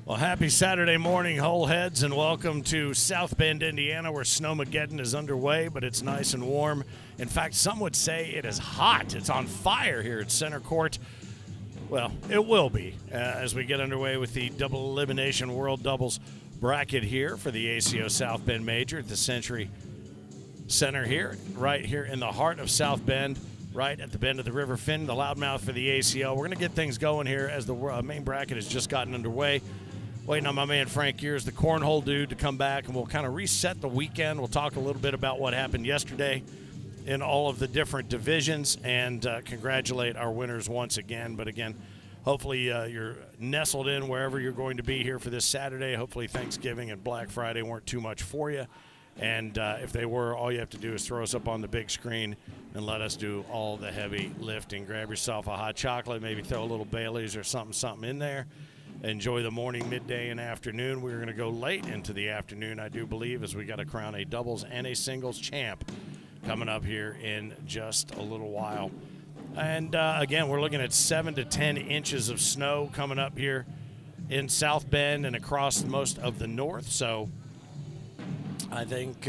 Well, happy Saturday morning, Hole Heads, and welcome to South Bend, Indiana, where Snowmageddon is underway, but it's nice and warm. In fact, some would say it is hot. It's on fire here at Center Court. Well, it will be as we get underway with the double-elimination World Doubles bracket here for the ACO South Bend Major at the Century Center here, right here in the heart of South Bend, right at the bend of the River Finn, the loudmouth for the ACO. We're going to get things going here as the main bracket has just gotten underway. Waiting on my man Frank Gears, the Cornhole dude, to come back, and we'll kind of reset the weekend. We'll talk a little bit about what happened yesterday in all of the different divisions and congratulate our winners once again. But again, hopefully you're nestled in wherever you're going to be here for this Saturday. Hopefully Thanksgiving and Black Friday weren't too much for you. And if they were, all you have to do is throw us up on the big screen and let us do all the heavy lifting. Grab yourself a hot chocolate, maybe throw a little Bailey's or something in there. Enjoy the morning, midday, and afternoon. We're going to go late into the afternoon, I do believe, as we got to crown a doubles and a singles champ coming up here in just a little while. And, again, we're looking at 7 to 10 inches of snow coming up here in South Bend and across most of the north. So I think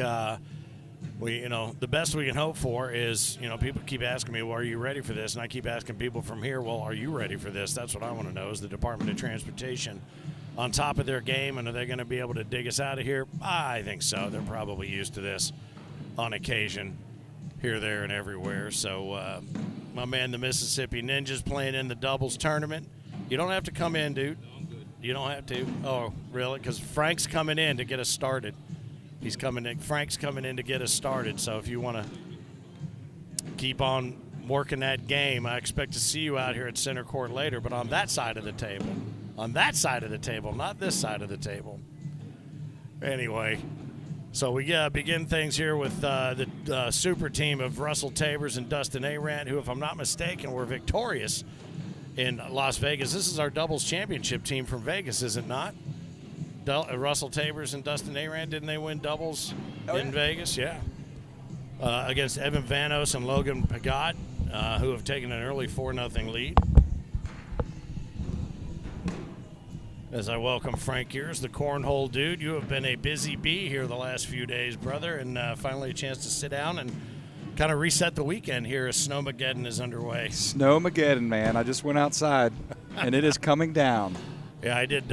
the best we can hope for is, people keep asking me, well, are you ready for this? And I keep asking people from here, well, are you ready for this? That's what I want to know. Is the Department of Transportation on top of their game, and are they going to be able to dig us out of here? I think so. They're probably used to this on occasion, here, there, and everywhere. So my man, the Mississippi Ninjas, playing in the doubles tournament. You don't have to come in, dude. You don't have to. Oh, really? Because Frank's coming in to get us started. He's coming in. Frank's coming in to get us started. So if you want to keep on working that game, I expect to see you out here at Center Court later, but on that side of the table. On that side of the table, not this side of the table. Anyway, so we begin things here with the super team of Russell Tabers and Dustin Arant, who, if I'm not mistaken, were victorious in Las Vegas. This is our doubles championship team from Vegas, is it not? Russell Tabers and Dustin Arant, didn't they win doubles in Vegas? Yeah. Against Evan Vanos and Logan Pagat, who have taken an early 4-0 lead. As I welcome Frank Gears, the Cornhole dude. You have been a busy bee here the last few days, brother, and finally a chance to sit down and kind of reset the weekend here as Snowmageddon is underway. Snowmageddon, man. I just went outside, and it is coming down. Yeah, I did.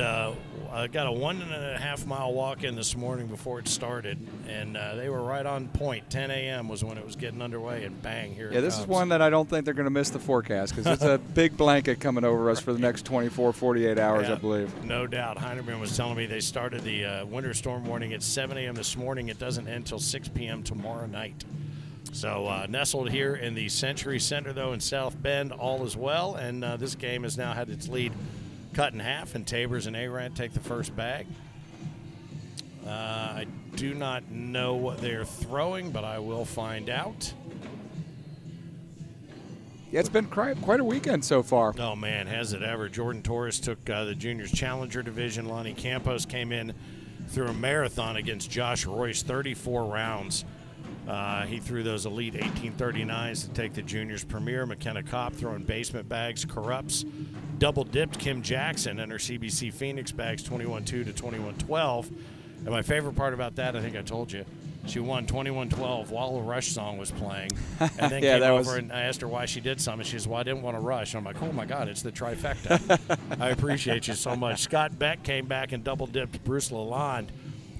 I got a 1.5 mile walk in this morning before it started, and they were right on point. 10 a.m. was when it was getting underway, and bang, here it comes. Yeah, this is one that I don't think they're going to miss the forecast because it's a big blanket coming over us for the next 24, 48 hours, I believe. No doubt. Heinemann was telling me they started the winter storm warning at 7 a.m. this morning. It doesn't end until 6 p.m. tomorrow night. So nestled here in the Century Center, though, in South Bend, all is well, and this game has now had its lead cut in half, and Tabers and Arant take the first bag. I do not know what they're throwing, but I will find out. Yeah, it's been quite a weekend so far. Oh, man, has it ever. Jordan Torres took the Juniors Challenger Division. Lonnie Campos came in through a marathon against Josh Royce, 34 rounds. He threw those elite 1839s to take the Juniors Premier. McKenna Kopp throwing basement bags, corrupts. Double-dipped Kim Jackson and her CBC Phoenix bags 21-2 to 21-12. And my favorite part about that, I think I told you, she won 21-12 while the Rush song was playing. And then came over and I asked her why she did something. She says, well, I didn't want to rush. And I'm like, oh, my God, it's the trifecta. I appreciate you so much. Scott Beck came back and double-dipped Bruce Lalonde.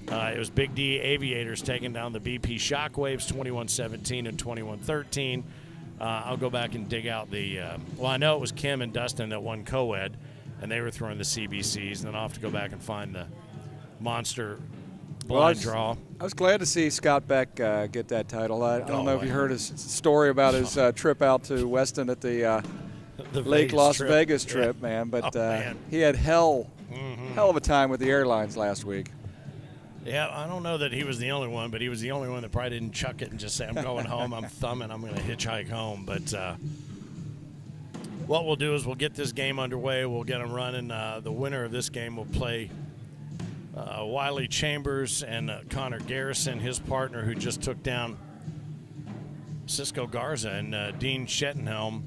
It was Big D Aviators taking down the BP Shockwaves 21-17 and 21-13. I'll go back and dig out the well, I know it was Kim and Dustin that won co-ed, and they were throwing the CBCs. And then I'll have to go back and find the monster blind draw. I was glad to see Scott Beck get that title. I don't know if you heard his story about his trip out to Weston at the Lake Las Vegas trip, man. But man. He had hell of a time with the airlines last week. Yeah, I don't know that he was the only one, but he was the only one that probably didn't chuck it and just say, I'm going home, I'm thumbing, I'm going to hitchhike home. But what we'll do is we'll get this game underway. We'll get them running. The winner of this game will play Wiley Chambers and Connor Garrison, his partner, who just took down Cisco Garza and Dean Schettenhelm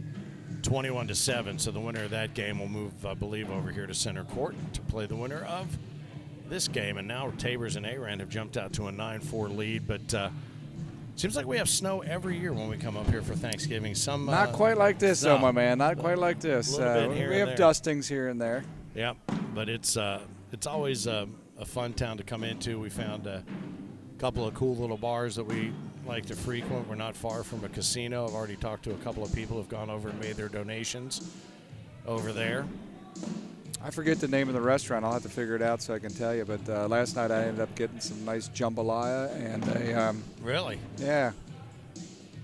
21-7. So the winner of that game will move, I believe, over here to center court to play the winner of this game. And now Tabors and A-Rand have jumped out to a 9-4 lead. But seems like we have snow every year when we come up here for Thanksgiving. Some not quite like this, though, my man. Not quite like this. We have dustings here and there. Yeah, but it's always a fun town to come into. We found a couple of cool little bars that we like to frequent. We're not far from a casino. I've already talked to a couple of people who have gone over and made their donations over there. I forget the name of the restaurant. I'll have to figure it out so I can tell you. But last night I ended up getting some nice jambalaya and a really? Yeah.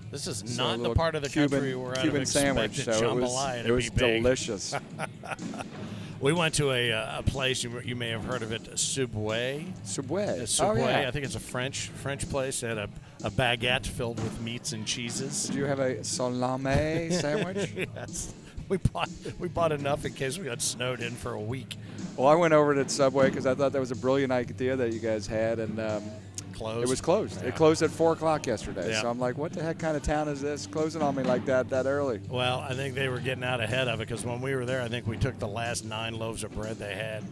This is not the part of the country where I'd have expected jambalaya to be big. It was delicious. We went to a place you may have heard of it, Subway. Subway. Subway. Oh, yeah. I think it's a French place. It had a baguette filled with meats and cheeses. Did you have a salami sandwich? Yes. We bought enough in case we got snowed in for a week. Well, I went over to Subway because I thought that was a brilliant idea that you guys had, and closed. It was closed. Yeah. It closed at 4 o'clock yesterday. Yeah. So I'm like, what the heck kind of town is this, closing on me like that early? Well, I think they were getting out ahead of it because when we were there, I think we took the last 9 loaves of bread they had.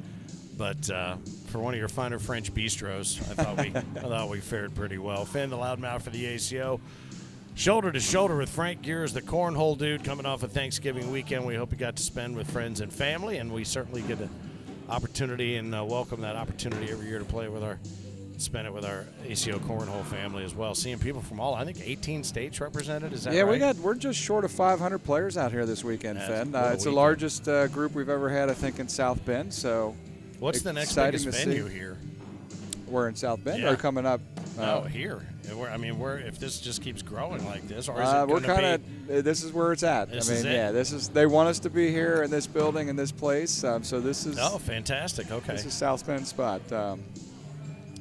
But for one of your finer French bistros, I thought we fared pretty well. Finn, the loudmouth for the ACO. Shoulder to shoulder with Frank Gears, the Cornhole dude, coming off a Thanksgiving weekend. We hope you got to spend with friends and family, and we certainly get an opportunity and welcome that opportunity every year to spend it with our ACO Cornhole family as well. Seeing people from I think 18 states represented. Is that right? Yeah, we're just short of 500 players out here this weekend, Finn. It's the largest group we've ever had, I think, in South Bend. So, what's the next biggest venue here? We're in South Bend. Or coming up? No, here. If this just keeps growing like this, or is it we're kind of. This is where it's at. They want us to be here in this building in this place. So this is. Oh, fantastic! Okay. This is South Bend spot.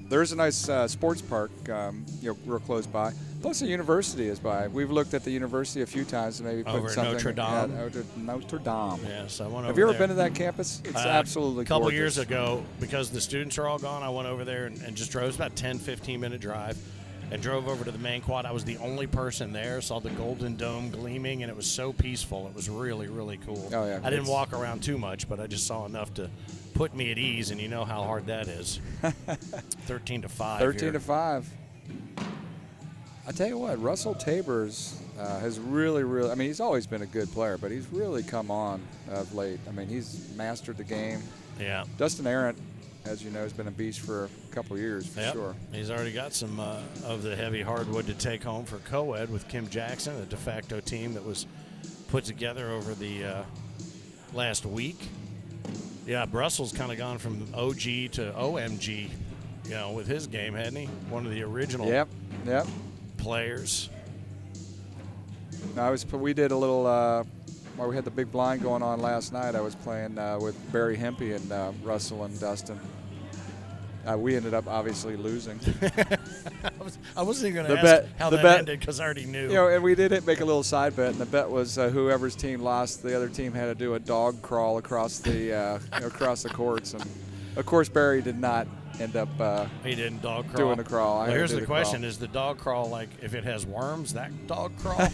There's a nice sports park, real close by. Plus, the university is by. We've looked at the university a few times and maybe put something. Notre Dame. Notre Dame. Yes, I went over. Have you ever been to that campus? It's absolutely gorgeous. A couple years ago, because the students are all gone, I went over there and just drove. It was about 10-15-minute drive, and drove over to the main quad. I was the only person there. Saw the Golden Dome gleaming, and it was so peaceful. It was really, really cool. Oh yeah. I didn't walk around too much, but I just saw enough to put me at ease, and you know how hard that is. 13-5. 13-5. I tell you what, Russell Tabors has really, I mean, he's always been a good player, but he's really come on of late. I mean, he's mastered the game. Yeah. Dustin Arendt, as you know, has been a beast for a couple years for sure. He's already got some of the heavy hardwood to take home for co-ed with Kim Jackson, a de facto team that was put together over the last week. Yeah, Russell's kind of gone from OG to OMG, with his game, hadn't he? One of the original players. We did a little, while we had the big blind going on last night, I was playing with Barry Hempy and Russell and Dustin. We ended up obviously losing. I wasn't even going to ask how that ended because I already knew. And we did make a little side bet, and the bet was whoever's team lost, the other team had to do a dog crawl across the across the courts, and of course Barry did not end up. He didn't dog crawl. Doing a crawl. Well, here's the question: crawl. Is the dog crawl like if it has worms? That dog crawl?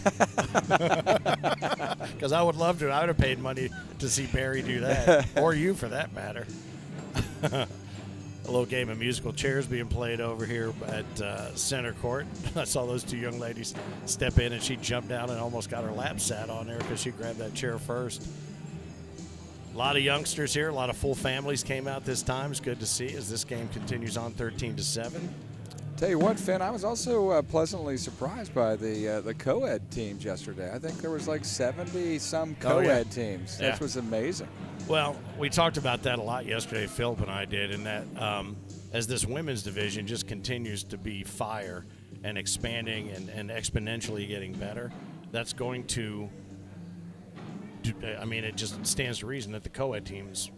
Because I would love to. I would have paid money to see Barry do that, or you for that matter. A little game of musical chairs being played over here at center court. I saw those two young ladies step in, and she jumped down and almost got her lap sat on there because she grabbed that chair first. A lot of youngsters here. A lot of full families came out this time. It's good to see as this game continues on 13-7. Tell you what, Finn, I was also pleasantly surprised by the co-ed teams yesterday. I think there was like 70-some co-ed teams. That was amazing. Well, we talked about that a lot yesterday, Philip and I did, and that as this women's division just continues to be fire and expanding and exponentially getting better, that's going to it just stands to reason that the co-ed teams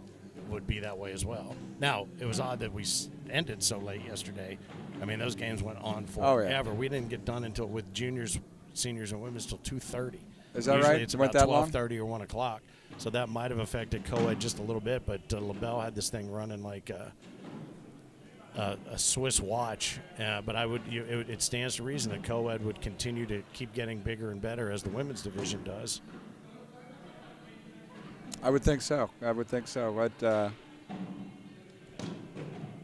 would be that way as well. Now, it was odd that we ended so late yesterday. I mean, those games went on forever. Oh, yeah. We didn't get done until with juniors, seniors, and women's till 2:30. Is that Usually right? It's about 12:30 or 1 o'clock. So that might have affected co-ed just a little bit, but LaBelle had this thing running like a Swiss watch. But it stands to reason that co-ed would continue to keep getting bigger and better as the women's division does. I would think so. But,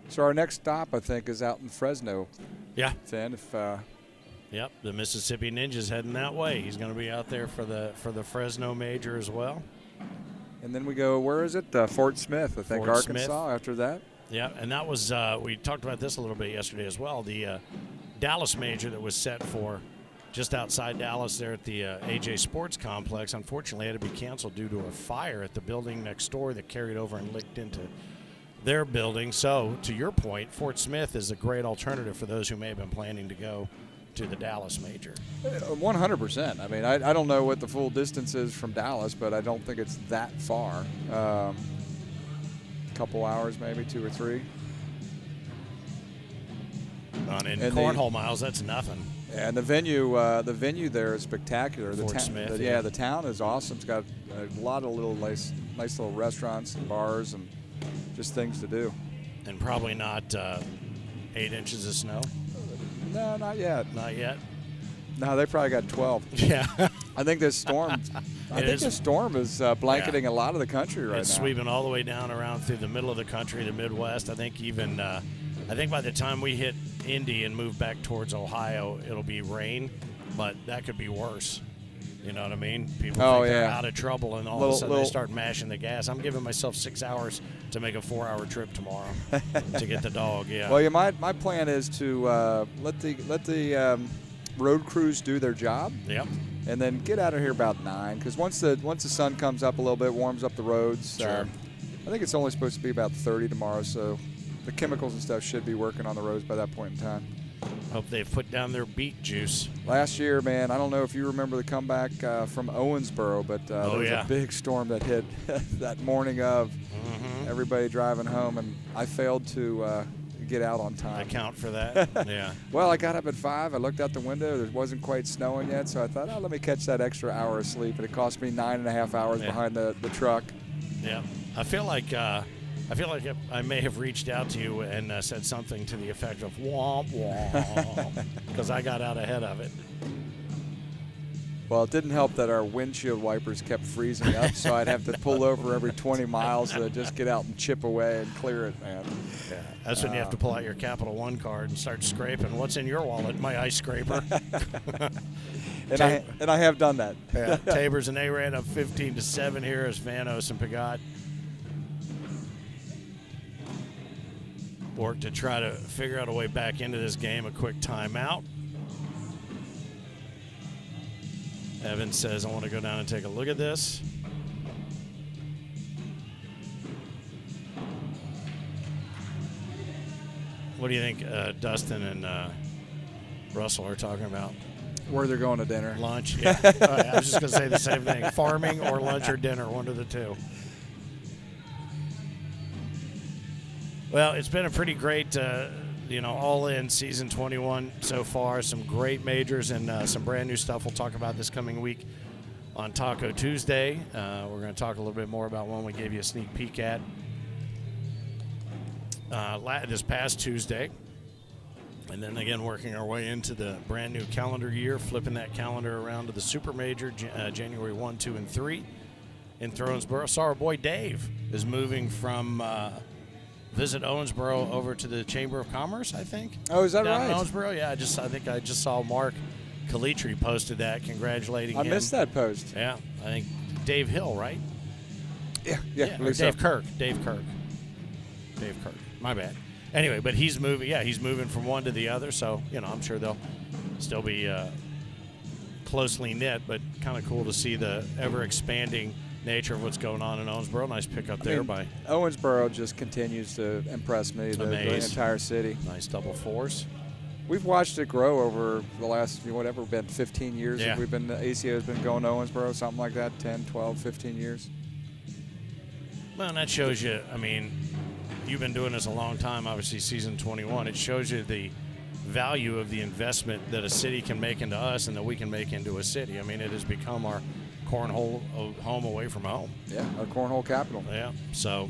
so our next stop, I think, is out in Fresno. Yeah. Finn, if yep, the Mississippi Ninja's heading that way. He's going to be out there for the Fresno Major as well. And then we go, where is it? Fort Smith, I think, Fort Arkansas Smith. after that. Yeah, and that was we talked about this a little bit yesterday as well. The Dallas Major that was set for just outside Dallas there at the AJ Sports Complex, unfortunately had to be canceled due to a fire at the building next door that carried over and licked into their building. So, to your point, Fort Smith is a great alternative for those who may have been planning to go to the Dallas Major. 100%. I mean, I don't know what the full distance is from Dallas, but I don't think it's that far. Couple hours, maybe 2 or 3. In Cornhole miles, that's nothing. And the venue there is spectacular. Fort Smith. Yeah, the town is awesome. It's got a lot of little nice little restaurants and bars and just things to do. And probably not 8 inches of snow. No, not yet. Not yet. No, they probably got 12. Yeah. I think this storm. This storm is blanketing a lot of the country right now. It's sweeping all the way down around through the middle of the country, the Midwest. I think even I think by the time we hit Indy and move back towards Ohio, it'll be rain, but that could be worse. You know what I mean? People think they're out of trouble, and all of a sudden they start mashing the gas. I'm giving myself 6 hours to make a 4-hour trip tomorrow to get the dog. Yeah. Well, my plan is to let the road crews do their job. Yep. And then get out of here about 9, because once the sun comes up a little bit, warms up the roads. Sure. I think it's only supposed to be about 30 tomorrow, so the chemicals and stuff should be working on the roads by that point in time. Hope they've put down their beet juice. Last year, man, I don't know if you remember the comeback from Owensboro, but there was a big storm that hit that morning of everybody driving home, and I failed to get out on time. Account for that. Yeah. Well, I got up at 5. I looked out the window. It wasn't quite snowing yet, so I thought, let me catch that extra hour of sleep, and it cost me 9.5 hours behind the truck. Yeah. I feel like I may have reached out to you and said something to the effect of womp womp because I got out ahead of it. Well, it didn't help that our windshield wipers kept freezing up, so I'd have to pull over every 20 miles to just get out and chip away and clear it, man. Yeah, that's when you have to pull out your Capital One card and start scraping. What's in your wallet? My ice scraper. and I have done that. Yeah, Tabers and A-Rand up 15-7 here as Vanos and Pagat work to try to figure out a way back into this game. A quick timeout. Evan says, I want to go down and take a look at this. What do you think Dustin and Russell are talking about? Where they're going to dinner. Lunch, yeah. I was just going to say the same thing. Farming or lunch or dinner, one of the two. Well, it's been a pretty great, all-in season 21 so far. Some great majors and some brand new stuff we'll talk about this coming week on Taco Tuesday. We're going to talk a little bit more about one we gave you a sneak peek at this past Tuesday. And then again, working our way into the brand new calendar year, flipping that calendar around to the Super Major, January 1, 2, and 3 in Owensboro. Saw our boy Dave is moving from Visit Owensboro over to the Chamber of Commerce, I think. Oh, is that down right? In Owensboro, yeah. I think I just saw Mark Calitri posted that, congratulating him. I missed that post. Yeah, I think Dave Hill, right? Yeah. Or Dave Kirk. Dave Kirk. My bad. Anyway, but he's moving. Yeah, he's moving from one to the other. So I'm sure they'll still be closely knit, but kind of cool to see the ever expanding nature of what's going on in Owensboro. Nice pickup there by Owensboro. Just continues to impress me. The entire city. Nice double fours. We've watched it grow over the last, 15 years. Yeah. We've been, the ACO has been going to Owensboro, something like that, 10, 12, 15 years. Well, and that shows you, you've been doing this a long time, obviously season 21. It shows you the value of the investment that a city can make into us and that we can make into a city. It has become our cornhole home away from home. Yeah, our cornhole capital. Yeah, so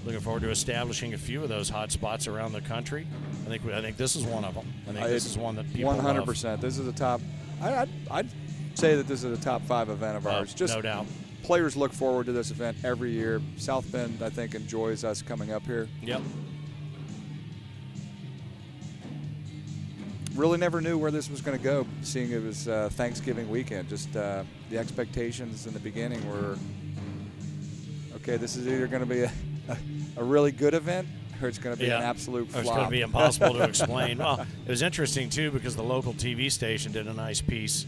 looking forward to establishing a few of those hot spots around the country. I think this is one of them. I think this is one that people 100%. love. This is a top. I'd say that this is a top 5 event of ours. No doubt. players look forward to this event every year. South Bend, I think, enjoys us coming up here. Yep. Really never knew where this was going to go, seeing it was Thanksgiving weekend. Just the expectations in the beginning were, okay, this is either going to be a really good event or it's going to be an absolute flop. It's going to be impossible to explain. Well, it was interesting, too, because the local TV station did a nice piece.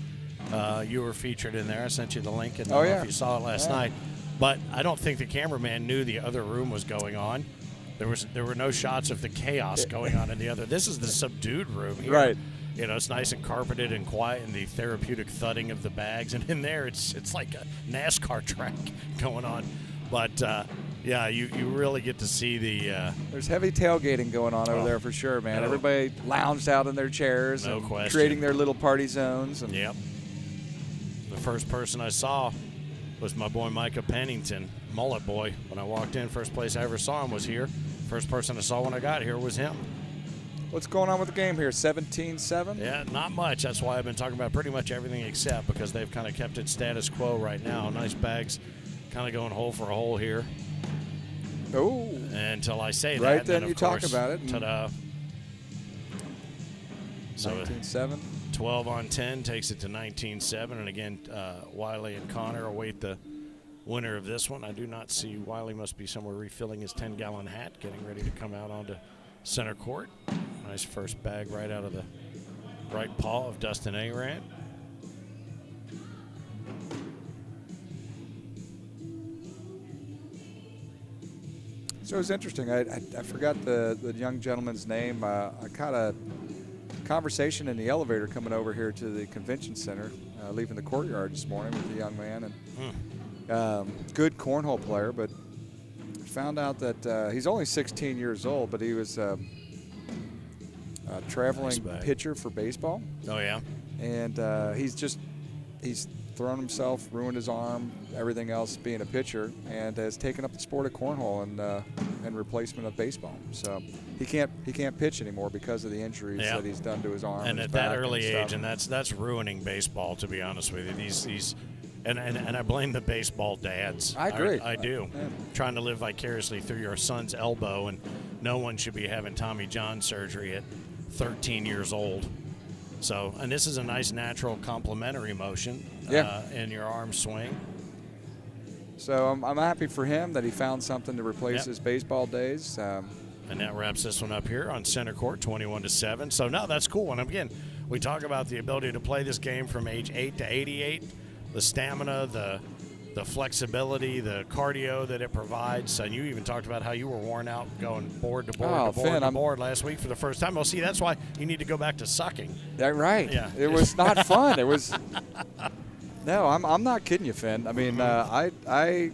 You were featured in there. I sent you the link. And I don't know if you saw it last night. But I don't think the cameraman knew the other room was going on. There were no shots of the chaos going on in the other. This is the subdued room here. Right. You know, it's nice and carpeted and quiet, and the therapeutic thudding of the bags. And in there, it's like a NASCAR track going on. But, yeah, you really get to see the there's heavy tailgating going on over there for sure, man. Everybody lounged out in their chairs and creating their little party zones. And yep. The first person I saw was my boy Micah Pennington, Mullet Boy. When I walked in, first place I ever saw him was here. First person I saw when I got here was him. What's going on with the game here? 17-7? Yeah, not much. That's why I've been talking about pretty much everything except, because they've kind of kept it status quo right now. Nice bags kind of going hole for a hole here. Oh. Until I say that. Right then you course, talk about it. Ta-da. So 19-7. 12 on 10 takes it to 19-7. And again, Wiley and Connor await the winner of this one. I do not see Wiley. Must be somewhere refilling his 10-gallon hat, getting ready to come out onto center court. Nice first bag right out of the right paw of Dustin Arant. So it was interesting. I forgot the young gentleman's name. I caught a conversation in the elevator coming over here to the convention center, leaving the courtyard this morning with a young man. And good cornhole player, but found out that he's only 16 years old, but he was a traveling pitcher for baseball. Oh, yeah. And he's thrown himself, ruined his arm, everything else being a pitcher, and has taken up the sport of cornhole and replacement of baseball. So he can't pitch anymore because of the injuries that he's done to his arm. And at that early age, and that's ruining baseball, to be honest with you. These and I blame the baseball dads. I agree. I do. Trying to live vicariously through your son's elbow, and no one should be having Tommy John surgery at 13 years old. So, and this is a nice natural complementary motion in your arm swing. So I'm happy for him that he found something to replace his baseball days. And that wraps this one up here on center court, 21-7. So, no, that's cool. And again, we talk about the ability to play this game from age 8 to 88, the stamina, the flexibility, the cardio that it provides. And you even talked about how you were worn out going board to board to board last week for the first time. Well, see, that's why you need to go back to sucking. Yeah, right. Yeah. It was not fun. It was. No, I'm not kidding you, Finn. I mean, I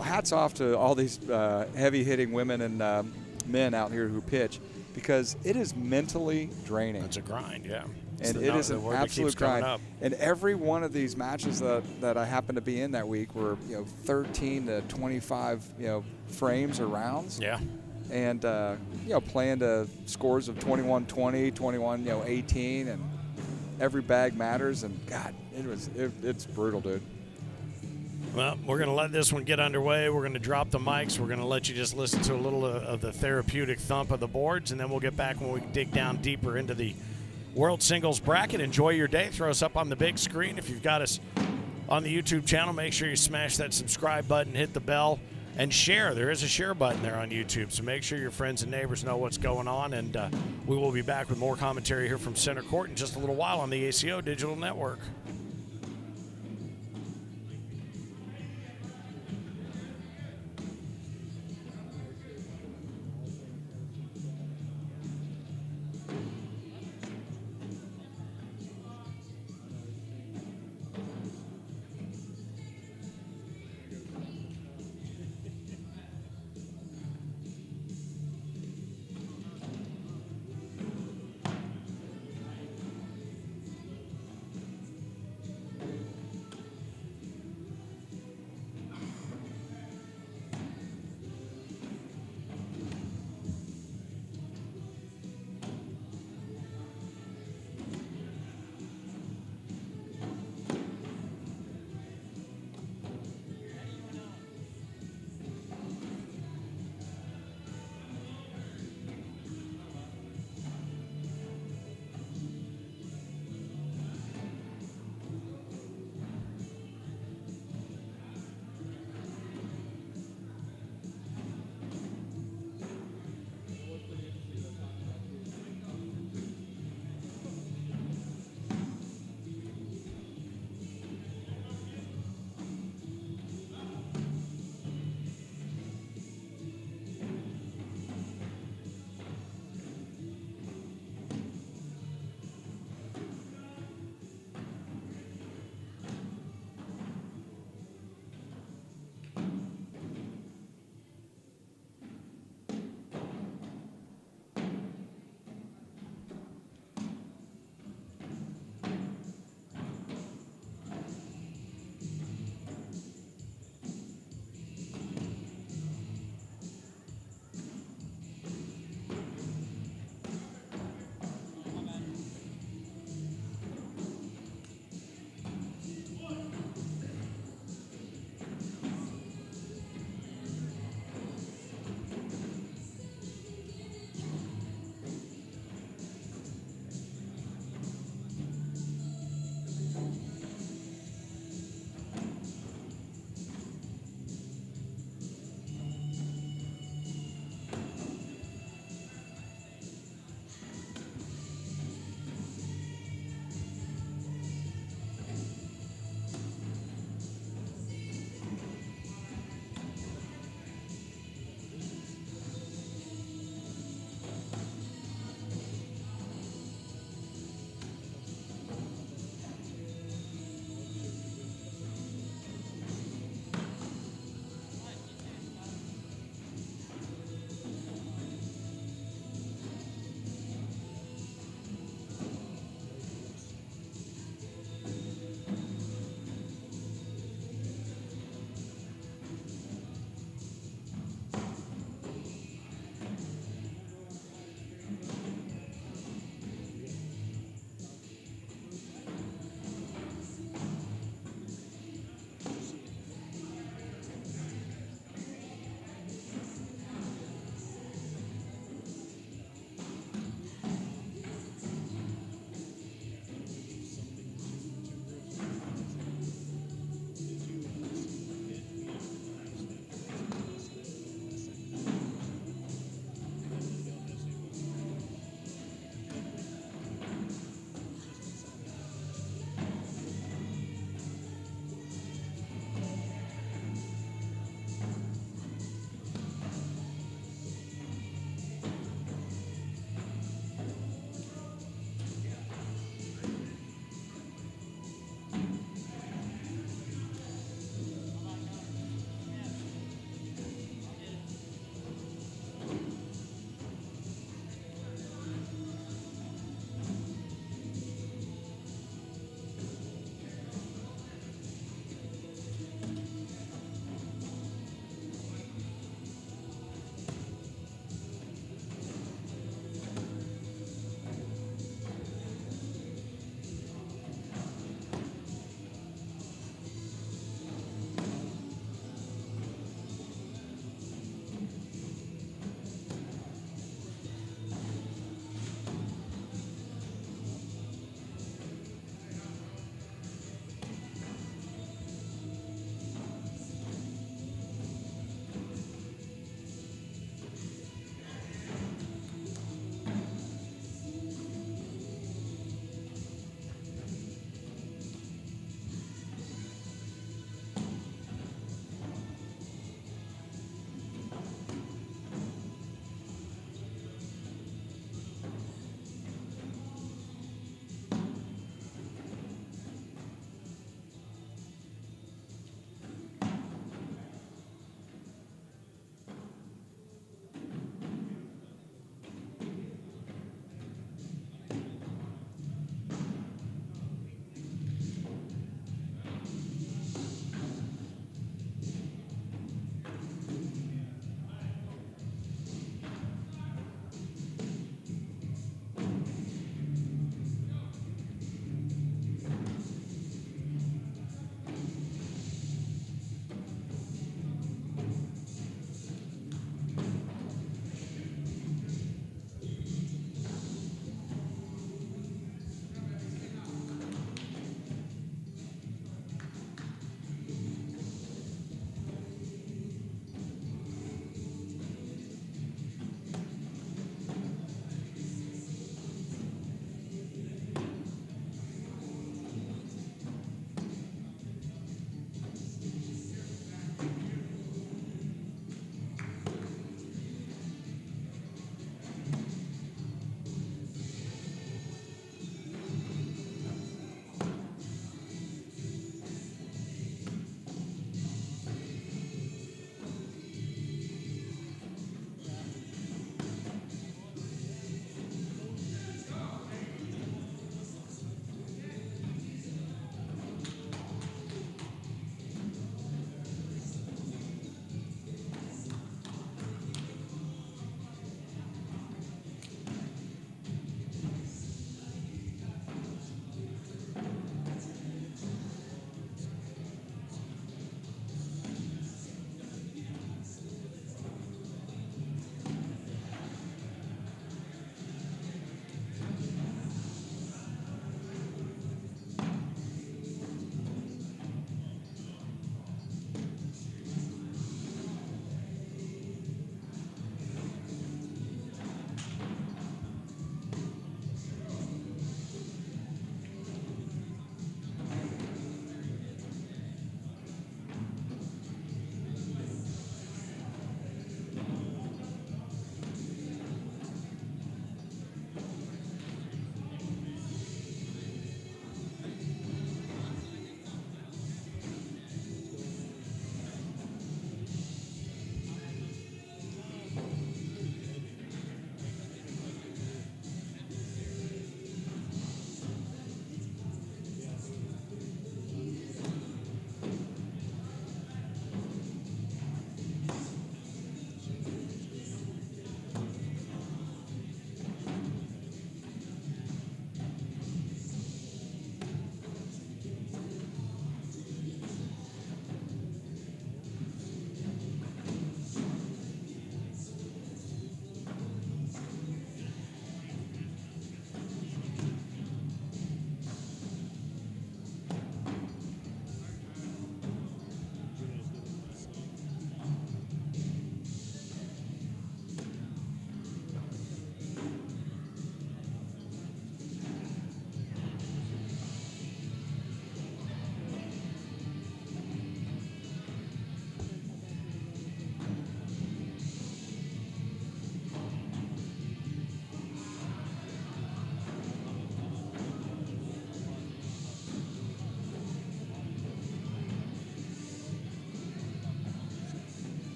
hats off to all these heavy-hitting women and men out here who pitch, because it is mentally draining. It's a grind, yeah. And it is an absolute grind. And every one of these matches that I happened to be in that week were 13 to 25 frames or rounds. Yeah. And playing to scores of 21-20, 21-18, and every bag matters. And God, it's brutal, dude. Well, we're going to let this one get underway. We're going to drop the mics. We're going to let you just listen to a little of the therapeutic thump of the boards, and then we'll get back when we dig down deeper into the World Singles Bracket. Enjoy your day. Throw us up on the big screen. If you've got us on the YouTube channel, make sure you smash that subscribe button, hit the bell, and share. There is a share button there on YouTube, so make sure your friends and neighbors know what's going on, and we will be back with more commentary here from Center Court in just a little while on the ACO Digital Network.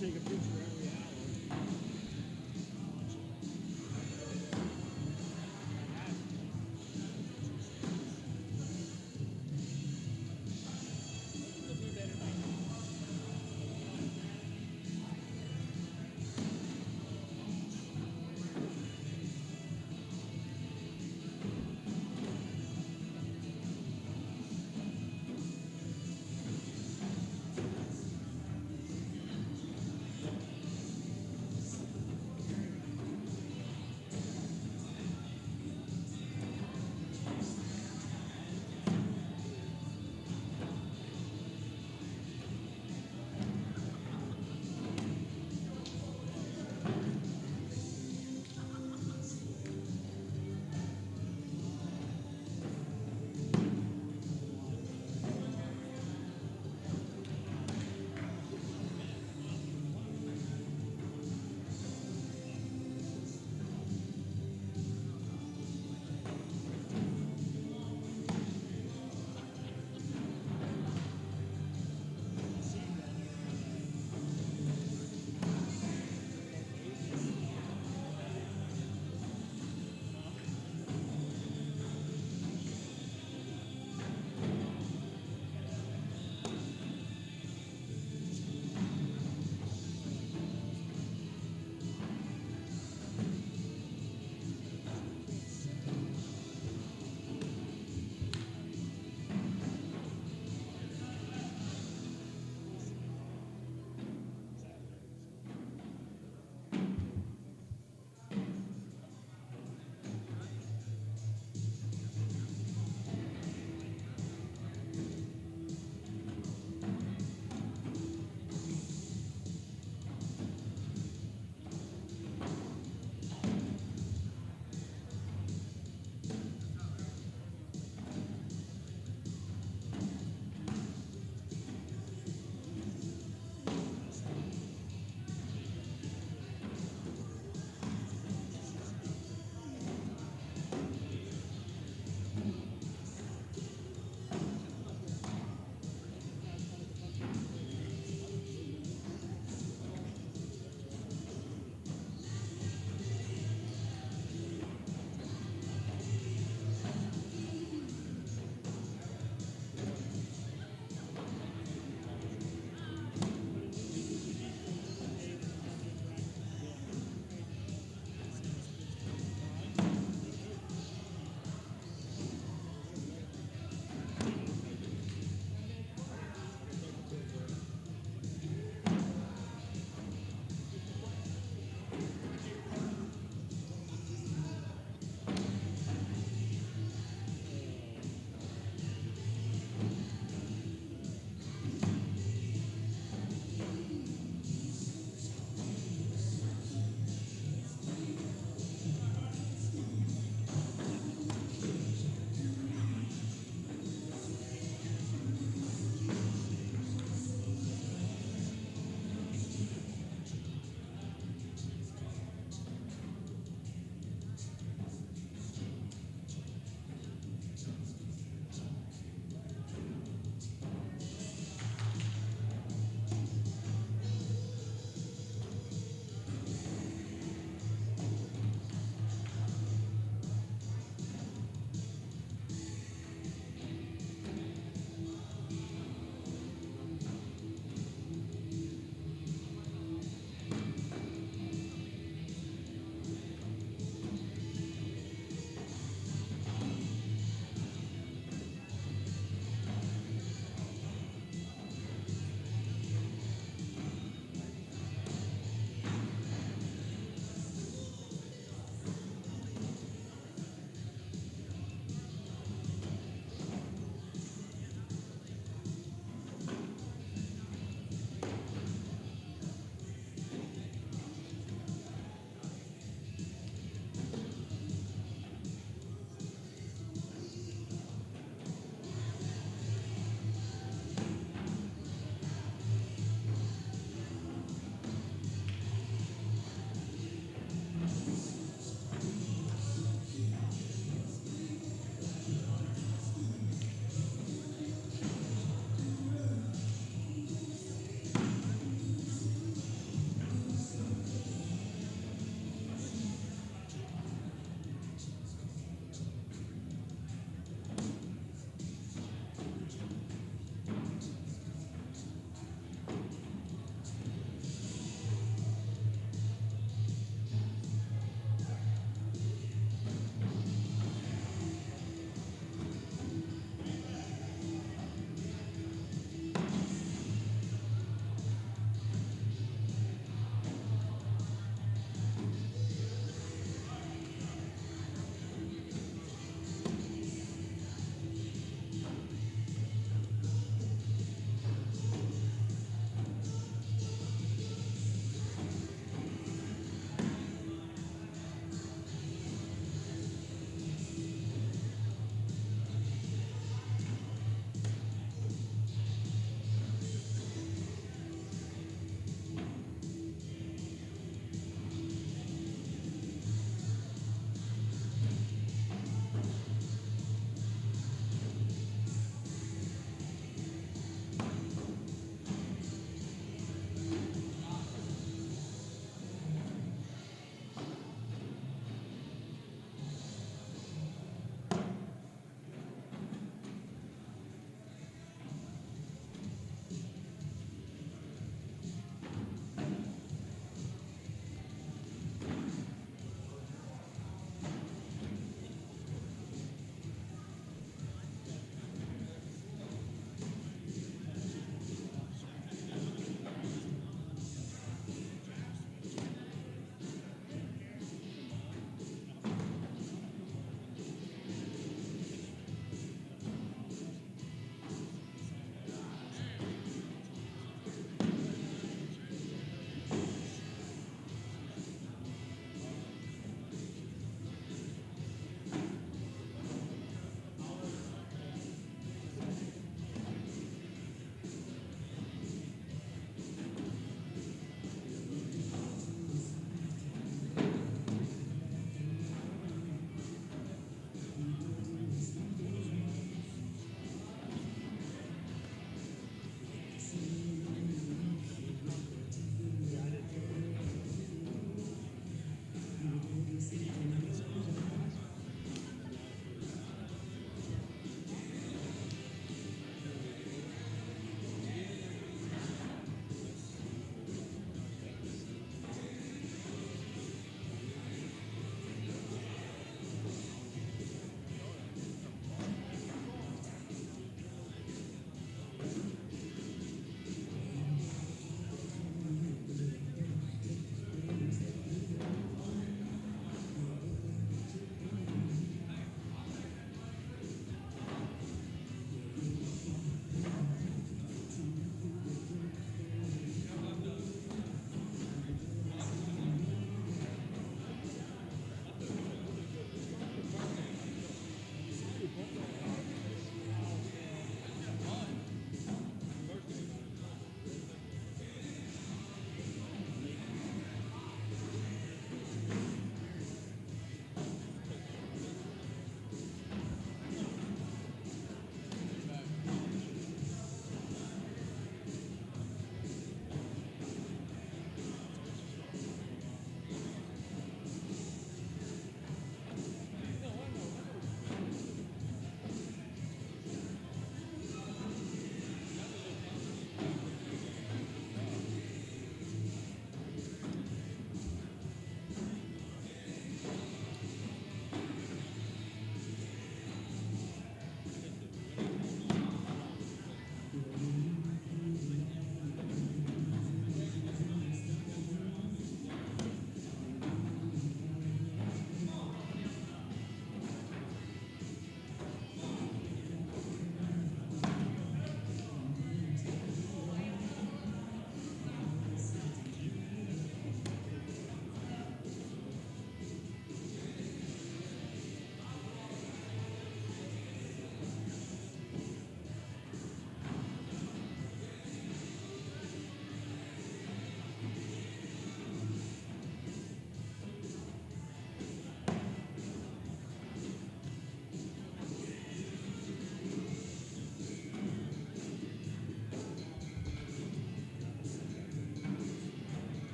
take a picture every hour.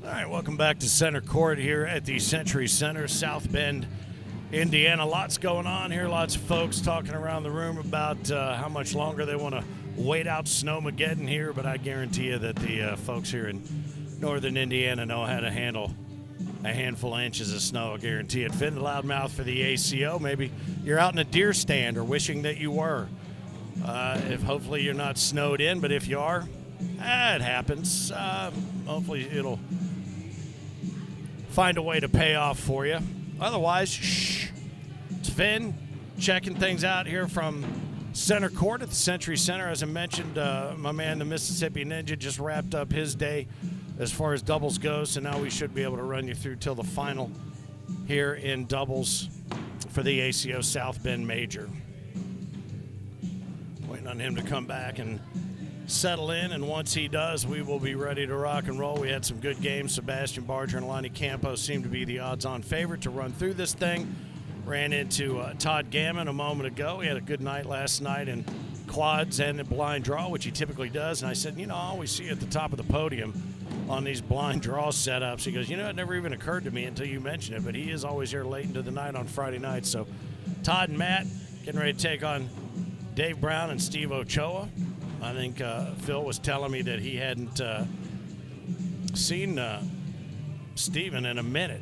All right, welcome back to Center Court here at the Century Center, South Bend, Indiana. Lots going on here. Lots of folks talking around the room about how much longer they want to wait out Snowmageddon here, but I guarantee you that the folks here in northern Indiana know how to handle a handful of inches of snow. I guarantee it. Finn the Loudmouth for the ACO. Maybe you're out in a deer stand or wishing that you were. If hopefully you're not snowed in, but if you are, it happens. Hopefully it'll find a way to pay off for you. Otherwise, shh. It's Finn checking things out here from Center Court at the Century Center. As I mentioned, my man, the Mississippi Ninja, just wrapped up his day as far as doubles goes, so now we should be able to run you through till the final here in doubles for the ACO South Bend Major. Waiting on him to come back and settle in, and once he does, we will be ready to rock and roll. We had some good games. Sebastian Barger and Lonnie Campos seem to be the odds-on favorite to run through this thing. Ran into Todd Gammon a moment ago. He had a good night last night in quads and a blind draw, which he typically does. And I said, I always see you at the top of the podium on these blind draw setups. He goes, it never even occurred to me until you mentioned it, but he is always here late into the night on Friday night. So Todd and Matt getting ready to take on Dave Brown and Steve Ochoa. I think Phil was telling me that he hadn't seen Steven in a minute.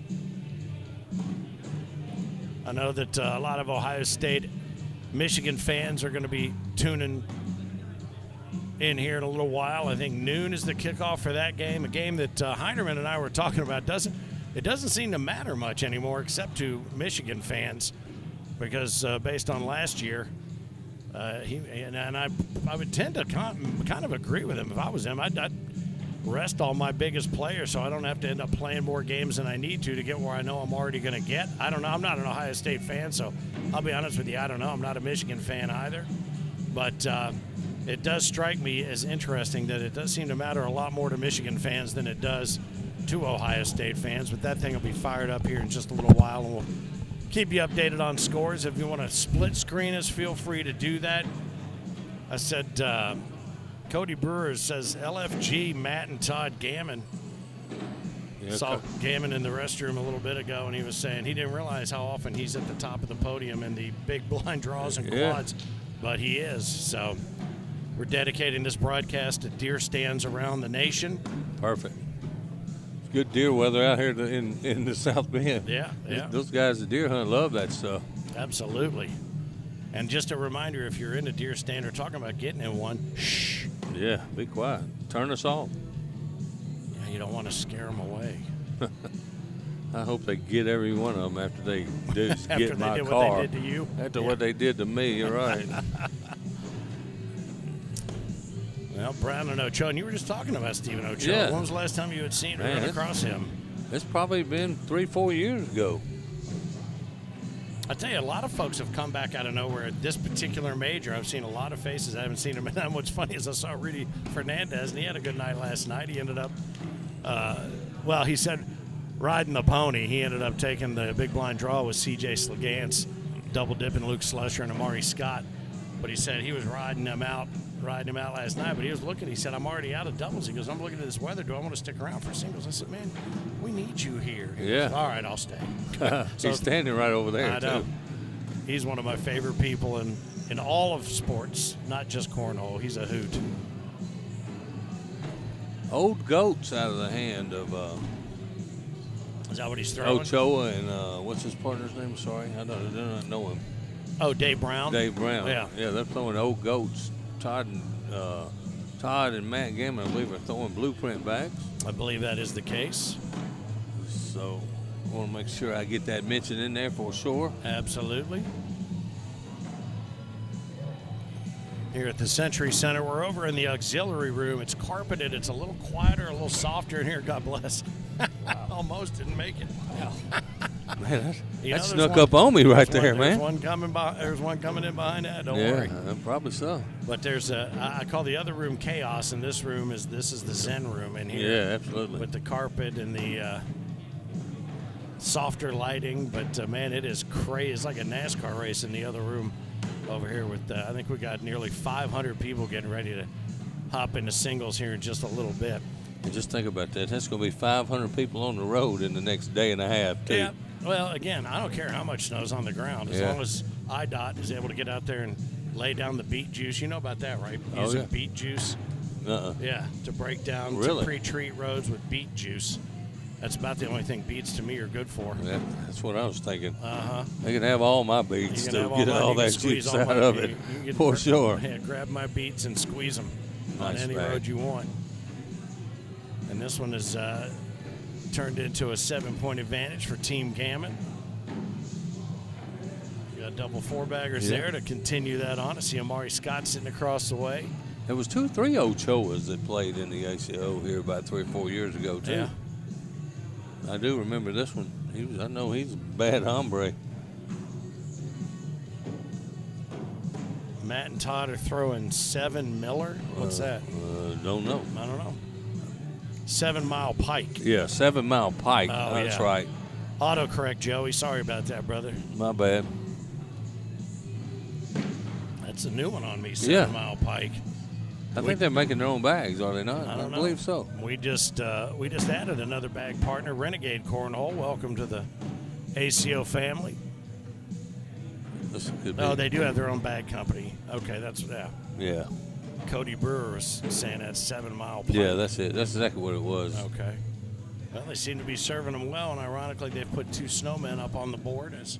I know that a lot of Ohio State, Michigan fans are going to be tuning in here in a little while. I think noon is the kickoff for that game, a game that Heinerman and I were talking about. It doesn't seem to matter much anymore except to Michigan fans because based on last year, I would tend to kind of agree with him. If I was him, I'd rest all my biggest players so I don't have to end up playing more games than I need to get where I know I'm already going to get. I don't know. I'm not an Ohio State fan, so I'll be honest with you. I don't know. I'm not a Michigan fan either. But it does strike me as interesting that it does seem to matter a lot more to Michigan fans than it does to Ohio State fans. But that thing will be fired up here in just a little while, and we'll keep you updated on scores. If you want to split screen us, feel free to do that. I said Cody Brewer says LFG, Matt and Todd Gammon. Yeah, saw Gammon in the restroom a little bit ago, and he was saying he didn't realize how often he's at the top of the podium in the big blind draws and quads, but he is. So we're dedicating this broadcast to deer stands around the nation. Perfect. It's good deer weather out here in the South Bend. Yeah. Those guys that deer hunt love that stuff. Absolutely. And just a reminder, if you're in a deer stand or talking about getting in one, shh. Yeah, be quiet. Turn us off. Yeah, you don't want to scare them away. I hope they get every one of them after they do after get my car. car. What they did to you. After what they did to me, you're right. Well, Brown and Ochoa, and you were just talking about Stephen Ochoa. Yeah. When was the last time you had seen or run across him? It's probably been 3-4 years ago. I tell you, a lot of folks have come back out of nowhere at this particular major. I've seen a lot of faces. I haven't seen him. And what's funny is I saw Rudy Fernandez, and he had a good night last night. He ended up, he said riding the pony. He ended up taking the big blind draw with C.J. Slegance, double dipping Luke Slusher and Amari Scott. But he said he was riding him out last night. But he was looking. He said, I'm already out of doubles. He goes, I'm looking at this weather. Do I want to stick around for singles? I said, man, we need you here. He goes, all right, I'll stay. So, he's standing right over there, I know. He's one of my favorite people in all of sports, not just cornhole. He's a hoot. Old goats out of the hand of is that what he's throwing? Ochoa and what's his partner's name? Sorry, I do not know him. Oh, Dave Brown. Dave Brown. Yeah, they're throwing old goats. Todd and Matt Gammon, I believe, are throwing blueprint bags. I believe that is the case. So I want to make sure I get that mentioned in there for sure. Absolutely. Here at the Century Center, we're over in the auxiliary room. It's carpeted. It's a little quieter, a little softer in here. God bless. Wow. Almost didn't make it. Wow. Man, that snuck up on me right there, man. There's one coming in behind that. Don't worry. Yeah, probably so. But there's I call the other room chaos, and this is the Zen room in here. Yeah, absolutely. With the carpet and the softer lighting, but man, it is crazy. It's like a NASCAR race in the other room over here. With I think we got nearly 500 people getting ready to hop into singles here in just a little bit. And just think about that. That's going to be 500 people on the road in the next day and a half, too. Yeah. Well, again, I don't care how much snow's on the ground. As long as IDOT is able to get out there and lay down the beet juice. You know about that, right? Using beet juice. Yeah, to break down, to pre-treat roads with beet juice. That's about the only thing beets to me are good for. Yeah, that's what I was thinking. They can have all my beets to get all that juice out of it, for sure. Yeah, grab my beets and squeeze them on any road you want. And this one is turned into a 7-point advantage for Team Gammon. You got double four-baggers there to continue that on. I see Amari Scott sitting across the way. There was 2 or 3 Ochoas that played in the ACO here about 3 or 4 years ago, too. Yeah. I do remember this one. I know he's a bad hombre. Matt and Todd are throwing 7 Miller. What's that? Don't know. I don't know. 7 Mile Pike. Yeah, 7 Mile Pike. Oh, that's right. Autocorrect, Joey. Sorry about that, brother. My bad. That's a new one on me, 7 Mile Pike. I think they're making their own bags, are they not? I don't know. Believe so. We just added another bag partner, Renegade Cornhole. Welcome to the ACO family. This could Oh, be. they do have their own bag company. Okay, that's Yeah. Cody Brewer was saying that's 7 Mile Pike. Yeah, that's it. That's exactly what it was. Okay. Well, they seem to be serving them well, and ironically, they've put 2 snowmen up on the board. As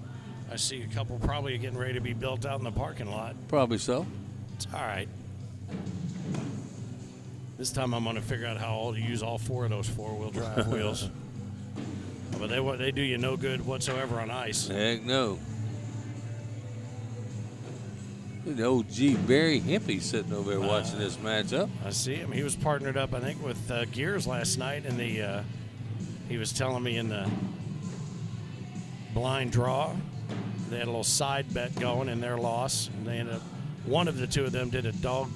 I see a couple probably getting ready to be built out in the parking lot. Probably so. It's all right. This time I'm going to figure out how to use all 4 of those 4-wheel drive wheels. But they do you no good whatsoever on ice. Heck no. The old G. Barry Hempy sitting over there watching this matchup. I see him. He was partnered up, I think, with Gears last night, and he was telling me in the blind draw they had a little side bet going in their loss. And they ended up, one of the 2 of them did a dog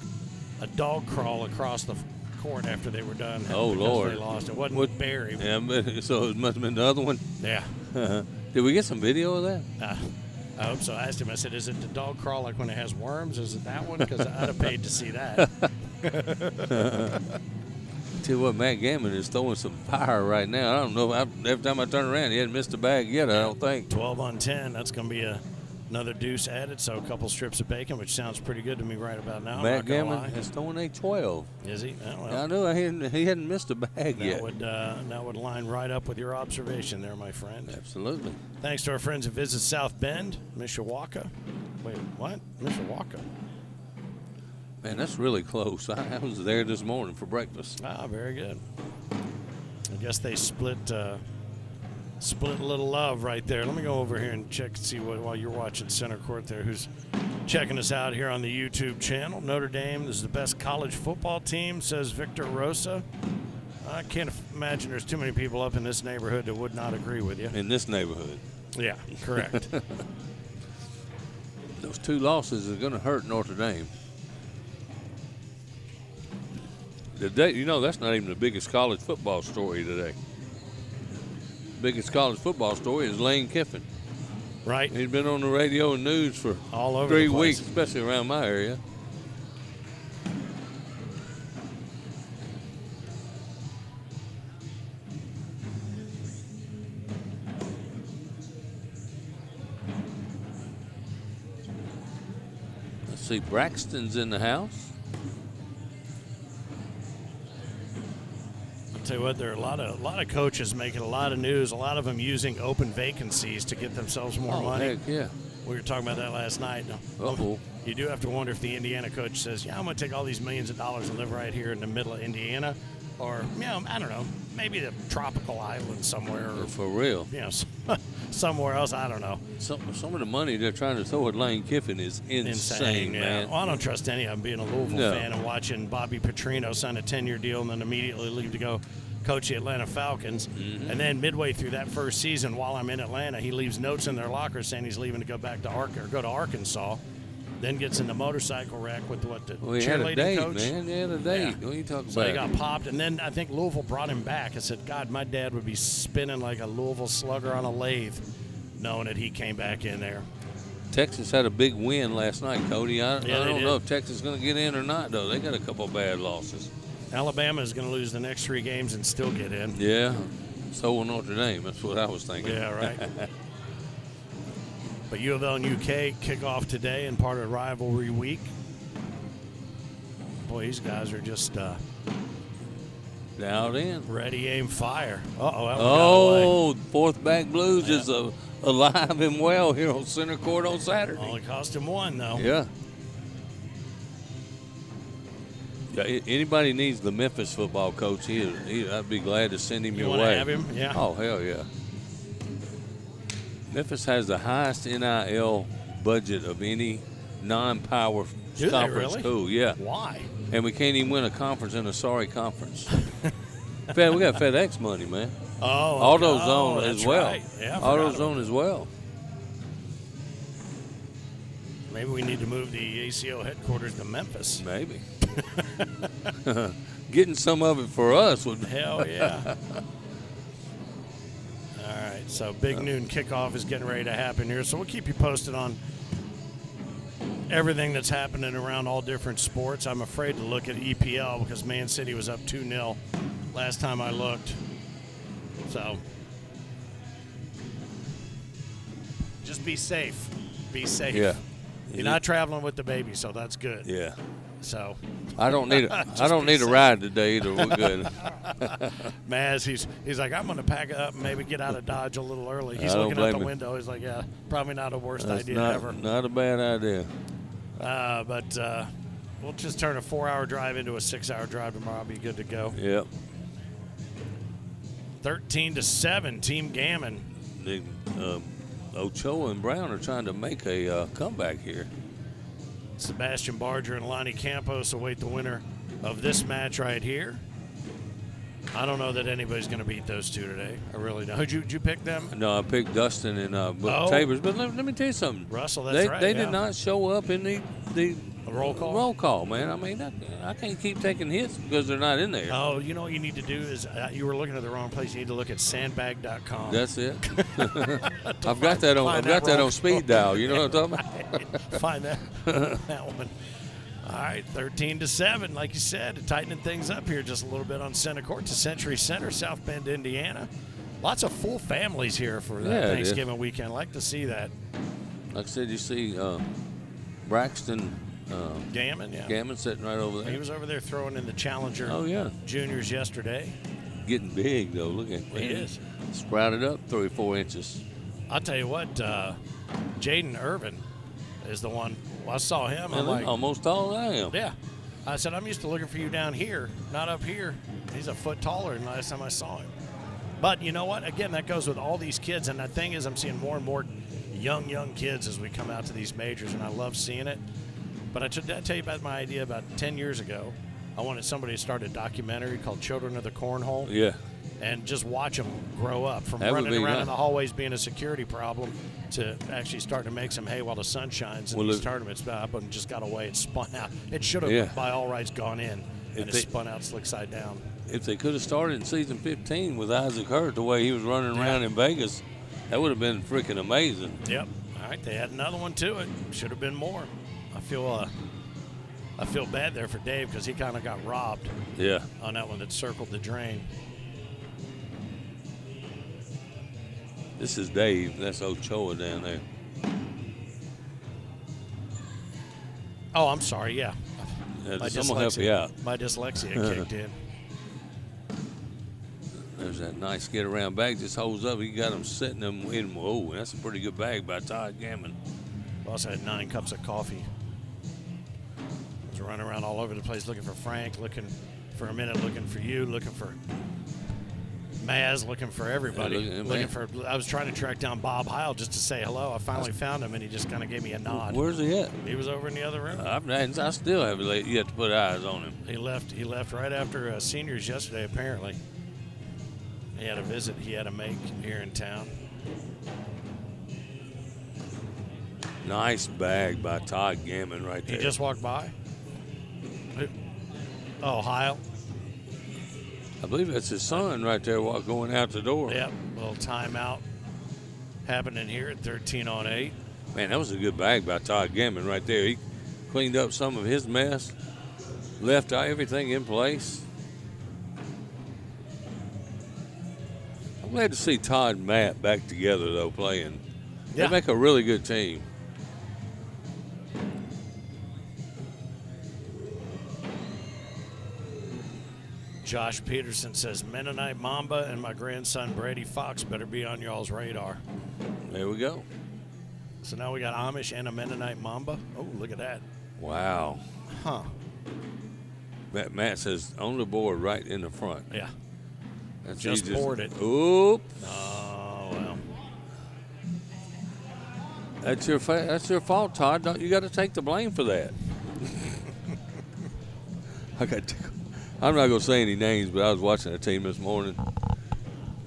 crawl across the court after they were done. Oh, Lord. They lost. It wasn't Barry. Yeah, so it must have been the other one. Yeah. Did we get some video of that? I hope so. I asked him, I said, is it the dog crawl like when it has worms? Is it that one? Because I'd have paid to see that. Tell you what, Matt Gammon is throwing some fire right now. I don't know. Every time I turn around, he hadn't missed a bag yet, I don't think. 12 on 10. That's going to be another deuce added, so a couple strips of bacon, which sounds pretty good to me right about now. Matt Gammon is throwing a 12. Is he? Oh, well. Yeah, I know he hadn't missed a bag yet. That would line right up with your observation there, my friend. Absolutely. Thanks to our friends at Visit South Bend, Mishawaka. Wait, what? Mishawaka. Man, that's really close. I was there this morning for breakfast. Ah, very good. I guess they split a little love right there. Let me go over here and check and see while you're watching center court there, who's checking us out here on the YouTube channel. Notre Dame is the best college football team, says Victor Rosa. I can't imagine there's too many people up in this neighborhood that would not agree with you. In this neighborhood. Yeah, correct. Those 2 losses are going to hurt Notre Dame. That's not even the biggest college football story today. Biggest college football story is Lane Kiffin. Right. He's been on the radio and news for all over 3 the place. weeks, especially around my area. Let's see, Braxton's in the house. Tell you what, there are a lot of coaches making a lot of news. A lot of them using open vacancies to get themselves more money. Heck yeah. We were talking about that last night. Uh-oh. You do have to wonder if the Indiana coach says, "Yeah, I'm going to take all these millions of dollars and live right here in the middle of Indiana," or I don't know, maybe the tropical island somewhere, or For real. somewhere else. I don't know. Some of the money they're trying to throw at Lane Kiffin is insane, man. Well, I don't trust any of them. Being a Louisville fan and watching Bobby Petrino sign a 10-year deal and then immediately leave to go coach the Atlanta Falcons. Mm-hmm. And then midway through that first season, while I'm in Atlanta, he leaves notes in their locker saying he's leaving to go back to go to Arkansas. Then gets in the motorcycle wreck with the he had a cheerleading date, coach. man. He had a date. Yeah. What are you talking about? So he got popped, and then I think Louisville brought him back. I said, God, my dad would be spinning like a Louisville slugger on a lathe knowing that he came back in there. Texas had a big win last night, Cody. I don't did. know if Texas is going to get in or not, though. They got a couple bad losses. Alabama is going to lose the next 3 games and still get in. Yeah. So will Notre Dame. That's what I was thinking. Yeah, right. But U of L and UK kick off today in part of rivalry week. Boy, these guys are just Out in. ready, aim, fire. Uh-oh, that one got Oh, away. Fourth Back Blues is alive and well here on center court on Saturday. Only cost him 1, though. Yeah. Yeah, anybody needs the Memphis football coach, I'd be glad to send him You your want to way. have him? Yeah. Oh, hell yeah. Memphis has the highest NIL budget of any non-power Do they conference really? school. Yeah. Why? And we can't even win a conference in a sorry conference. We got FedEx money, man. Oh, okay. AutoZone that's as well. Right. Yeah, I forgot about AutoZone as well. Maybe we need to move the ACO headquarters to Memphis. Maybe. Getting some of it for us would. Hell yeah. All right, so big noon kickoff is getting ready to happen here. So we'll keep you posted on everything that's happening around all different sports. I'm afraid to look at EPL because Man City was up 2-0 last time I looked. So just be safe. Be safe. Yeah. You're not traveling with the baby, so that's good. Yeah. So I don't need a ride today either. We're good. Maz, he's like, I'm going to pack it up and maybe get out of Dodge a little early. He's I don't looking out the blame him. window. He's like, yeah, probably not a worst That's idea not, ever. Not a bad idea. But we'll just turn a 4-hour drive into a 6-hour drive tomorrow. I'll be good to go. Yep. 13-7, Team Gammon. The, Ochoa and Brown are trying to make a comeback here. Sebastian Barger and Lonnie Campos await the winner of this match right here. I don't know that anybody's going to beat those two today. I really don't. Did you pick them? No, I picked Dustin and Tabers. But let me tell you something. Russell, that's right. They yeah. did not show up in the roll call? Roll call, man. I mean, I can't keep taking hits because they're not in there. Oh, you know what you need to do is you were looking at the wrong place. You need to look at sandbag.com. That's it. I've got that on speed dial. You know what I'm talking about? Find that one. All right, 13-7, like you said, tightening things up here just a little bit on center court to Century Center, South Bend, Indiana. Lots of full families here for that Thanksgiving weekend. Like to see that. Like I said, you see Braxton Gammon, yeah. Gammon sitting right over there. He was over there throwing in the Challenger juniors yesterday. Getting big, though. Look at him. He is. Sprouted up 3 or 4 inches. I'll tell you what, Jaden Irvin is the one. Well, I saw him. I'm like, almost taller than I am. Yeah. I said, I'm used to looking for you down here, not up here. He's a foot taller than last time I saw him. But you know what? Again, that goes with all these kids. And the thing is, I'm seeing more and more young kids as we come out to these majors, and I love seeing it. But did I tell you about my idea about 10 years ago? I wanted somebody to start a documentary called Children of the Cornhole. Yeah. And just watch them grow up from That would running be around nice. in the hallways being a security problem to actually starting to make some hay while the sun shines in these tournaments. But just got away. It spun out. It should have, by all rights, gone in. And it spun out slick side down. If they could have started in season 15 with Isaac Hurt the way he was running around in Vegas, that would have been freaking amazing. Yep. All right, they had another one to it. Should have been more. I feel bad there for Dave because he kind of got robbed. Yeah. On that one that circled the drain. This is Dave. That's Ochoa down there. Oh, I'm sorry. Yeah. Someone help you out. My dyslexia kicked in. There's that nice get-around bag just holds up. He got them sitting them in. Whoa, that's a pretty good bag by Todd Gammon. Also had 9 cups of coffee. Was running around all over the place looking for Frank, looking for a minute, looking for you, looking for Maz, looking for everybody. I was trying to track down Bob Heil just to say hello. I finally found him, and he just kind of gave me a nod. Where's he at? He was over in the other room. I still have yet to put eyes on him. He left right after seniors yesterday, apparently. He had a visit he had to make here in town. Nice bag by Todd Gammon right there. He just walked by? Oh, Heil? I believe that's his son right there going out the door. Yep, a little timeout happening here at 13-8. Man, that was a good bag by Todd Gammon right there. He cleaned up some of his mess, left everything in place. glad to see Todd and Matt back together, though, playing. Yeah. They make a really good team. Josh Peterson says, Mennonite Mamba and my grandson Brady Fox better be on y'all's radar. There we go. So now we got Amish and a Mennonite Mamba. Oh, look at that. Wow. Huh. Matt says on the board right in the front. Yeah. That's Just board it. Oop. Oh, well. That's your fault, Todd. You got to take the blame for that. I'm not going to say any names, but I was watching a team this morning,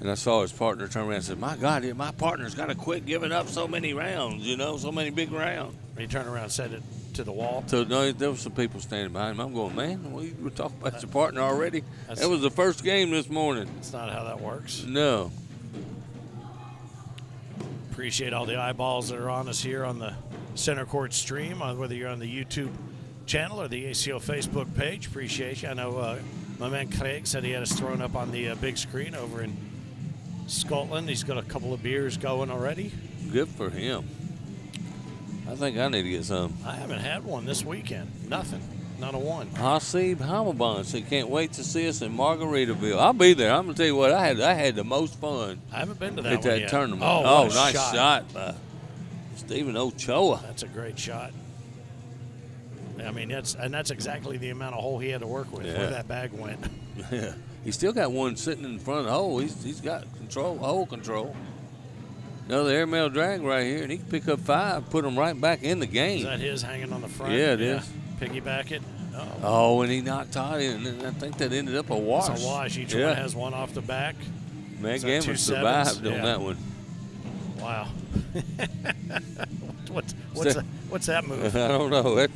and I saw his partner turn around and said, my God, my partner's got to quit giving up so many rounds, so many big rounds. He turned around and said it to the wall. So, no, there was some people standing behind him. I'm going, man, we were talking about your partner already? That was the first game this morning. That's not how that works. No. Appreciate all the eyeballs that are on us here on the Center Court stream, whether you're on the YouTube channel or the ACO Facebook page. Appreciate you. I know my man Craig said he had us thrown up on the big screen over in Scotland. He's got a couple of beers going already. Good for him. I think I need to get some. I haven't had one this weekend. Nothing. Not a one. Hasib Hamilbon said, can't wait to see us in Margaritaville. I'll be there. I'm going to tell you what, I had the most fun. I haven't been to that at one that yet. tournament. Oh, nice shot by Stephen Ochoa. That's a great shot. I mean, that's exactly the amount of hole he had to work with where that bag went. Yeah. He's still got one sitting in front of the hole. He's got hole control. Another airmail drag right here, and he can pick up 5, put them right back in the game. Is that his hanging on the front? Yeah, it is. Piggyback it. Oh, and he knocked Todd in, and I think that ended up a wash. It's a wash. Each one has one off the back. Matt Gammon survived on that one. Wow. what's that move? I don't know.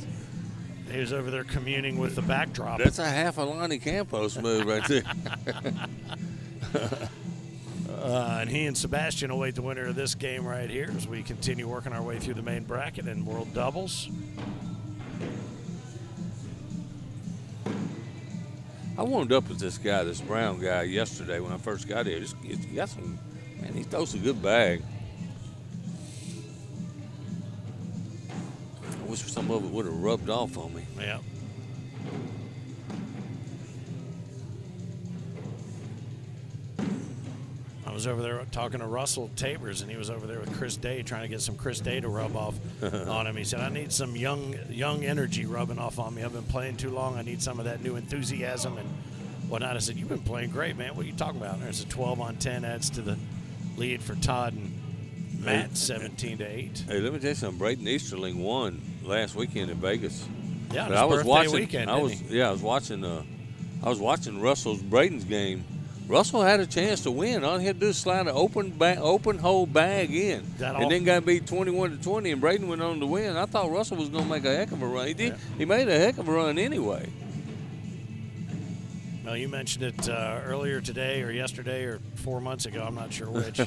He was over there communing with the backdrop. That's a half a Lonnie Campos move right there. And he and Sebastian await the winner of this game right here as we continue working our way through the main bracket in World Doubles. I warmed up with this Brown guy, yesterday when I first got here. He got some, man, he throws a good bag. I wish some of it would have rubbed off on me. Yeah. I was over there talking to Russell Tabers, and he was over there with Chris Day trying to get some Chris Day to rub off on him. He said, I need some young energy rubbing off on me. I've been playing too long. I need some of that new enthusiasm and whatnot. I said, you've been playing great, man. What are you talking about? And there's a 12-on-10 adds to the lead for Todd and Matt, 17-8. Hey, let me tell you something. Braden Easterling won last weekend in Vegas. Yeah, but I was watching. Weekend, I was watching Braden's game. Russell had a chance to win. All he had to do is slide an open hole bag in, and then got beat 21-20. And Braden went on to win. I thought Russell was going to make a heck of a run. He did. Yeah. He made a heck of a run anyway. Well, you mentioned it earlier today or yesterday or 4 months ago. I'm not sure which.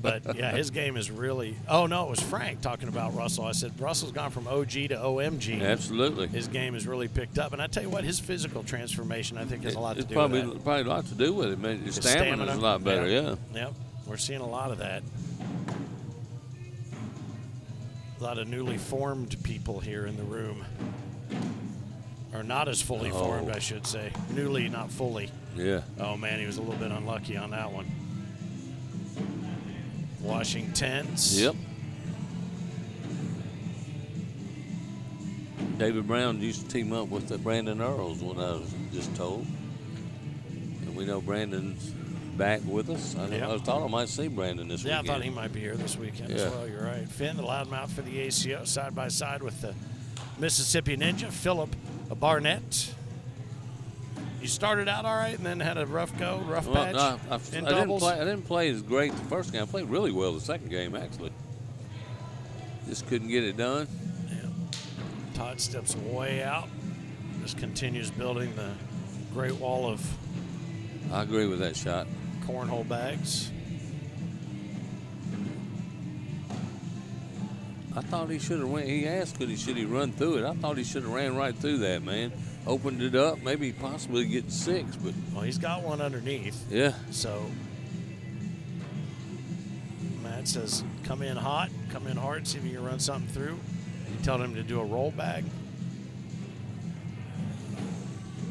But, yeah, his game is really – oh, no, it was Frank talking about Russell. I said Russell's gone from OG to OMG. Absolutely. His game has really picked up. And I tell you what, his physical transformation, I think, has a lot to do with that. Probably a lot to do with it, man. His stamina is a lot better, yeah. Yep. We're seeing a lot of that. A lot of newly formed people here in the room. Or not as fully formed, I should say. Newly, not fully. Yeah. Oh, man, he was a little bit unlucky on that one. Washington's. Yep. David Brown used to team up with Brandon Earls, what I was just told. And we know Brandon's back with us. I thought I might see Brandon this weekend. Yeah, I thought he might be here this weekend as well. You're right. Finn, the loudmouth for the ACO, side by side with the Mississippi Ninja, Philip Barnett. You started out all right and then had a rough patch in doubles? I didn't play as great the first game. I played really well the second game, actually. Just couldn't get it done. Yeah. Todd steps way out. Just continues building the Great Wall of... I agree with that shot. Cornhole bags. I thought he should have ran. He asked, should he run through it? I thought he should have ran right through that, man. Opened it up, maybe possibly get 6, but well, he's got one underneath. Yeah. So Matt says, come in hot, come in hard, see if you can run something through. You tell him to do a roll bag.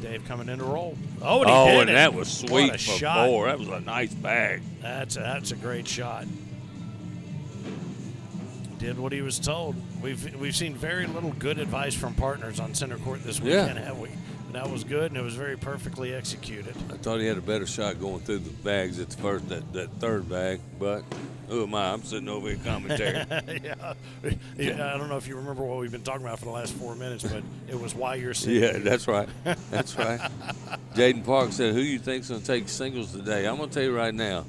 Dave coming in to roll. Oh, and he did and it. that was sweet What a for shot. 4. That was a nice bag. That's a great shot. Did what he was told. We've seen very little good advice from partners on center court this weekend, have we? And that was good, and it was very perfectly executed. I thought he had a better shot going through the bags at the first, that third bag, but who am I? I'm sitting over here commentary. Yeah, I don't know if you remember what we've been talking about for the last 4 minutes, but it was why you're sitting. Yeah, that's right. That's right. Jaden Park said, who you think's going to take singles today? I'm going to tell you right now,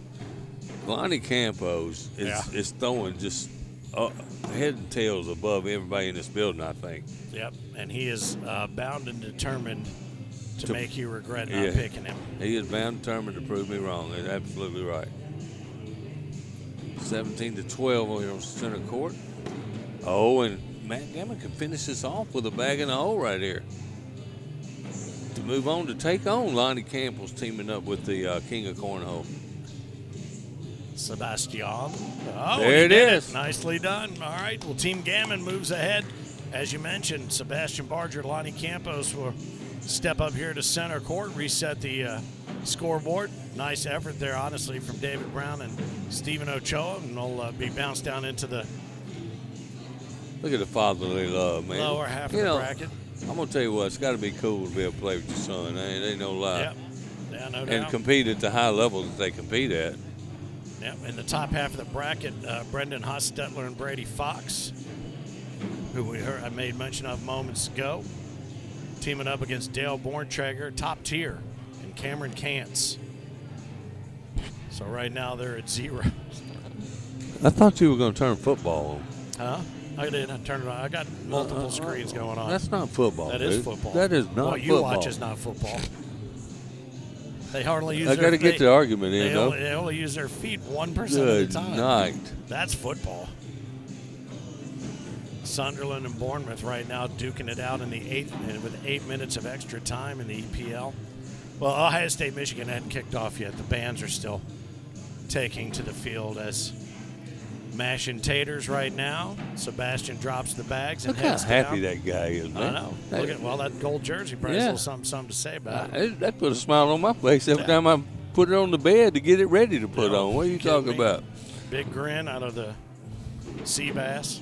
Lonnie Campos is throwing just head and tails above everybody in this building, I think. Yep, and he is bound and determined to make you regret not picking him. He is bound and determined to prove me wrong. That's absolutely right. 17-12 over here on center court. Oh, and Matt Gammon can finish this off with a bag in the hole right here. To move on to take on Lonnie Campbell's teaming up with the King of Cornhole. Sebastian. Oh, there it is. Nicely done. All right. Well, Team Gammon moves ahead. As you mentioned, Sebastian Barger, Lonnie Campos will step up here to center court, reset the scoreboard. Nice effort there, honestly, from David Brown and Stephen Ochoa, and they'll be bounced down into the look at the fatherly love, man. Lower half of the bracket. I'm going to tell you what, it's got to be cool to be able to play with your son. Ain't no lie. Yep. Yeah, no doubt. And compete at the high level that they compete at. Yep. In the top half of the bracket, Brendan Hostetler and Brady Fox, who I made mention of moments ago, teaming up against Dale Borntrager, top tier, and Cameron Kantz. So right now they're at 0. I thought you were going to turn football on. Huh? I did. I turned it on. I got multiple screens going on. That's not football. That dude. is football. That is not what football. What you watch is not football. They hardly use I got to get the argument in, though. They only use their feet 1% of the Good time. night. That's football. Sunderland and Bournemouth right now duking it out in the 8th with 8 minutes of extra time in the EPL. Well, Ohio State, Michigan hadn't kicked off yet. The bands are still taking to the field as mashing taters right now. Sebastian drops the bags and heads down. Look how happy that guy is, man. I know. Look at that gold jersey. Probably has a little something to say about it. That put a smile on my face every time I put it on the bed to get it ready to put on. What are you talking about? Big grin out of the sea bass.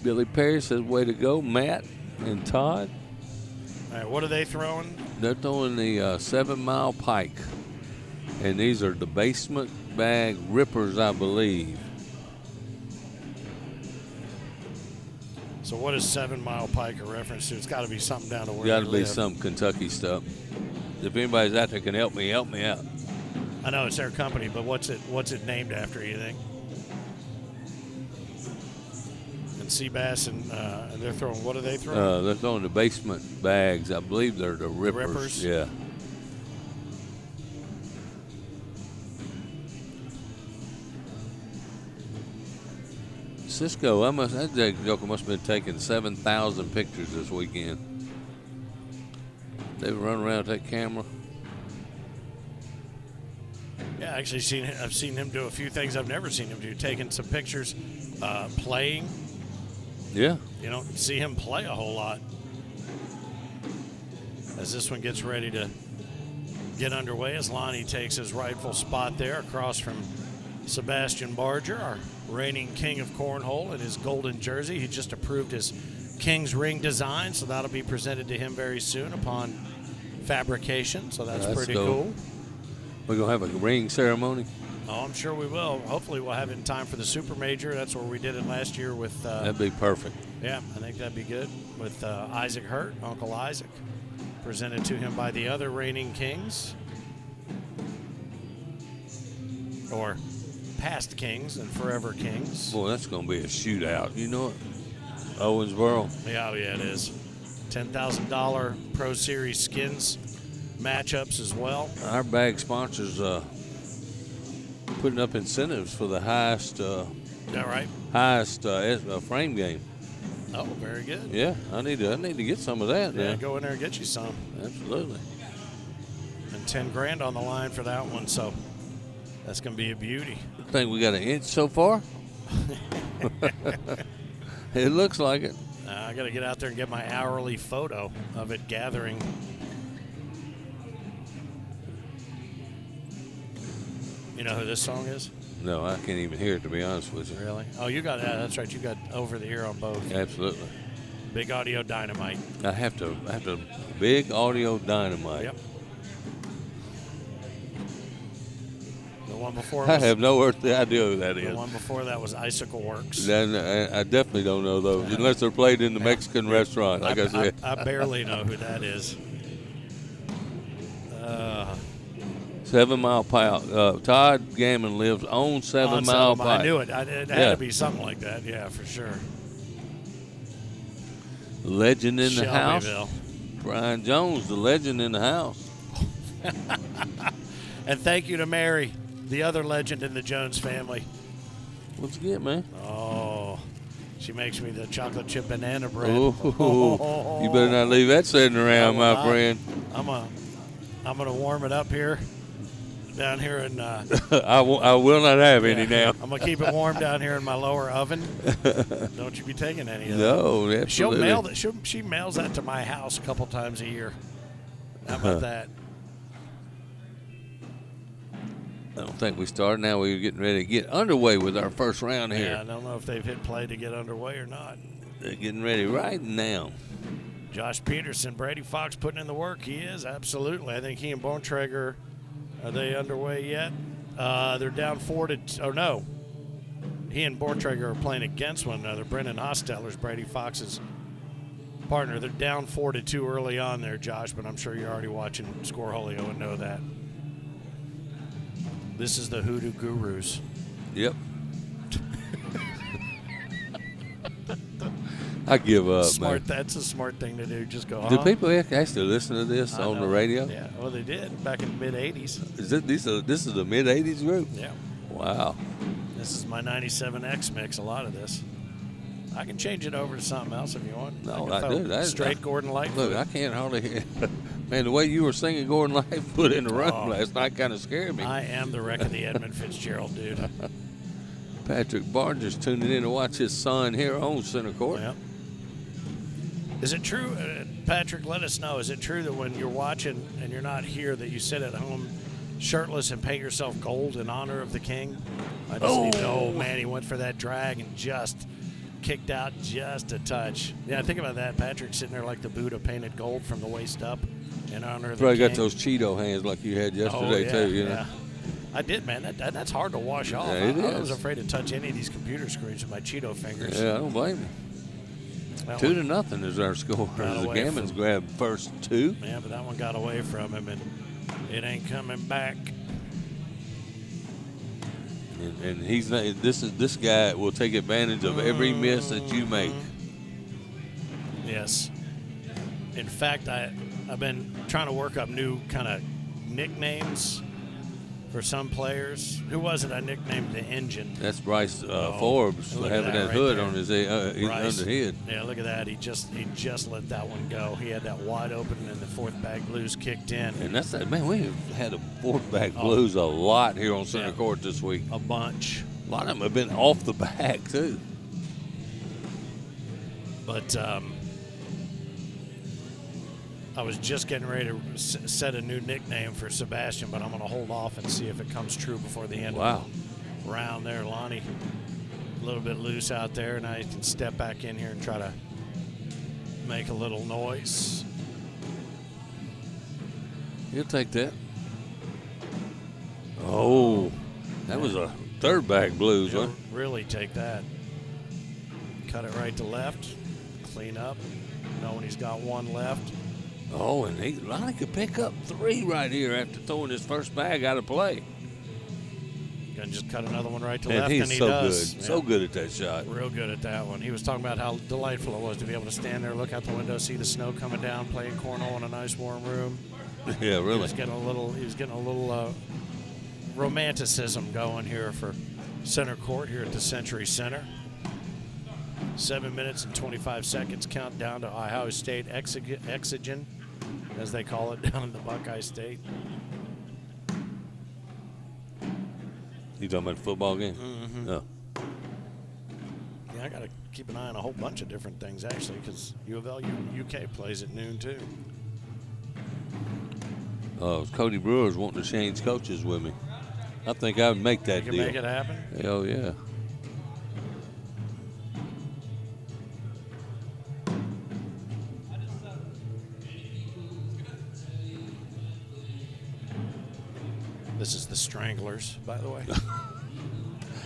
Billy Perry says, way to go, Matt and Todd. All right, what are they throwing? They're throwing the 7 Mile Pike. And these are the basement bag rippers, I believe. So what is 7 Mile Pike a reference to? It's got to be something down to where Got to be live. some Kentucky stuff. If anybody's out there can help me out. I know it's their company, but what's it named after, you think? And Seabass and they're throwing, what are they throwing? They're throwing the basement bags. I believe they're the rippers. Rippers? Yeah. Cisco, that joker must have been taking 7,000 pictures this weekend. They run around with that camera. Yeah, actually I've seen him do a few things I've never seen him do. Taking some pictures, playing. Yeah. You don't see him play a whole lot. As this one gets ready to get underway, as Lonnie takes his rightful spot there across from Sebastian Barger, our reigning king of cornhole, in his golden jersey. He just approved his King's Ring design, so that'll be presented to him very soon upon fabrication. So that's pretty cool. We're going to have a ring ceremony? Oh, I'm sure we will. Hopefully we'll have it in time for the Super Major. That's where we did it last year with... that'd be perfect. Yeah, I think that'd be good. With Isaac Hurt, Uncle Isaac. Presented to him by the other reigning kings. Or past kings and forever kings. Boy, that's going to be a shootout. You know it? Owensboro. Yeah, it is. $10,000 Pro Series skins matchups as well. Our bag sponsors putting up incentives for the highest frame game. Oh, very good. Yeah, I need to get some of that. Yeah, go in there and get you some. Absolutely. And $10,000 on the line for that one. So That's going to be a beauty. I think we got an inch so far. It looks like it. I got to get out there and get my hourly photo of it gathering. You know who this song is? No, I can't even hear it, to be honest with you. Really? Oh, you got that's right. You got over the ear on both. Absolutely. Big Audio Dynamite. I have to Big Audio Dynamite. Yep. The one before. I have no earthly idea who that is. The one before that was Icicle Works. I definitely don't know those, unless they're played in the Mexican restaurant, like I said. I barely know who that is. 7 Mile Pike. Todd Gammon lives on 7 Mile Pike. I knew it. It had to be something like that. Yeah, for sure. Legend in the house. Shelbyville. Brian Jones, the legend in the house. And thank you to Mary, the other legend in the Jones family. What's it get, man? Oh, she makes me the chocolate chip banana bread. Ooh, you better not leave that sitting around, my friend. I'm gonna warm it up here, down here in. I will not have any now. I'm gonna keep it warm down here in my lower oven. Don't you be taking any of that. No, absolutely. She'll mail that. She mails that to my house a couple times a year. How about that? I don't think we started. Now we're getting ready to get underway with our first round here. Yeah, I don't know if they've hit play to get underway or not. They're getting ready right now. Josh Peterson, Brady Fox putting in the work. He is, absolutely. I think he and Bontrager, are they underway yet? They're down 4-2. Oh, no. He and Bontrager are playing against one another. Brendan Hosteller's Brady Fox's partner. They're down 4-2 early on there, Josh, but I'm sure you're already watching Scoreholio and know that. This is the Hoodoo Gurus. Yep. I give up, man. That's a smart thing to do. Just go, Do people actually listen to this on the radio? Yeah, well, they did back in the mid-'80s. Is this is the mid-'80s group? Yeah. Wow. This is my 97X mix, a lot of this. I can change it over to something else if you want. No, I do. Straight Gordon Lightfoot. Look, I can't hardly hear. Man, the way you were singing Gordon Lightfoot in the room last night kind of scared me. I am the wreck of the Edmund Fitzgerald, dude. Patrick Barnes is tuning in to watch his son here on center court. Yep. Is it true, Patrick, let us know, is it true that when you're watching and you're not here that you sit at home shirtless and paint yourself gold in honor of the king? I just need to know, man, he went for that drag and just kicked out just a touch. Yeah, think about that. Patrick sitting there like the Buddha painted gold from the waist up in honor of the Probably king. got those Cheeto hands like you had yesterday, too, you know. Yeah. I did, man. That's hard to wash off. Yeah, I was afraid to touch any of these computer screens with my Cheeto fingers. Yeah, I don't blame you. 2-0 is our score. The Gammons grabbed first 2. Yeah, but that one got away from him, and it ain't coming back. And he's not, this guy will take advantage of every miss that you make. Yes. In fact, I've been trying to work up new kind of nicknames for some players. Who was it I nicknamed the Engine? That's Bryce Forbes having that hood on his underhead. Yeah, look at that. He just let that one go. He had that wide open, and the fourth bag blues kicked in. And that's that. Man, we have had a fourth bag blues a lot here on center court this week. A bunch. A lot of them have been off the back, too. But I was just getting ready to set a new nickname for Sebastian, but I'm going to hold off and see if it comes true before the end of the round there. Lonnie, a little bit loose out there. Now he can step back in here and try to make a little noise. He'll take that. Oh, that was a third bag blues, He'll huh? really take that. Cut it right to left. Clean up. Knowing he's got one left. Oh, and Lonnie could pick up 3 right here after throwing his first bag out of play. Gonna just cut another one right to And left, he's and he so does. good. So good at that shot. Real good at that one. He was talking about how delightful it was to be able to stand there, look out the window, see the snow coming down, playing cornhole in a nice warm room. Yeah, really. He was getting a little romanticism going here for center court here at the Century Center. 7 minutes and 25 seconds count down to Ohio State Exogen, as they call it down in the Buckeye State. You talking about the football game? Mm-hmm. No. Yeah, I got to keep an eye on a whole bunch of different things, actually, because U of L UK plays at noon, too. Cody Brewer's wanting to change coaches with me. I think I would make that You deal. can make it happen? Hell yeah. This is the Stranglers, by the way.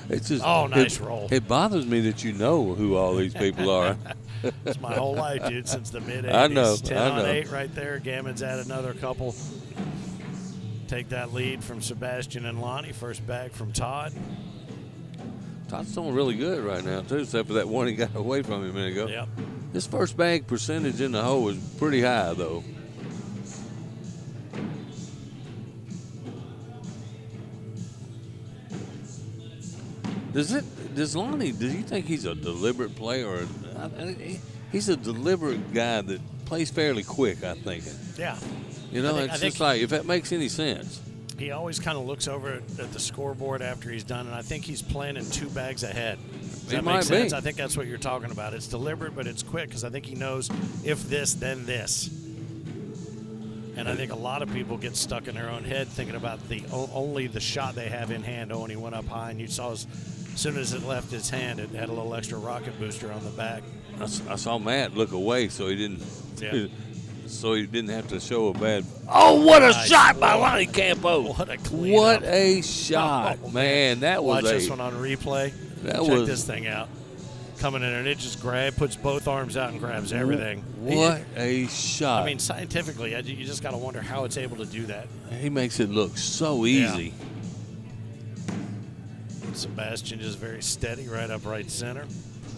It's just, nice roll. It bothers me that you know who all these people are. It's my whole life, dude, since the mid-'80s. I know. 10 on 8 right there. Gammon's add another couple. Take that lead from Sebastian and Lonnie. First bag from Todd. Todd's doing really good right now, too, except for that one he got away from him a minute ago. Yep. His first bag percentage in the hole is pretty high, though. Does Lonnie, do you think he's a deliberate player? He's a deliberate guy that plays fairly quick, I think. Yeah. You know, it's just like, if that makes any sense. He always kind of looks over at the scoreboard after he's done, and I think he's playing in 2 bags ahead. Does that make sense? I think that's what you're talking about. It's deliberate, but it's quick because I think he knows if this, then this. And I think a lot of people get stuck in their own head thinking about only the shot they have in hand. Oh, and he went up high, and you saw as soon as it left his hand, it had a little extra rocket booster on the back. I saw Matt look away so he didn't. Yeah. So he didn't have to show a bad. Oh, what a shot by Lonnie Campo! What a clean What up. a shot, man! That was Watch this one on replay. Check this thing out. Coming in and it just puts both arms out and grabs everything. What a shot! I mean, scientifically, you just got to wonder how it's able to do that. He makes it look so easy. Yeah. Sebastian just very steady, right up right center.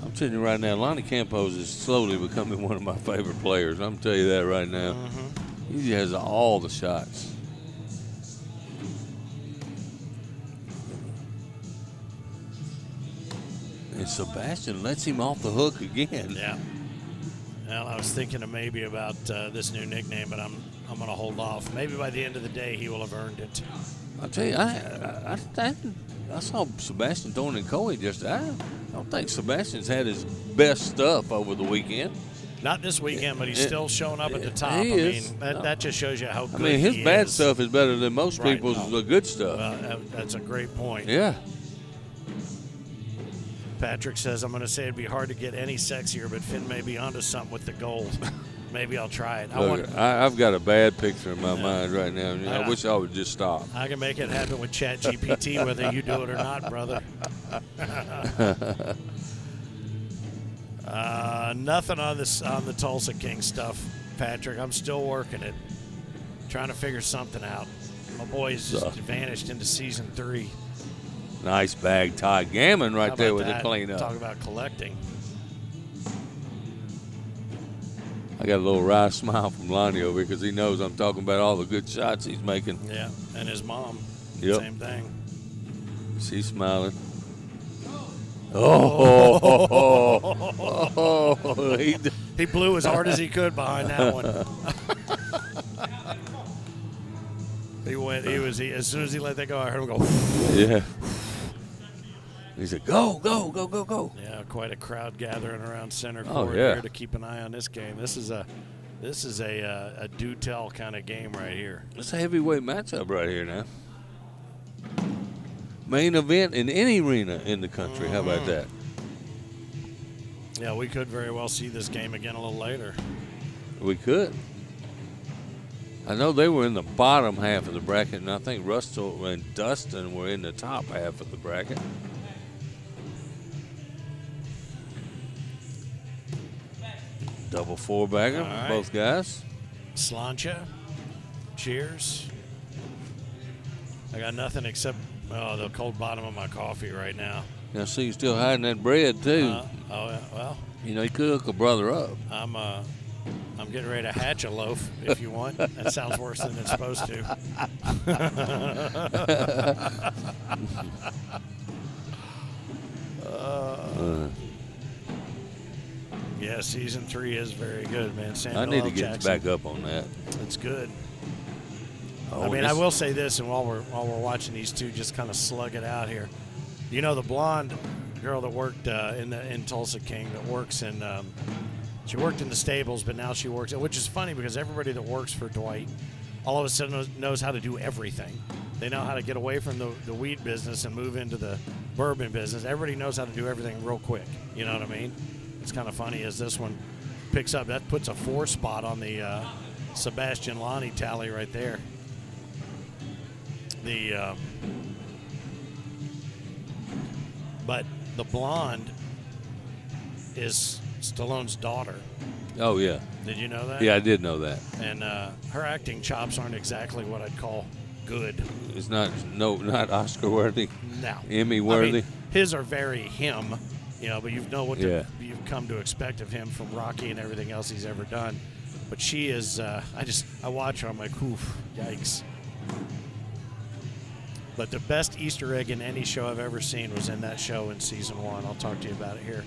I'm telling you right now, Lonnie Campos is slowly becoming one of my favorite players. I'm telling you that right now. Mm-hmm. He has all the shots. And Sebastian lets him off the hook again. Yeah. Well, I was thinking of maybe about this new nickname, but I'm going to hold off. Maybe by the end of the day, he will have earned it. I'll tell you, I saw Sebastian throwing in Coe I don't think Sebastian's had his best stuff over the weekend. Not this weekend, but he's still showing up at the top. That just shows you how good he is. His bad stuff is better than most people's good stuff. That's a great point. Yeah. Patrick says, I'm going to say it'd be hard to get any sexier, but Finn may be onto something with the gold. Maybe I'll try it. I've got a bad picture in my mind right now. I wish I would just stop. I can make it happen with ChatGPT, whether you do it or not, brother. Nothing on the Tulsa King stuff, Patrick. I'm still working it, trying to figure something out. My boy's just vanished into season 3. Nice bag, Todd Gammon right there with the cleanup. Talk about collecting. I got a little wry smile from Lonnie over here because he knows I'm talking about all the good shots he's making. Yeah, and his mom. Yep. Same thing. She's smiling. He blew as hard as he could behind that one. As soon as he let that go, I heard him go. Yeah. He said, go, go, go, go, go. Yeah, quite a crowd gathering around center court here to keep an eye on this game. This is a do-tell kind of game right here. It's a heavyweight matchup right here now. Main event in any arena in the country. How about that? Yeah, we could very well see this game again a little later. We could. I know they were in the bottom half of the bracket, and I think Russell and Dustin were in the top half of the bracket. Double 4-bagger, right. Both guys. Slancha, cheers. I got nothing except the cold bottom of my coffee right now. Now, see, you're still hiding that bread, too. Well. You know, you could hook a brother up. I'm getting ready to hatch a loaf if you want. That sounds worse than it's supposed to. Yeah, season 3 is very good, man. I need to get back up on that. It's good. I mean, I will say this, and while we're watching these two just kind of slug it out here, you know, the blonde girl that worked in Tulsa King that works in she worked in the stables, but now she works, which is funny because everybody that works for Dwight all of a sudden knows how to do everything. They know how to get away from the weed business and move into the bourbon business. Everybody knows how to do everything real quick. You know what I mean? It's kind of funny as this one picks up. That puts a 4 spot on the Sebastian Lonnie tally right there. But the blonde is Stallone's daughter. Oh, yeah. Did you know that? Yeah, I did know that. And her acting chops aren't exactly what I'd call good. It's not Oscar worthy. No. Emmy worthy. I mean, his are very him, you know, but you know what you've come to expect of him from Rocky and everything else he's ever done. But she is, I watch her, I'm like, oof, yikes. But the best Easter egg in any show I've ever seen was in that show in season 1. I'll talk to you about it here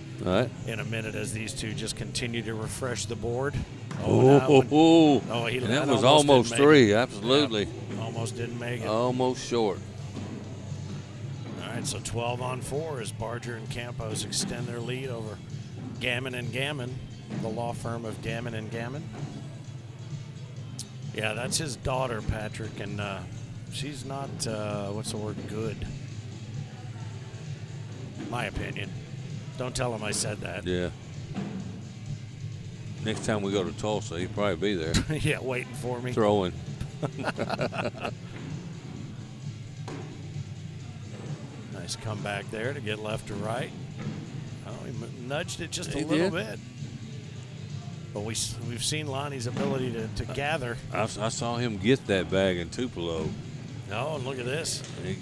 in a minute as these two just continue to refresh the board. That was almost 3, absolutely. Yeah, almost didn't make it. Almost short. All right, so 12 on 4 as Barger and Campos extend their lead over Gammon and Gammon, the law firm of Gammon and Gammon. Yeah, that's his daughter, Patrick, and she's not, what's the word, good. My opinion. Don't tell him I said that. Yeah. Next time we go to Tulsa, he'll probably be there. Yeah, waiting for me. Throwing. Nice comeback there to get left to right. Oh, he nudged it just a He little did. bit. But we've seen Lonnie's ability to gather. I saw him get that bag in Tupelo. Oh, and look at this. He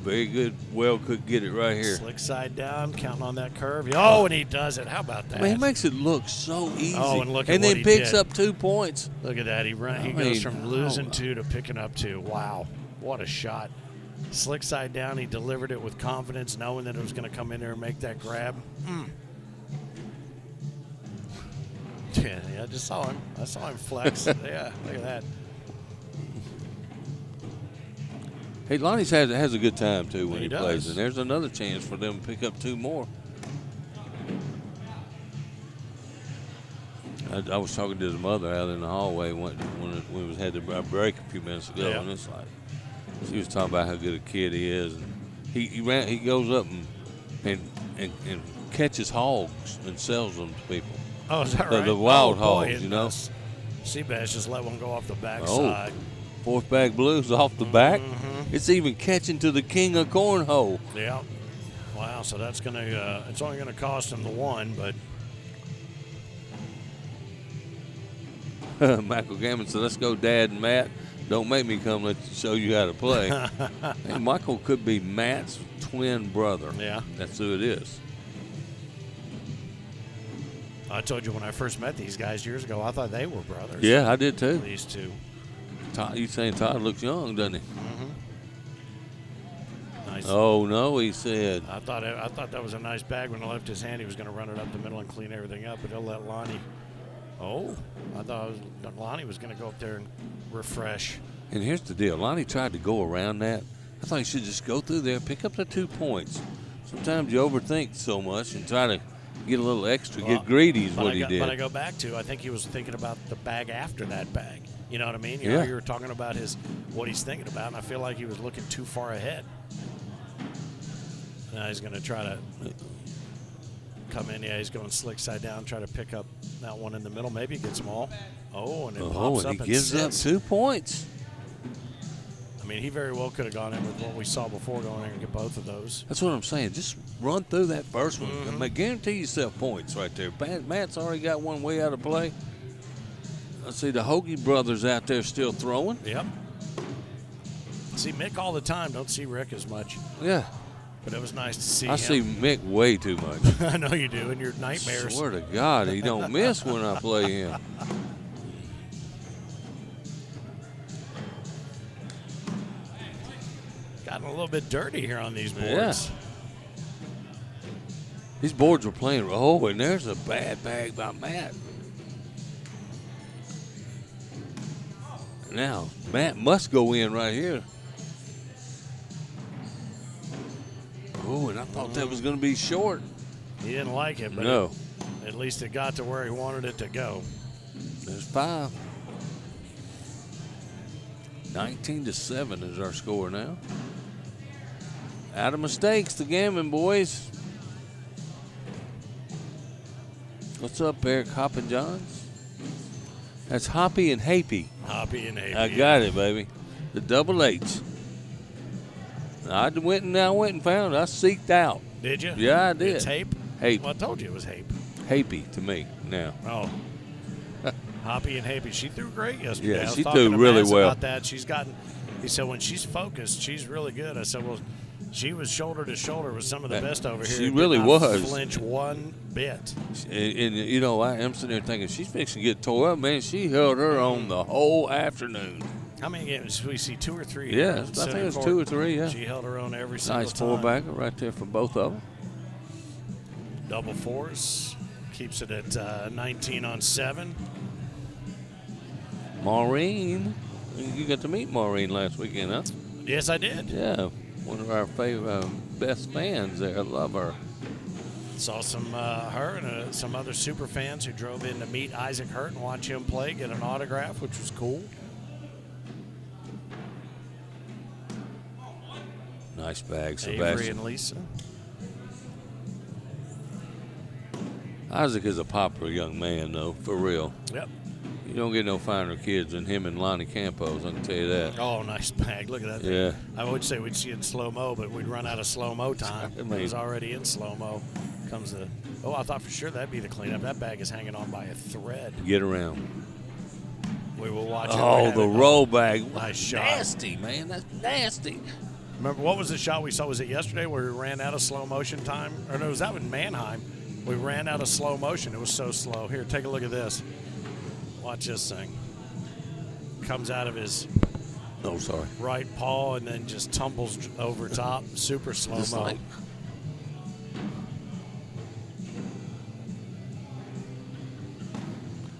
very good. Well, could get it right here. Slick side down, counting on that curve. Oh, and he does it. How about that? Man, he makes it look so easy. Oh, and look at and what then he picks did. up 2 points. Look at that. He goes from losing 2 to picking up 2. Wow, what a shot. Slick side down. He delivered it with confidence, knowing that it was going to come in there and make that grab. Yeah, I just saw him. I saw him flex. Yeah, look at that. Hey, Lonnie's has a good time, too, when he plays. does. And there's another chance for them to pick up 2 more. I was talking to his mother out in the hallway when we had the break a few minutes ago, and it's like, she was talking about how good a kid he is. And he goes up and catches hogs and sells them to people. Oh, is that right? The wild boy, hogs, you know. Seabass just let one go off the backside. 4th bag blues off the back. It's even catching to the king of cornhole. Yeah. Wow. So that's gonna. It's only gonna cost him the 1, but. Michael Gammon said, "Let's go, Dad and Matt. Don't make me come show you how to play." And Michael could be Matt's twin brother. Yeah. That's who it is. I told you when I first met these guys years ago, I thought they were brothers. Yeah, I did too. These two. Todd, you saying Todd looks young, doesn't he? Nice. Oh no, he said. I thought that was a nice bag when I left his hand. He was going to run it up the middle and clean everything up, but he'll let Lonnie. Oh, I thought Lonnie was going to go up there and refresh. And here's the deal: Lonnie tried to go around that. I thought he should just go through there, pick up the 2 points. Sometimes you overthink so much and try to get a little extra, get greedy is what he did. But I go back to, I think he was thinking about the bag after that bag. You know what I mean? You know, you were talking about what he's thinking about, and I feel like he was looking too far ahead. Now he's going to try to come in. Yeah, he's going slick side down, try to pick up that one in the middle. Maybe he gets them all. Oh, and it pops up and gives up 2 points. I mean, he very well could have gone in with what we saw before, going in and get both of those. That's what I'm saying. Just run through that first one. Guarantee yourself points right there. Matt's already got one way out of play. Let's see, the Hoagie brothers out there still throwing. Yep. See Mick all the time. Don't see Rick as much. Yeah. But it was nice to see him. I see Mick way too much. I know you do in your nightmares. I swear to God, he don't miss when I play him. Gotten a little bit dirty here on these boards. Yeah. These boards were playing. Oh, and there's a bad bag by Matt. Now, Matt must go in right here. Oh, and I thought that was going to be short. He didn't like it, but no. At least it got to where he wanted it to go. There's 5. 19-7 is our score now. Out of mistakes, the Gammon boys. What's up, Eric Hoppin-Johns? That's Hoppy and Hapey. Hoppy and Hapey. I got it, baby. The double H. I went and found it. I seeked out. Did you? Yeah, I did. It's Hape? Hape. Well, I told you it was Hape. Hapey to me now. Oh. Hoppy and Hapey. She threw great yesterday. Yeah, I was she talking threw to really Mass well. about that. He said when she's focused, she's really good. I said, well, she was shoulder to shoulder with some of the best over here. She really Did not was. Flinch one bit. And you know, I am sitting there thinking she's fixing to get tore up. Man, she held her on the whole afternoon. How many games did we see? 2 or 3? Yeah, I think it was 2 or 3. Yeah. She held her own every single Nice time. four-bagger right there for both of them. Double fours. Keeps it at 19 on 7. Maureen, you got to meet Maureen last weekend, huh? Yes, I did. Yeah, one of our favorite, best fans there. I love her. Saw some her and some other super fans who drove in to meet Isaac Hurt and watch him play, get an autograph, which was cool. Nice bag, Avery Sebastian. and Lisa. Isaac is a popular young man, though, for real. Yep. You don't get no finer kids than him and Lonnie Campos, I can tell you that. Oh, nice bag. Look at that thing. Yeah. I would say we'd see it in slow-mo, but we'd run out of slow-mo time. It was already in slow-mo. Comes the, oh, I thought for sure that'd be the cleanup. That bag is hanging on by a thread. Get around. We will watch it. Oh, the roll bag. Nice shot. Nasty, man. That's nasty. Remember, what was the shot we saw? Was it yesterday where we ran out of slow motion time? Or no, was that with Mannheim? We ran out of slow motion. It was so slow. Here, take a look at this. Watch this thing. Comes out of his right paw and then just tumbles over top. Super slow-mo. Like,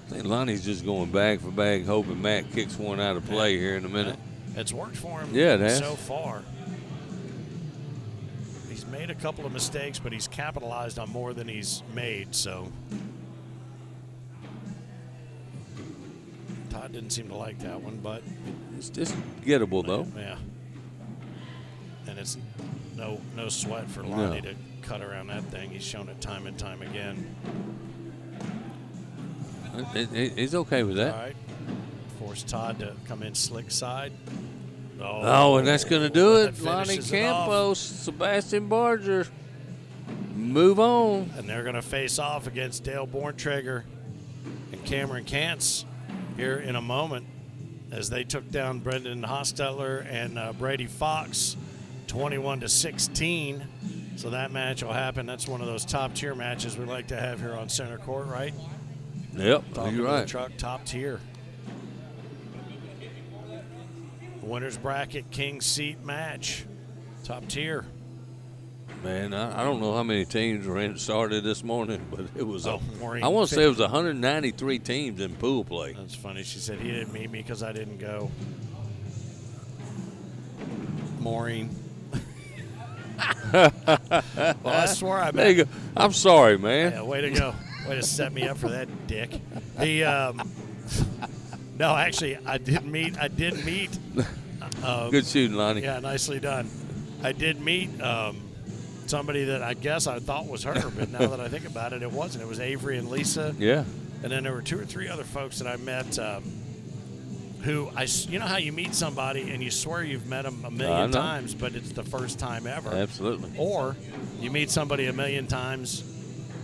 I think Lonnie's just going bag for bag, hoping Matt kicks one out of play here in a minute. It's worked for him Yeah, it has. so far. He's made a couple of mistakes, but he's capitalized on more than he's made, so. Todd didn't seem to like that one, but. It's just gettable, though. Yeah. And it's no sweat for Lonnie to cut around that thing. He's shown it time and time again. He's okay with that. All right. Force Todd to come in slick side. Oh, and that's going to do that it. Lonnie finishes it Campos, Sebastian Barger. Move on. And they're going to face off against Dale Borntrager and Cameron Kantz here in a moment as they took down Brendan Hostetler and Brady Fox 21-16. So that match will happen. That's one of those top-tier matches we like to have here on center court, right? Yep, Talking you're to the right. truck, top tier. Winners bracket, king seat match, top tier. Man, I don't know how many teams were started this morning, but it was I want to say it was 193 teams in pool play. That's funny. She said he didn't meet me because I didn't go. Maureen. Well, I swore I met. There you go. I'm sorry, man. Yeah, way to go. Way to set me up for that, dick. The no, actually, I did meet. Good shooting, Lonnie. Yeah, nicely done. I did meet somebody that I guess I thought was her, but now that I think about it, it wasn't. It was Avery and Lisa. Yeah. And then there were 2 or 3 other folks that I met who you know how you meet somebody and you swear you've met them a million times, but it's the first time ever. Absolutely. Or you meet somebody a million times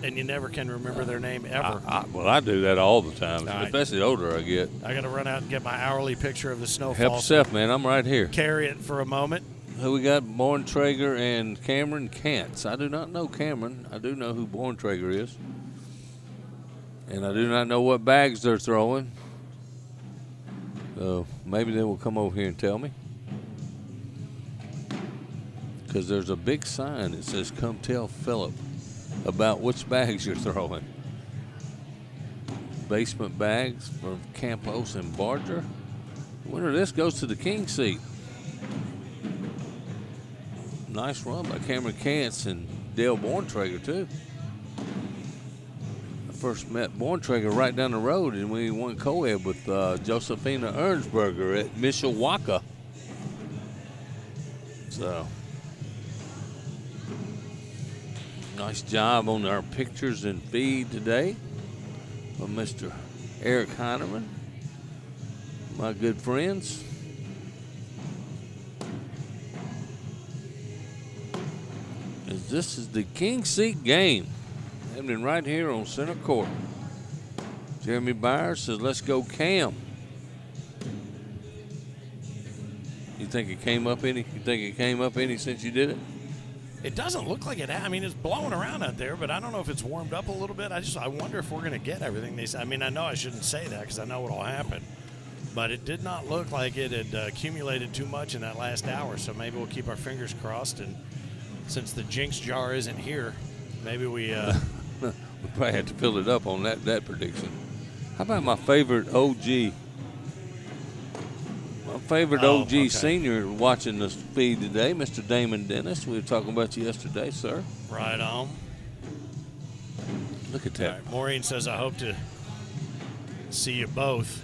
and you never can remember their name ever. Well, I do that all the time, All right. especially the older I get. I got to run out and get my hourly picture of the snowfall. Help yourself, man. I'm right here. Carry it for a moment. Who we got? Borntrager and Cameron Kantz. I do not know Cameron. I do know who Borntrager is. And I do not know what bags they're throwing. So maybe they will come over here and tell me. Because there's a big sign that says, "Come tell Philip about which bags you're throwing." Basement bags from Campos and Barger. Winner of this goes to the king seat. Nice run by Cameron Kantz and Dale Borntrager, too. I first met Borntrager right down the road, and we won co-ed with Josephina Ernsberger at Mishawaka. So, nice job on our pictures and feed today from Mr. Eric Heineman, my good friends. As this is the king seat game happening right here on center court. Jeremy Byers says, let's go Cam. You think it came up any? You think it came up any since you did it? It doesn't look like it. I mean, it's blowing around out there, but I don't know if it's warmed up a little bit. I wonder if we're going to get everything they say. I mean, I know I shouldn't say that because I know what'll happen, but it did not look like it had accumulated too much in that last hour. So maybe we'll keep our fingers crossed. And since the jinx jar isn't here, maybe we we probably have to fill it up on that prediction. How about my favorite OG? My favorite OG senior watching this feed today, Mr. Damon Dennis. We were talking about you yesterday, sir. Right on. Look at that. Right, Maureen says, I hope to see you both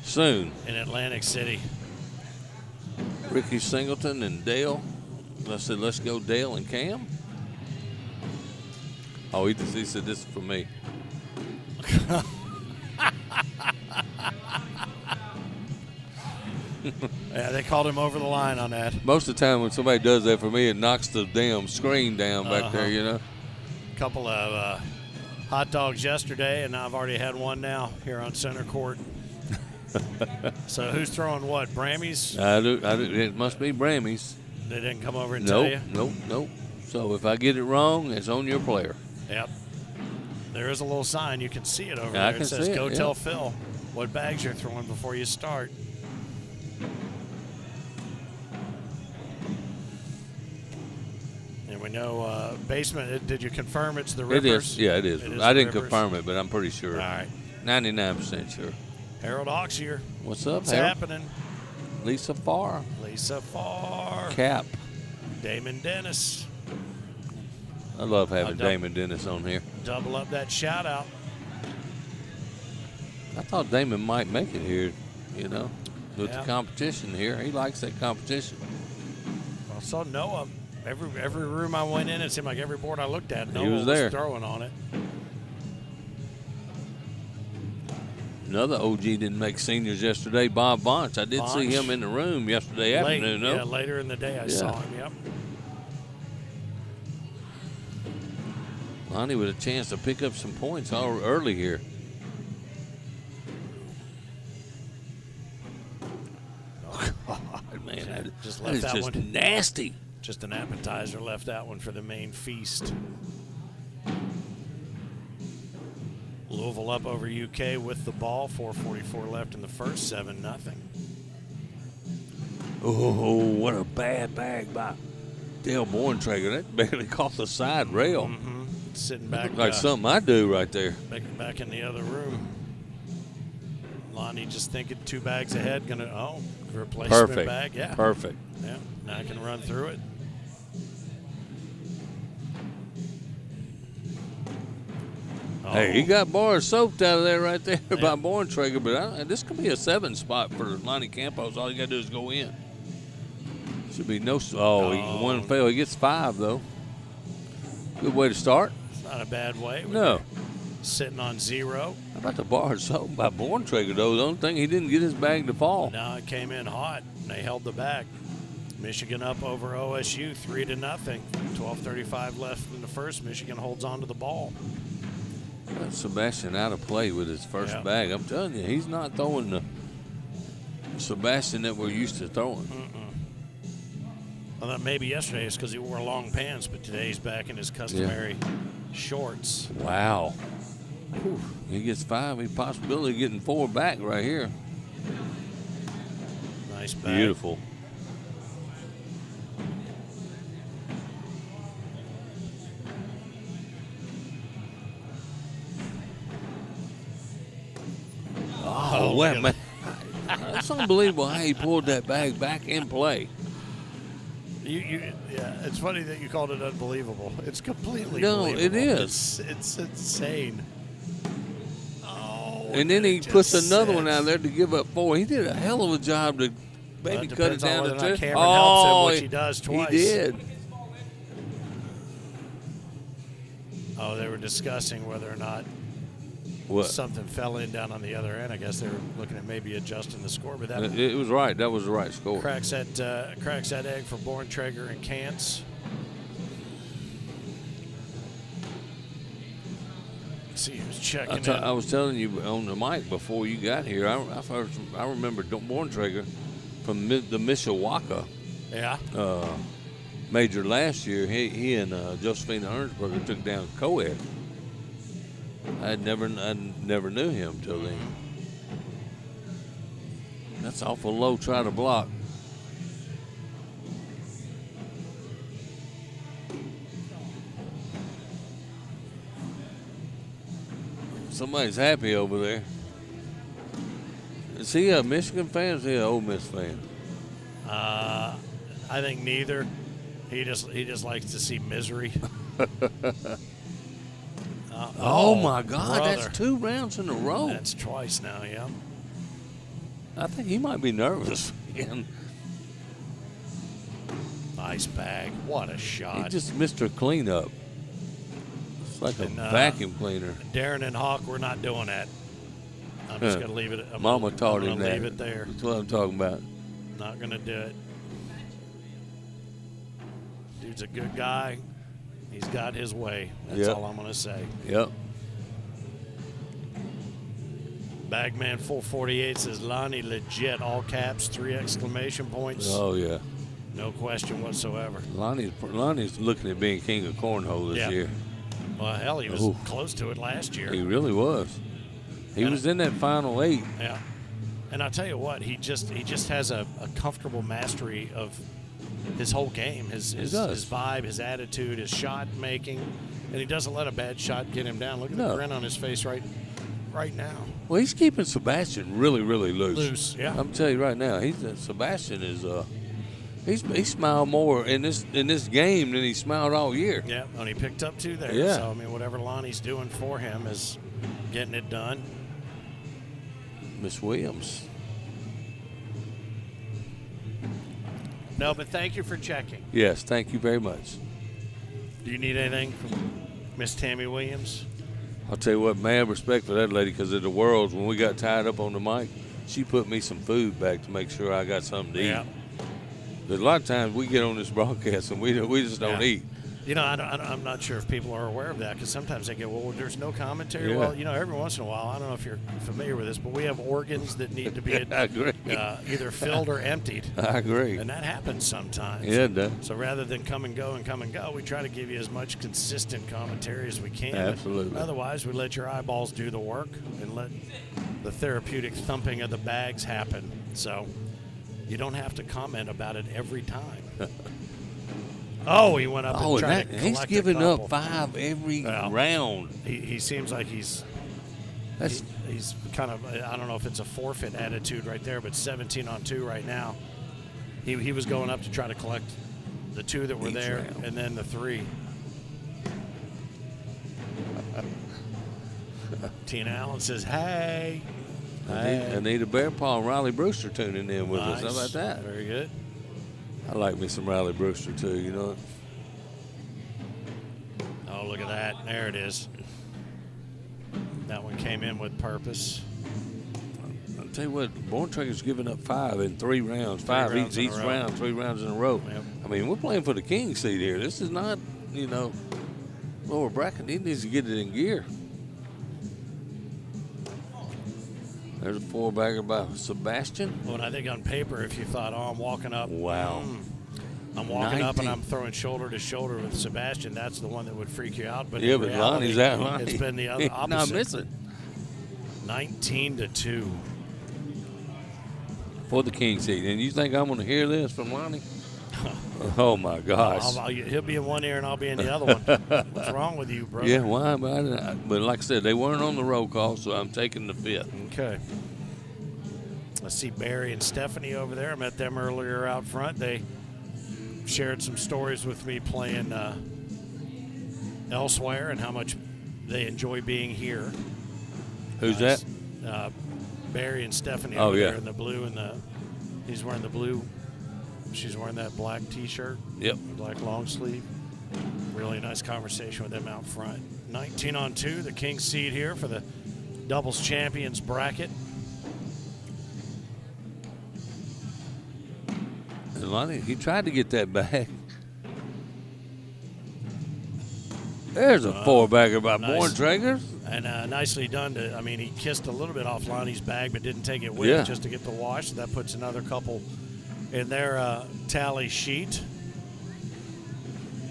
soon in Atlantic City. Ricky Singleton and Dale. I said, let's go Dale and Cam. Oh, he said this is for me. Yeah, they called him over the line on that. Most of the time when somebody does that for me, it knocks the damn screen down back there, you know. Couple of hot dogs yesterday, and I've already had one now here on center court. So who's throwing what? Brammy's? I do. It must be Brammy's. They didn't come over and tell you? Nope. So if I get it wrong, it's on your player. Yep. There is a little sign. You can see it over there. It says, go tell Phil what bags you're throwing before you start. And we know basement, did you confirm it's the Rippers? It is. Yeah, it is. I didn't confirm it, but I'm pretty sure. All right. 99% sure. Harold Hawks here. What's up, What's Harold? happening? Lisa Farr. Cap. Damon Dennis. I love having Damon Dennis on here. Double up that shout out. I thought Damon might make it here, you know, with the competition here. He likes that competition. I saw Noah. Every room I went in, it seemed like every board I looked at, Noah was there. was throwing on it. Another OG didn't make seniors yesterday, Bob Bonch. I did see him in the room yesterday afternoon. Yeah, later in the day I saw him, yep. Lonnie with a chance to pick up some points early here. Oh, God, man, that is just nasty. Just an appetizer, left that one for the main feast. Louisville up over UK with the ball. 4:44 left in the first, 7-0. Oh, what a bad bag by Dale Borntrager. That barely caught the side rail. Mm-hmm. Sitting back. Like something I do right there. Back in the other room. Lonnie just thinking 2 bags ahead. Replacement bag. Yeah. Perfect. Yeah. Now I can run through it. Hey, he got bars soaked out of there right there by Borntrager, but this could be a 7 spot for Lonnie Campos. All you got to do is go in. Should be no. One fail. He gets 5 though. Good way to start. It's not a bad way. No. Sitting on 0. How about the bars soaked by Borntrager though? The only thing, he didn't get his bag to fall. No, it came in hot, and they held the bag. Michigan up over OSU 3-0. 12:35 left in the first. Michigan holds on to the ball. Sebastian out of play with his first bag. I'm telling you, he's not throwing the Sebastian that we're used to throwing. I thought maybe yesterday it's because he wore long pants, but today he's back in his customary shorts. Wow. Whew. He gets 5. He possibility of getting 4 back right here. Nice bag. Beautiful. Oh, man. That's unbelievable how he pulled that bag back in play. Yeah, it's funny that you called it unbelievable. It's completely believable. It is. It's insane. And then he puts another one out there to give up 4. He did a hell of a job to maybe cut it down to 2. Cameron helps him, which he does twice. He did. Oh, they were discussing whether or not something fell in down on the other end. I guess they were looking at maybe adjusting the score, but it was right. That was the right score. Cracks that egg for Borntrager and Kantz. See who's checking in. I was telling you on the mic before you got here. I remember Borntrager from the Mishawaka. Yeah. Major last year. He and Josephina Ernsberger took down co-ed. I never knew him till then. That's awful low. Try to block. Somebody's happy over there. Is he a Michigan fan or is he an Ole Miss fan? I think neither. He just likes to see misery. Oh my God, brother. that's 2 rounds in a row. That's twice now, yeah. I think he might be nervous again. Nice bag. What a shot. He just missed her cleanup. It's like a vacuum cleaner. Darren and Hawk, we're not doing that. I'm just going to leave it. Mama taught him that. Leave it there. That's what I'm talking about. Not going to do it. Dude's a good guy. He's got his way. That's all I'm going to say. Yep. Bagman 448 says Lonnie legit, all caps, 3 exclamation points. Oh yeah. No question whatsoever. Lonnie's looking at being king of cornhole this year. Well, hell, he was close to it last year. He really was. He was in that final 8. Yeah. And I'll tell you what, he just has a comfortable mastery of his whole game, his vibe, his attitude, his shot making, and he doesn't let a bad shot get him down. Look at the grin on his face right now. Well, he's keeping Sebastian really, really loose. Loose, yeah. I'm telling you right now, Sebastian is he smiled more in this game than he smiled all year. Yeah, and he picked up 2 there. Yeah. So I mean, whatever Lonnie's doing for him is getting it done. Miss Williams. No, but thank you for checking. Yes, thank you very much. Do you need anything from Miss Tammy Williams? I'll tell you what, mad respect for that lady, because at the Worlds, when we got tied up on the mic, she put me some food back to make sure I got something to eat. There's a lot of times we get on this broadcast and we just don't eat. You know, I'm not sure if people are aware of that, because sometimes they get, well, there's no commentary. Yeah. Well, you know, every once in a while, I don't know if you're familiar with this, but we have organs that need to be either filled or emptied. I agree. And that happens sometimes. Yeah, it does. So rather than come and go, we try to give you as much consistent commentary as we can. Absolutely. Otherwise, we let your eyeballs do the work and let the therapeutic thumping of the bags happen. So you don't have to comment about it every time. Oh, he went up and tried to collect he's giving up 5 every round. He seems like he's kind of, I don't know if it's a forfeit attitude right there, but 17 on 2 right now. He was going up to try to collect the 2 that were there round. And then the 3. Tina Allen says, hey. Anita Bear Paw and Riley Brewster tuning in with us. How about that? Very good. I like me some Riley Brewster, too, you know. Oh, look at that. There it is. That one came in with purpose. I'll tell you what, Borntrager's giving up 5 in 3 rounds. 5 each round, 3 rounds in a row. Yep. I mean, we're playing for the king seed here. This is not, lower bracket. He needs to get it in gear. There's a 4-bagger by Sebastian. Well, and I think on paper, if you thought, I'm walking up. Wow. I'm walking up and I'm throwing shoulder to shoulder with Sebastian, that's the one that would freak you out. But yeah, but Lonnie's out. Lonnie. It's been the other opposite. Not missing. 19-2. For the king seed. And you think I'm going to hear this from Lonnie? Oh, my gosh. He'll be in one ear and I'll be in the other one. What's wrong with you, brother? Yeah, why? But like I said, they weren't on the roll call, so I'm taking the 5th. Okay. I see Barry and Stephanie over there. I met them earlier out front. They shared some stories with me playing elsewhere and how much they enjoy being here. Who's that? Barry and Stephanie Oh, over yeah. there in the blue and he's wearing the blue. She's wearing that black T-shirt. Yep. Black long sleeve. Really nice conversation with them out front. 19-on-2, the king seed here for the doubles champions bracket. And Lonnie, he tried to get that back. There's a four-bagger by nice. Borntrager. And nicely done. He kissed a little bit off Lonnie's bag, but didn't take it with Yeah. just to get the wash. So that puts another couple in their tally sheet.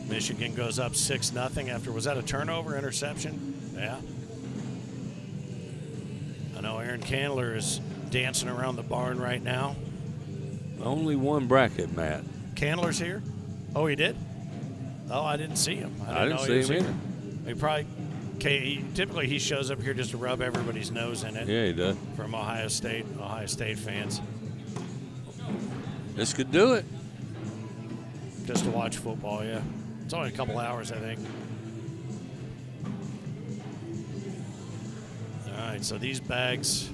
Michigan goes up 6-0 after, was that a turnover, interception? Yeah. I know Aaron Candler is dancing around the barn right now. Only one bracket, Matt. Candler's here? Oh, he did? Oh, I didn't see him. I didn't know see he was him here. He probably, typically he shows up here just to rub everybody's nose in it. Yeah, he does. From Ohio State fans. This could do it. Just to watch football, yeah. It's only a couple hours, I think. All right, so these bags.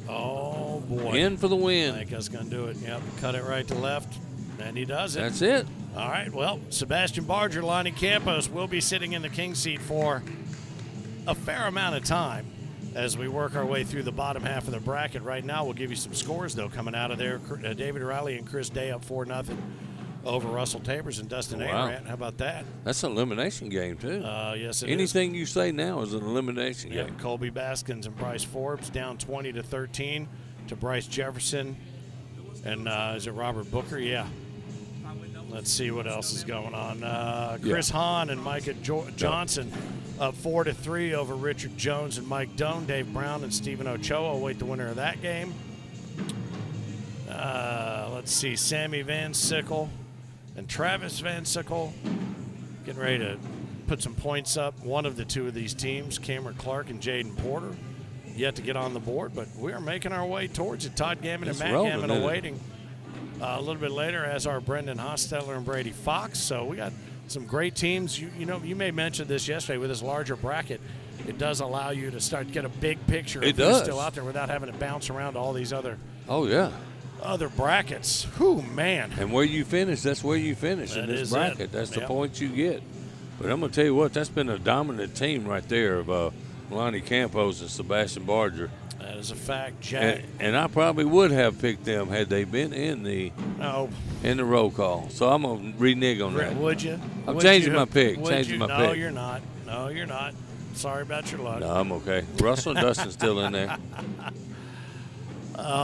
Oh, boy. In for the I win. think that's going to do it. Yep, cut it right to left, and he does it. That's it. All right, well, Sebastian Barger, Lonnie Campos will be sitting in the king seat for a fair amount of time as we work our way through the bottom half of the bracket. Right now, we'll give you some scores, though, coming out of there. David Riley and Chris Day up 4-0 over Russell Tapers and Dustin Wow. Arant. How about that? That's an elimination game, too. Yes, it is. Anything you say now is an elimination Yeah, game. Colby Baskins and Bryce Forbes down 20-13 to Bryce Jefferson. And is it Robert Booker? Yeah. Let's see what else is going on. Chris Hahn and Micah Johnson up 4-3 over Richard Jones and Mike Doan. Dave Brown and Stephen Ochoa await the winner of that game. Let's see. Sammy Van Sickle and Travis Van Sickle getting ready to put some points up. One of the two of these teams, Cameron Clark and Jaden Porter, yet to get on the board, but we are making our way towards it. Todd Gammon and Matt Gammon awaiting a little bit later, as are Brendan Hostetter and Brady Fox. So we got some great teams. You may mention this yesterday with this larger bracket. It does allow you to start to get a big picture of who's still out there without having to bounce around to all these other other brackets. Whew, man. And where you finish, that's where you finish in this bracket. That's the points you get. But I'm going to tell you what, that's been a dominant team right there of Lonnie Campos and Sebastian Barger. That is a fact, Jack. And I probably would have picked them had they been in the roll call. So I'm going to renege on that. Would you? I'm changing my pick. No, you're not. No, you're not. Sorry about your luck. No, I'm okay. Russell and Dustin's still in there.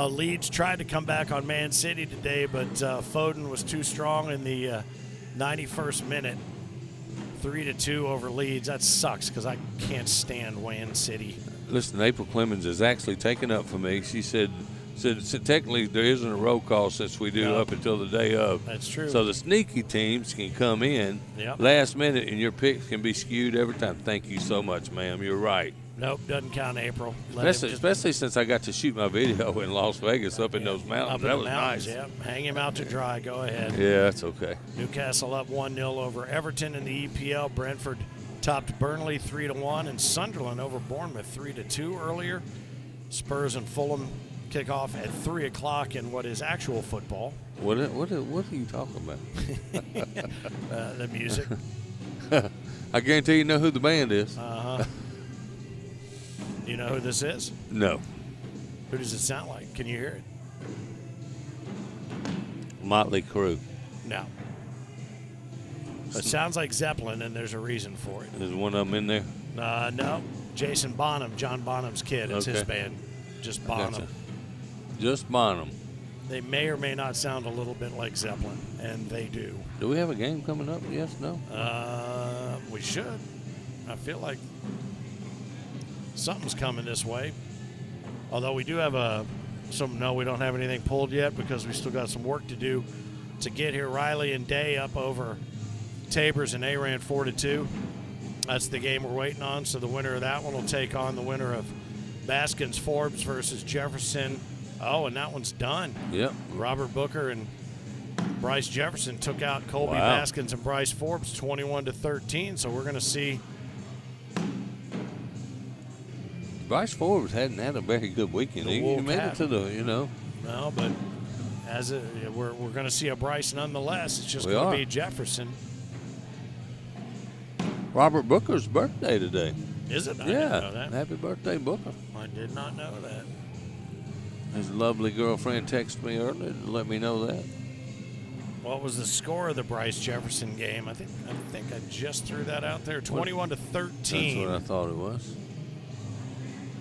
Leeds tried to come back on Man City today, but Foden was too strong in the 91st minute. 3-2 over Leeds. That sucks because I can't stand Man City. Listen, April Clemens is actually taken up for me. She said technically there isn't a roll call since we do up until the day of. That's true. So the sneaky teams can come in last minute, and your picks can be skewed every time. Thank you so much, ma'am. You're right. Nope, doesn't count April. Especially since I got to shoot my video in Las Vegas up in those mountains. That was nice. Yeah, hang him out to dry. Go ahead. Yeah, that's okay. Newcastle up 1-0 over Everton in the EPL. Brentford topped Burnley 3-1, and Sunderland over Bournemouth 3-2 earlier. Spurs and Fulham kick off at 3 o'clock in what is actual football. What are you talking about? The music. I guarantee you know who the band is. Uh-huh. You know who this is? No. Who does it sound like? Can you hear it? Motley Crue. No. It sounds like Zeppelin, and there's a reason for it. Is one of them in there? No. Jason Bonham, John Bonham's kid. It's his band. Just Bonham. Gotcha. Just Bonham. They may or may not sound a little bit like Zeppelin, and they do. Do we have a game coming up? Yes, no? We should. I feel like something's coming this way. Although we do have we don't have anything pulled yet because we still got some work to do to get here. Riley and Day up over Tabers and Arant 4-2. That's the game we're waiting on. So the winner of that one will take on the winner of Baskins Forbes versus Jefferson. Oh, and that one's done. Yep. Robert Booker and Bryce Jefferson took out Colby Baskins and Bryce Forbes 21-13. So we're going to see. Bryce Forbes hadn't had a very good weekend. He made it to the, No, but we're going to see a Bryce nonetheless. It's just going to be Jefferson. Robert Booker's birthday today. Is it? I yeah. didn't know that. Happy birthday, Booker. I did not know that. His lovely girlfriend texted me earlier to let me know that. What was the score of the Bryce Jefferson game? I think I just threw that out there. 21-13. That's what I thought it was.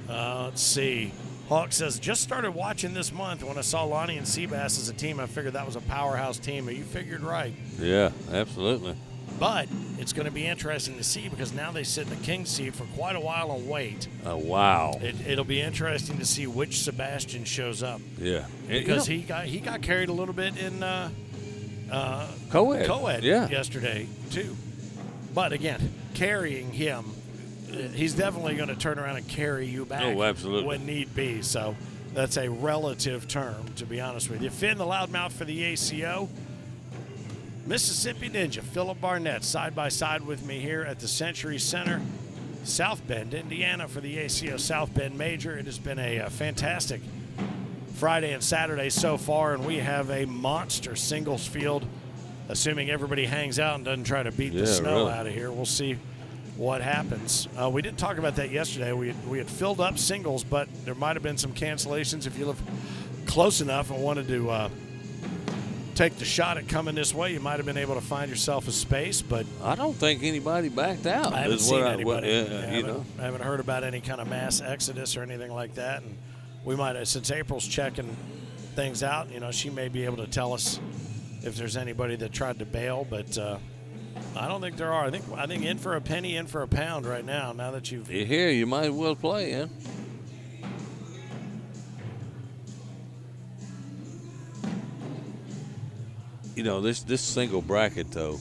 Let's see. Hawk says, just started watching this month. When I saw Lonnie and Seabass as a team, I figured that was a powerhouse team. You figured right. Yeah, absolutely. But it's going to be interesting to see because now they sit in the King's seat for quite a while and wait. Wow. It'll be interesting to see which Sebastian shows up. Yeah. Because he got carried a little bit in co-ed yesterday, too. But again, carrying him, he's definitely going to turn around and carry you back when need be. So that's a relative term, to be honest with you. Finn, the loudmouth for the ACO. Mississippi Ninja, Philip Barnett, side by side with me here at the Century Center, South Bend, Indiana, for the ACO South Bend Major. It has been a fantastic Friday and Saturday so far, and we have a monster singles field, assuming everybody hangs out and doesn't try to beat the snow out of here. We'll see what happens. We didn't talk about that yesterday. We had filled up singles, but there might have been some cancellations. If you live close enough and wanted to take the shot at coming this way, you might have been able to find yourself a space, but I don't think anybody backed out. I haven't seen anybody. I haven't heard about any kind of mass exodus or anything like that. And we might, since April's checking things out, she may be able to tell us if there's anybody that tried to bail, but I don't think there are. I think in for a penny, in for a pound right now. Now that you're here, you might as well play, yeah. This single bracket, though,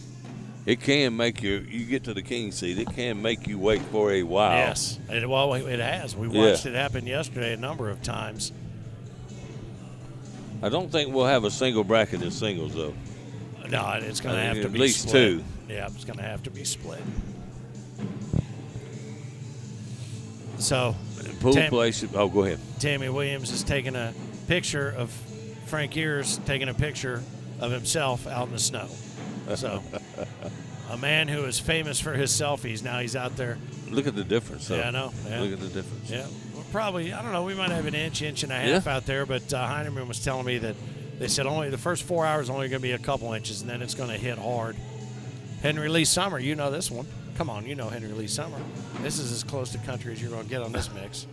it can make you get to the king seat. It can make you wait for a while. Yes. It has. We watched it happen yesterday a number of times. I don't think we'll have a single bracket in singles, though. No, it's going to have to be at least split. two. Yeah, it's going to have to be split. So, Pool play should. Oh, go ahead. Tammy Williams is taking a picture of Frank Ears, taking a picture of himself out in the snow. So, a man who is famous for his selfies, now he's out there. Look at the difference, though. Yeah, I know. Yeah. Look at the difference. Yeah. Well, probably, I don't know, we might have an inch and a half out there, but Heineman was telling me that they said only the first 4 hours only going to be a couple inches, and then it's going to hit hard. Henry Lee Summer, you know this one. Come on, you know Henry Lee Summer. This is as close to country as you're going to get on this mix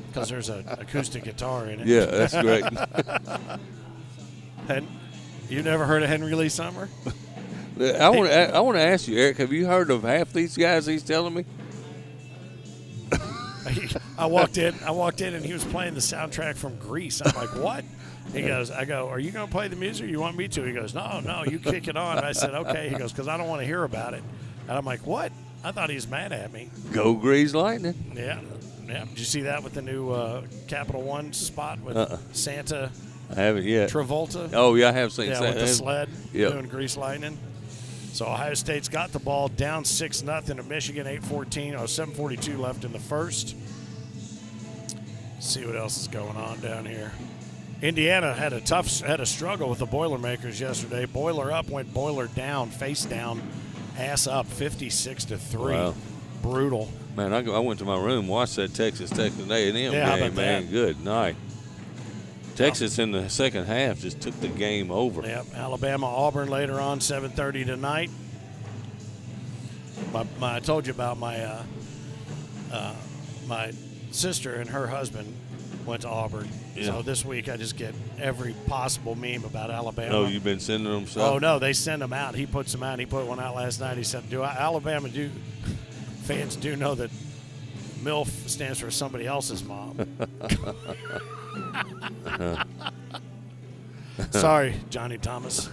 because there's an acoustic guitar in it. Yeah, that's great. And you never heard of Henry Lee Summer? I want to ask you, Eric, have you heard of half these guys he's telling me? I walked in and he was playing the soundtrack from Grease. I'm like, what? I go, are you going to play the music or you want me to? He goes, no, you kick it on. And I said, okay. He goes, because I don't want to hear about it. And I'm like, what? I thought he was mad at me. Go Grease Lightning. Yeah. Did you see that with the new Capital One spot with Santa? I haven't yet. Travolta. Oh, yeah, I have seen Santa. With the sled doing Grease Lightning. So Ohio State's got the ball down 6-0 to Michigan, 7:42 left in the first. See what else is going on down here. Indiana had a struggle with the Boilermakers yesterday. Boiler up, went Boiler down, face down, ass up, 56-3. Wow. Brutal. Man, I went to my room, watched that Texas A&M game, man. That? Good night. Texas in the second half just took the game over. Yep. Alabama-Auburn later on, 7:30 tonight. I told you about my sister and her husband went to Auburn. Yeah. So this week I just get every possible meme about Alabama. Oh, you've been sending them stuff? Oh, no, they send them out. He puts them out. He put one out last night. He said, fans do know that MILF stands for somebody else's mom. Sorry, Johnny Thomas.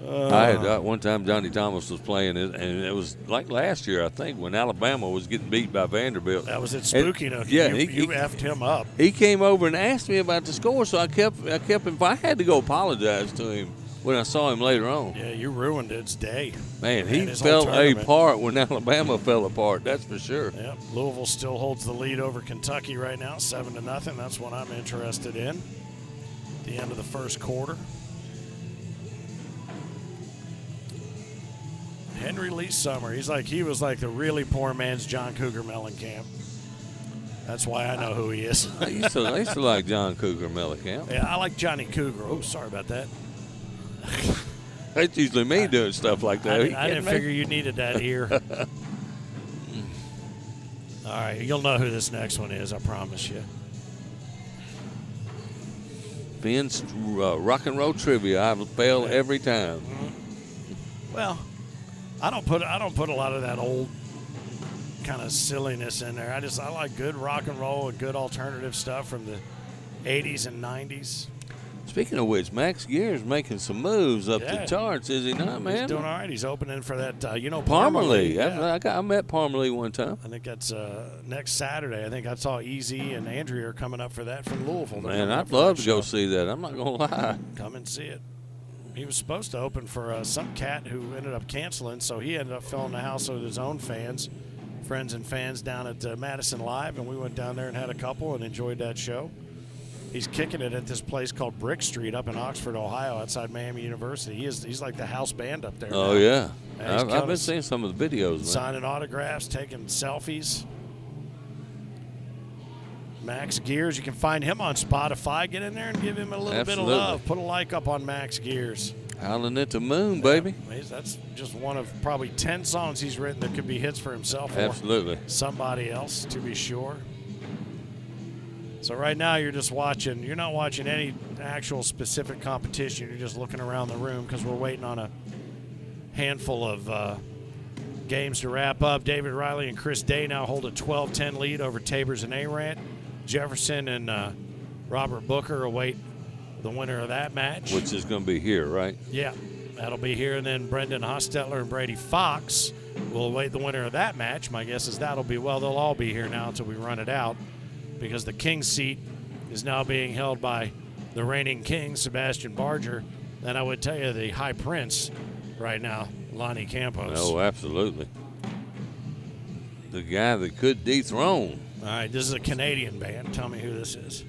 I had one time Johnny Thomas was playing it, and it was like last year, I think, when Alabama was getting beat by Vanderbilt. That was at Spooky. Yeah, you effed him up. He came over and asked me about the score, so I kept him. I had to go apologize to him when I saw him later on. Yeah, you ruined its day. Man, he fell apart when Alabama fell apart. That's for sure. Yep. Louisville still holds the lead over Kentucky right now, 7-0. That's what I'm interested in. At the end of the first quarter. Henry Lee Summer. He was like the really poor man's John Cougar Mellencamp. That's why I know who he is. I used to like John Cougar Mellencamp. Yeah, I like Johnny Cougar. Oh, sorry about that. That's usually me doing stuff like that. I didn't figure you needed that here. All right, you'll know who this next one is, I promise you. Finn's rock and roll trivia. I fail every time. Well, I don't put a lot of that old kind of silliness in there. I like good rock and roll and good alternative stuff from the 80s and 90s. Speaking of which, Max Gear's making some moves up the charts, is he not, man? He's doing all right. He's opening for that, Parmalee. Yeah. I met Parmalee one time. I think that's next Saturday. I think I saw Easy and Andrea are coming up for that from Louisville. Man, I'd love to go see that. I'm not going to lie. Come and see it. He was supposed to open for some cat who ended up canceling, so he ended up filling the house with his own friends and fans down at Madison Live, and we went down there and had a couple and enjoyed that show. He's kicking it at this place called Brick Street up in Oxford, Ohio, outside Miami University. He's like the house band up there. Oh, now. Yeah. I've been seeing some of the videos, man. Signing autographs, taking selfies. Max Gears, you can find him on Spotify. Get in there and give him a little bit of love. Put a like up on Max Gears. Howling at the Moon, baby. That's just one of probably 10 songs he's written that could be hits for himself Absolutely. or somebody else, to be sure. So right now you're just watching. You're not watching any actual specific competition. You're just looking around the room because we're waiting on a handful of games to wrap up. David Riley and Chris Day now hold a 12-10 lead over Tabors and Arant. Jefferson and Robert Booker await the winner of that match. Which is going to be here, right? Yeah, that'll be here. And then Brendan Hostetler and Brady Fox will await the winner of that match. My guess is that'll be, they'll all be here now until we run it out, because the King's seat is now being held by the reigning king, Sebastian Barger. And I would tell you the high prince right now, Lonnie Campos. Oh, absolutely. The guy that could dethrone. All right, this is a Canadian band. Tell me who this is.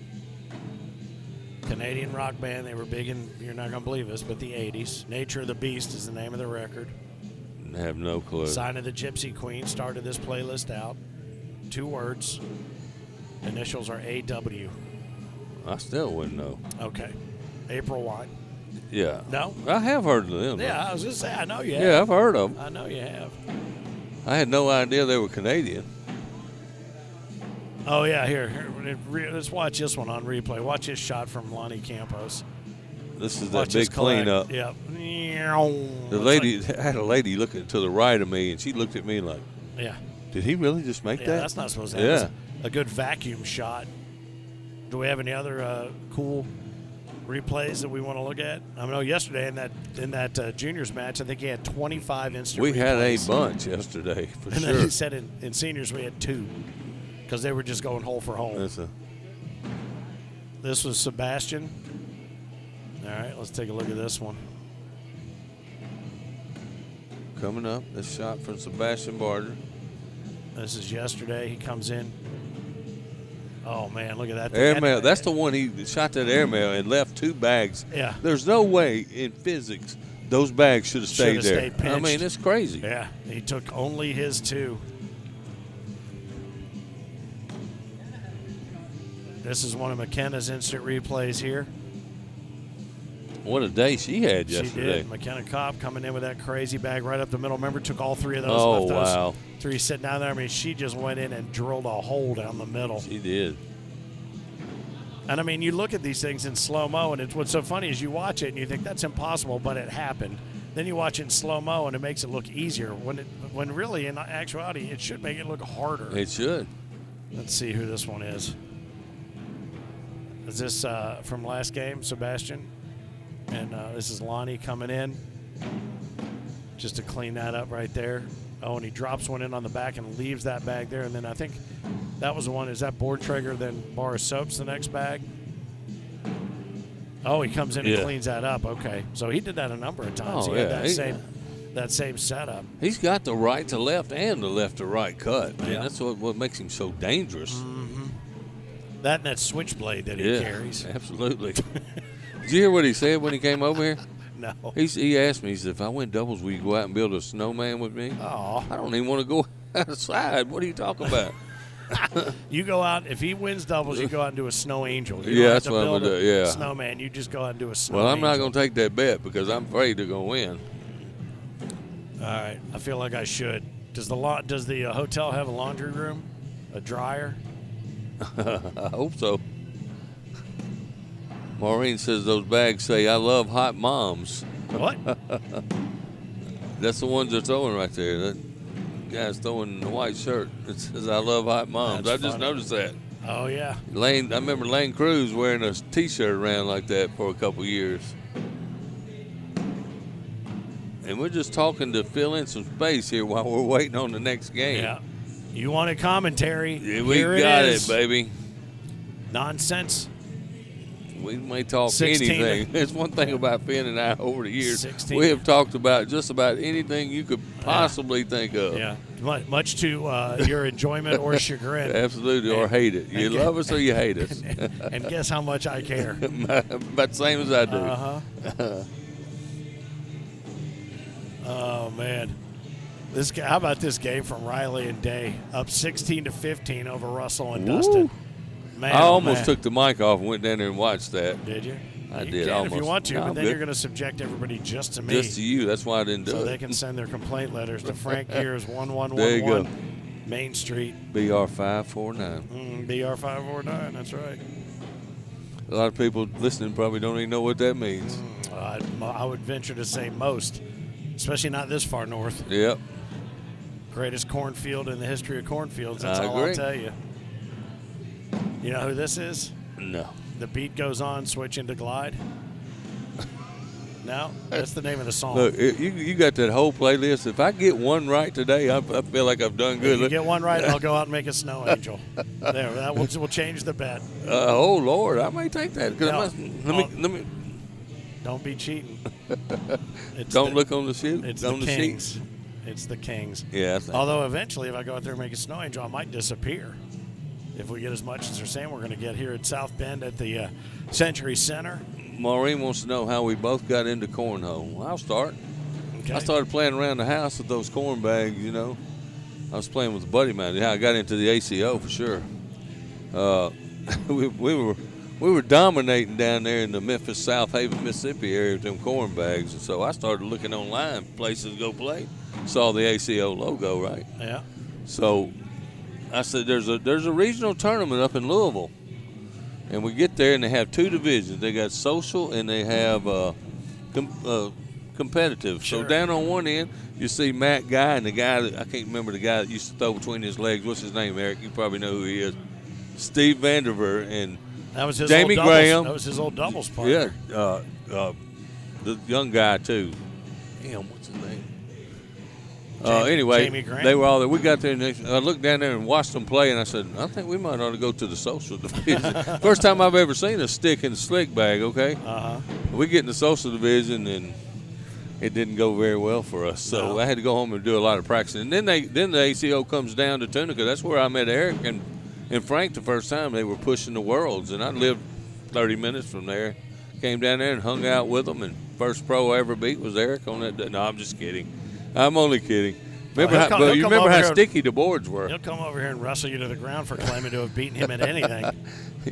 Canadian rock band. They were big in, you're not going to believe this, but the 80s. Nature of the Beast is the name of the record. I have no clue. Sign of the Gypsy Queen started this playlist out. 2 words. Initials are AW. I still wouldn't know. Okay. April Wine. Yeah. No? I have heard of them. Yeah, I was going to say, I know you have. Yeah, I've heard of them. I know you have. I had no idea they were Canadian. Oh, yeah, here. Let's watch this one on replay. Watch this shot from Lonnie Campos. This is that big cleanup. Yep. The lady, I had a lady looking to the right of me, and she looked at me like, yeah. Did he really just make that? That's not supposed to happen. Yeah. A good vacuum shot. Do we have any other cool replays that we want to look at? I know yesterday in that juniors match, I think he had 25 instant replays. We had a bunch yesterday, for and sure. then he said in seniors we had 2 because they were just going hole for hole. This was Sebastian. All right, let's take a look at this one. Coming up, this shot from Sebastian Barger. This is yesterday. He comes in. Oh, man, look at that. Airmail. That's the one he shot that airmail and left 2 bags. Yeah. There's no way in physics those bags should have stayed there. Stayed I mean, it's crazy. Yeah, he took only his 2. This is one of McKenna's instant replays here. What a day she had yesterday. She did. McKenna Kopp coming in with that crazy bag right up the middle. Remember, took all 3 of those. Oh, left wow. Those 3 sitting down there. I mean, she just went in and drilled a hole down the middle. She did. And, I mean, you look at these things in slow-mo, and what's so funny is you watch it and you think that's impossible, but it happened. Then you watch it in slow-mo, and it makes it look easier, when really, in actuality, it should make it look harder. It should. Let's see who this one is. Is this from last game, Sebastian? And this is Lonnie coming in. just to clean that up right there. Oh, and he drops one in on the back and leaves that bag there. And then I think that was the one. Is that board trigger, then bar of soap's the next bag? Oh, he comes in and cleans that up. Okay. So he did that a number of times. Oh, he had that same setup. He's got the right to left and the left to right cut. Man, that's what makes him so dangerous. Mm-hmm. That and that switchblade that he carries. Absolutely. Did you hear what he said when he came over here? No. He asked me, he said, if I win doubles, will you go out and build a snowman with me? Oh. I don't even want to go outside. What are you talking about? You go out, if he wins doubles, you go out and do a snow angel. You Yeah, that's what I'm going to do, yeah. Snowman, you just go out and do a snow Well, I'm not angel. going to take that bet because I'm afraid they're going to win. All right, I feel like I should. Does the hotel have a laundry room, a dryer? I hope so. Maureen says those bags say, I love hot moms. What? That's the ones they're throwing right there. That guy's throwing the white shirt. It says, I love hot moms. That's I just funny. noticed that. Oh, yeah. I remember Lane Cruz wearing a T-shirt around like that for a couple years. And we're just talking to fill in some space here while we're waiting on the next game. Yeah. You wanted commentary. Yeah, we Here got it, baby. Nonsense. We may talk 16 anything. There's one thing about Finn and I over the years. 16. We have talked about just about anything you could possibly think of. Yeah. Much to your enjoyment or chagrin. Absolutely, or hate it. You love us or you hate us. And guess how much I care. About the same as I do. Uh-huh. Oh, man. How about this game from Riley and Day? Up 16-15 over Russell and Dustin. Man, I almost took the mic off and went down there and watched that. Did you? I You did can almost. if you want to, No, but then good. you're going to subject everybody just to me. Just to you. That's why I didn't do so it. they can send their complaint letters to Frank Gears There you 1111 go. Main Street. BR 549. BR 549. That's right. A lot of people listening probably don't even know what that means. I would venture to say most, especially not this far north. Yep. Greatest cornfield in the history of cornfields. That's I all agree. I'll tell you. You know who this is? No. The beat goes on, switch into glide. No, that's the name of the song. Look, you got that whole playlist. If I get one right today, I feel like I've done good. If you get one right, I'll go out and make a snow angel. There, that will change the bet. Oh Lord, I may take that. No. Let me. Don't be cheating. Don't look on the sheet. It's on the the Kings. sheet. It's the Kings. Yeah. I think. Although eventually, if I go out there and make a snow angel, I might disappear. If we get as much as they're saying we're going to get here at South Bend at the Century Center. Maureen wants to know how we both got into cornhole. I'll start. Okay. I started playing around the house with those corn bags, you know. I was playing with a buddy of mine. Yeah, I got into the ACO for sure. We were dominating down there in the Memphis, South Haven, Mississippi area with them corn bags. And so I started looking online, places to go play. Saw the ACO logo, right? Yeah. So I said, there's a regional tournament up in Louisville. And we get there, and they have two divisions. They got social, and they have competitive. Sure. So down on one end, you see Matt Guy, and the guy that, I can't remember the guy that used to throw between his legs. What's his name, Eric? You probably know who he is. Steve Vanderveer and That was his Jamie old doubles. Graham. That was his old doubles partner. Yeah, the young guy too. Damn, what's his name? Anyway, Jamie Graham. they were all there. We got there, and I looked down there and watched them play, and I said, I think we might ought to go to the social division. First time I've ever seen a stick and slick bag, okay? Uh-huh. We get in the social division, and it didn't go very well for us. So No. I had to go home and do a lot of practicing. And then the ACO comes down to Tunica. That's where I met Eric and Frank the first time. They were pushing the Worlds, and I lived 30 minutes from there. Came down there and hung out with them, and first pro I ever beat was Eric on that day. No, I'm just kidding. I'm only kidding. Remember he'll come you remember over how here- sticky the boards were. He'll come over here and wrestle you to the ground for claiming to have beaten him at anything.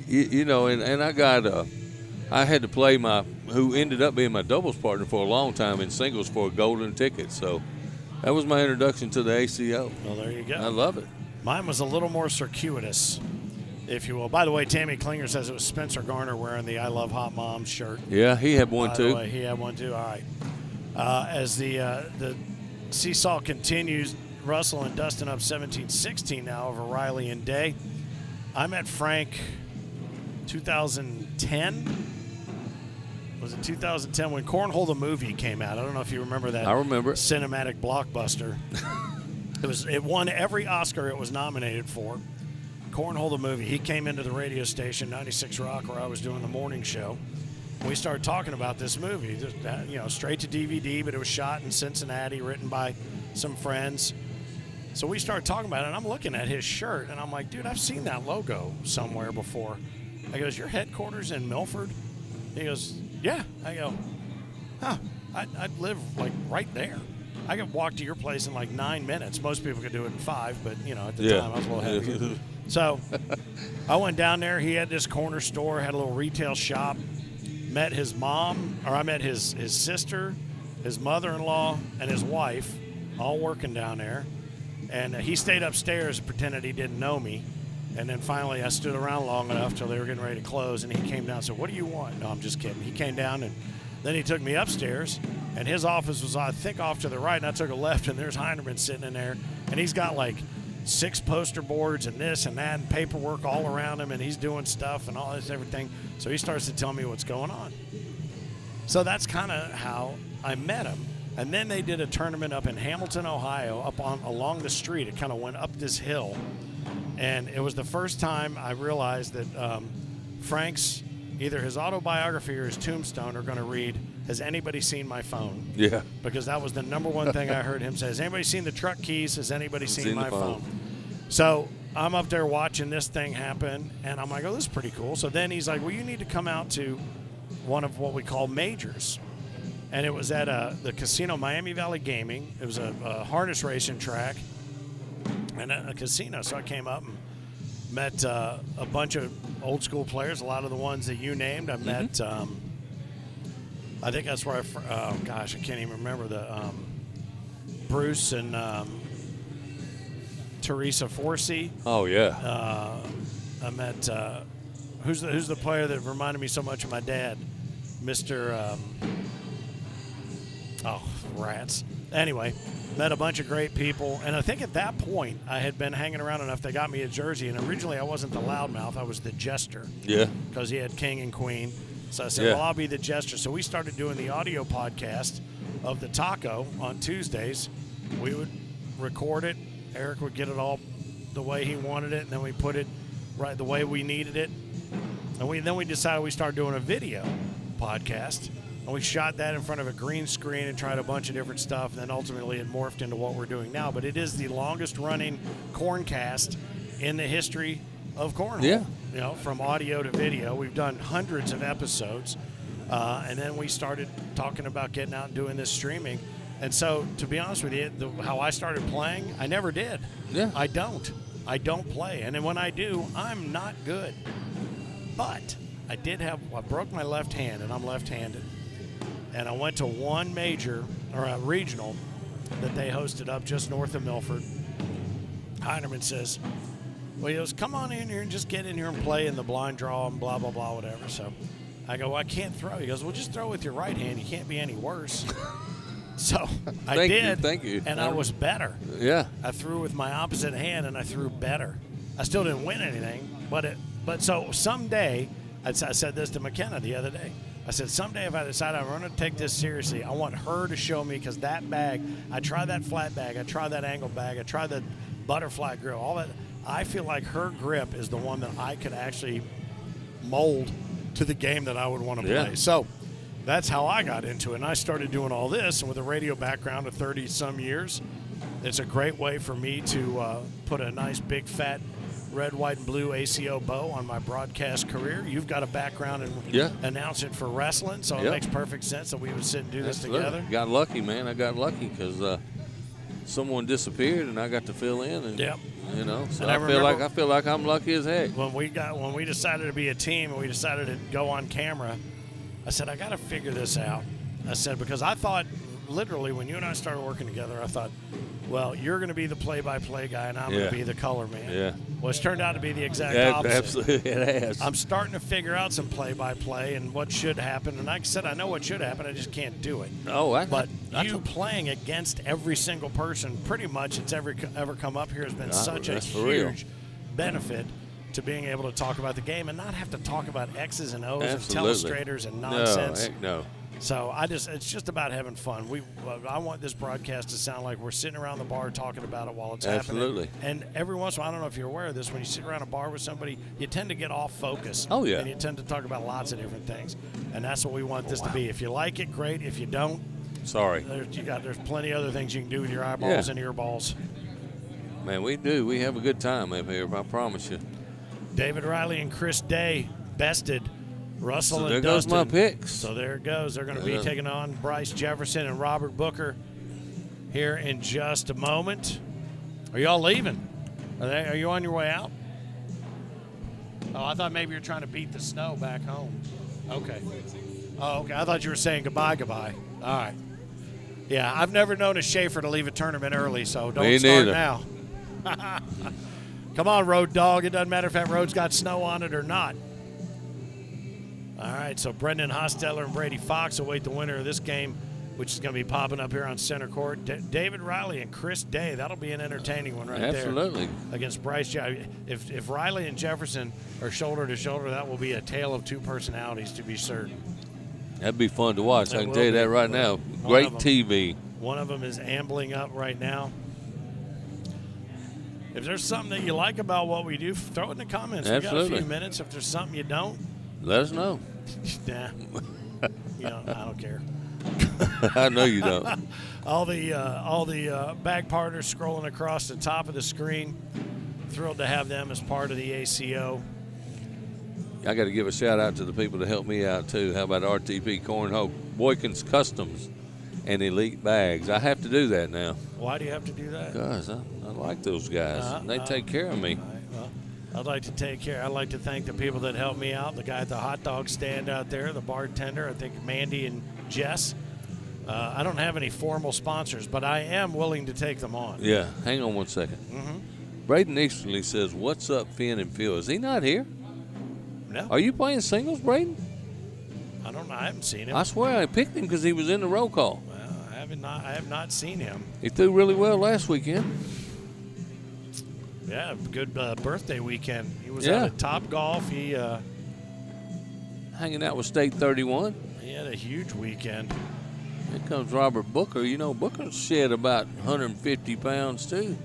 You know, and I got I had to play who ended up being my doubles partner for a long time in singles for a golden ticket. So that was my introduction to the ACO. Well, there you go. I love it. Mine was a little more circuitous, if you will. By the way, Tammy Klinger says it was Spencer Garner wearing the I Love Hot Moms shirt. Yeah, he had one By too. the way, he had one too. All right. As the seesaw continues, Russell and Dustin up 17-16 now over Riley and Day. I met Frank 2010. was it 2010 when Cornhole the movie came out? I don't know if you remember that. I remember it. Cinematic blockbuster. It won every Oscar it was nominated for. Cornhole the movie. He came into the radio station 96 Rock where I was doing the morning show. We started talking about this movie, just, straight to DVD, but it was shot in Cincinnati, written by some friends. So we started talking about it, and I'm looking at his shirt, and I'm like, dude, I've seen that logo somewhere before. I goes, your headquarters in Milford? He goes, yeah. I go, huh, I'd live, like, right there. I could walk to your place in, like, 9 minutes. Most people could do it in 5, but, at the time I was a little heavier. So I went down there. He had this corner store, had a little retail shop. Met his mom, or I met his sister, his mother-in-law, and his wife, all working down there. And he stayed upstairs and pretended he didn't know me. And then finally I stood around long enough till they were getting ready to close, and he came down and said, what do you want? No, I'm just kidding. He came down, and then he took me upstairs, and his office was, I think, off to the right, and I took a left, and there's Heinerman sitting in there. And he's got, like, 6 poster boards and this and that and paperwork all around him, and he's doing stuff and all this, everything. So he starts to tell me what's going on. So that's kind of how I met him. And then they did a tournament up in Hamilton, Ohio, along the street. It kind of went up this hill. And it was the first time I realized that Frank's, either his autobiography or his tombstone, are going to read, has anybody seen my phone? Yeah. Because that was the number one thing I heard him say. Has anybody seen the truck keys? Has anybody seen my phone? So I'm up there watching this thing happen, and I'm like, oh, this is pretty cool. So then he's like, well, you need to come out to one of what we call majors. And it was at the casino, Miami Valley Gaming. It was a harness racing track and a casino. So I came up and met a bunch of old school players, a lot of the ones that you named. I met, I think that's where I can't even remember the Bruce and Teresa Forsey. Oh, yeah. I met, who's the player that reminded me so much of my dad? Mr. Rats. Anyway, met a bunch of great people. And I think at that point, I had been hanging around enough. They got me a jersey. And originally, I wasn't the loudmouth. I was the jester. Yeah. Because he had king and queen. So I said, Yeah. well, I'll be the jester. So we started doing the audio podcast of the taco on Tuesdays. We would record it. Eric would get it all the way he wanted it. And then we put it right the way we needed it. And then we decided we started doing a video podcast. And we shot that in front of a green screen and tried a bunch of different stuff. And then ultimately it morphed into what we're doing now. But it is the longest running Corncast in the history of Cornhole. Yeah. You know, from audio to video. We've done hundreds of episodes. And then we started talking about getting out and doing this streaming. And so, to be honest with you, how I started playing, I never did. Yeah. I don't play. And then when I do, I'm not good. But I broke my left hand, and I'm left-handed. And I went to one major, or a regional, that they hosted up just north of Milford. Heinerman says, well, he goes, come on in here and just get in here and play in the blind draw and blah, blah, blah, whatever. So I go, well, I can't throw. He goes, well, just throw with your right hand. You can't be any worse. So I did. Thank you. And I was better. Yeah. I threw with my opposite hand, and I threw better. I still didn't win anything, but so someday, I said this to McKenna the other day. I said, someday if I decide I'm going to take this seriously, I want her to show me, because that bag, I tried that flat bag, I tried that angle bag, I tried the butterfly grill, all that. I feel like her grip is the one that I could actually mold to the game that I would want to play. So that's how I got into it. And I started doing all this, and with a radio background of 30-some years, it's a great way for me to put a nice big fat red, white, and blue ACO bow on my broadcast career. You've got a background in announcing for wrestling, so it makes perfect sense that we would sit and do this together. Got lucky, man. I got lucky because someone disappeared and I got to fill in. And, you know, so I feel like I'm lucky as heck. When we decided to be a team and we decided to go on camera, I said, I got to figure this out. I said, because I thought, literally, when you and I started working together, I thought, well, you're going to be the play-by-play guy, and I'm going to be the color man. Yeah. Well, it's turned out to be the exact opposite. Absolutely, it has. I'm starting to figure out some play-by-play and what should happen. And like I said, I know what should happen. I just can't do it. But you playing against every single person, pretty much it's ever come up here has been such a huge benefit. to being able to talk about the game and not have to talk about X's and O's Absolutely. and telestrators and nonsense. No, heck no. So it's just about having fun. I want this broadcast to sound like we're sitting around the bar talking about it while it's Absolutely. happening. And every once in a while, I don't know if you're aware of this, when you sit around a bar with somebody, you tend to get off focus. Oh, yeah. And you tend to talk about lots of different things. And that's what we want this to be. If you like it, great. If you don't, sorry. There's plenty of other things you can do with your eyeballs and earballs. Man, we do. We have a good time up here, I promise you. David Riley and Chris Day bested Russell and Dustin. There goes my picks. So there it goes. They're going to be taking on Bryce Jefferson and Robert Booker here in just a moment. Are y'all leaving? Are you on your way out? Oh, I thought maybe you're trying to beat the snow back home. Okay. Oh, okay. I thought you were saying goodbye. All right. Yeah, I've never known a Schaefer to leave a tournament early, so don't start now. Come on, road dog. It doesn't matter if that road's got snow on it or not. All right, so Brendan Hosteller and Brady Fox await the winner of this game, which is going to be popping up here on center court. David Riley and Chris Day. That'll be an entertaining one right there. Absolutely. Against Bryce Jefferson. If Riley and Jefferson are shoulder to shoulder, that will be a tale of two personalities to be certain. That'd be fun to watch. I can tell you that right now. Great TV. One of them is ambling up right now. If there's something that you like about what we do, throw it in the comments. Absolutely. We got a few minutes. If there's something you don't, let us know. Nah. I don't care. I know you don't. all the bag partners scrolling across the top of the screen. Thrilled to have them as part of the ACO. I got to give a shout out to the people that helped me out too. How about RTP Cornhole, Boykins Customs, and Elite Bags? I have to do that now. Why do you have to do that? Because I like those guys. They take care of me. I'd like to thank the people that helped me out. The guy at the hot dog stand out there, the bartender, I think Mandy and Jess. I don't have any formal sponsors, but I am willing to take them on. Yeah, hang on 1 second. Mm-hmm. Braden Easterly says, "What's up, Finn and Phil?" Is he not here? No. Are you playing singles, Braden? I don't know. I haven't seen him. I swear I picked him because he was in the roll call. Well, I have not seen him. He threw really well last weekend. Yeah, good birthday weekend. He was out at Top Golf. He hanging out with State 31. He had a huge weekend. Here comes Robert Booker. You know, Booker shed about 150 pounds too.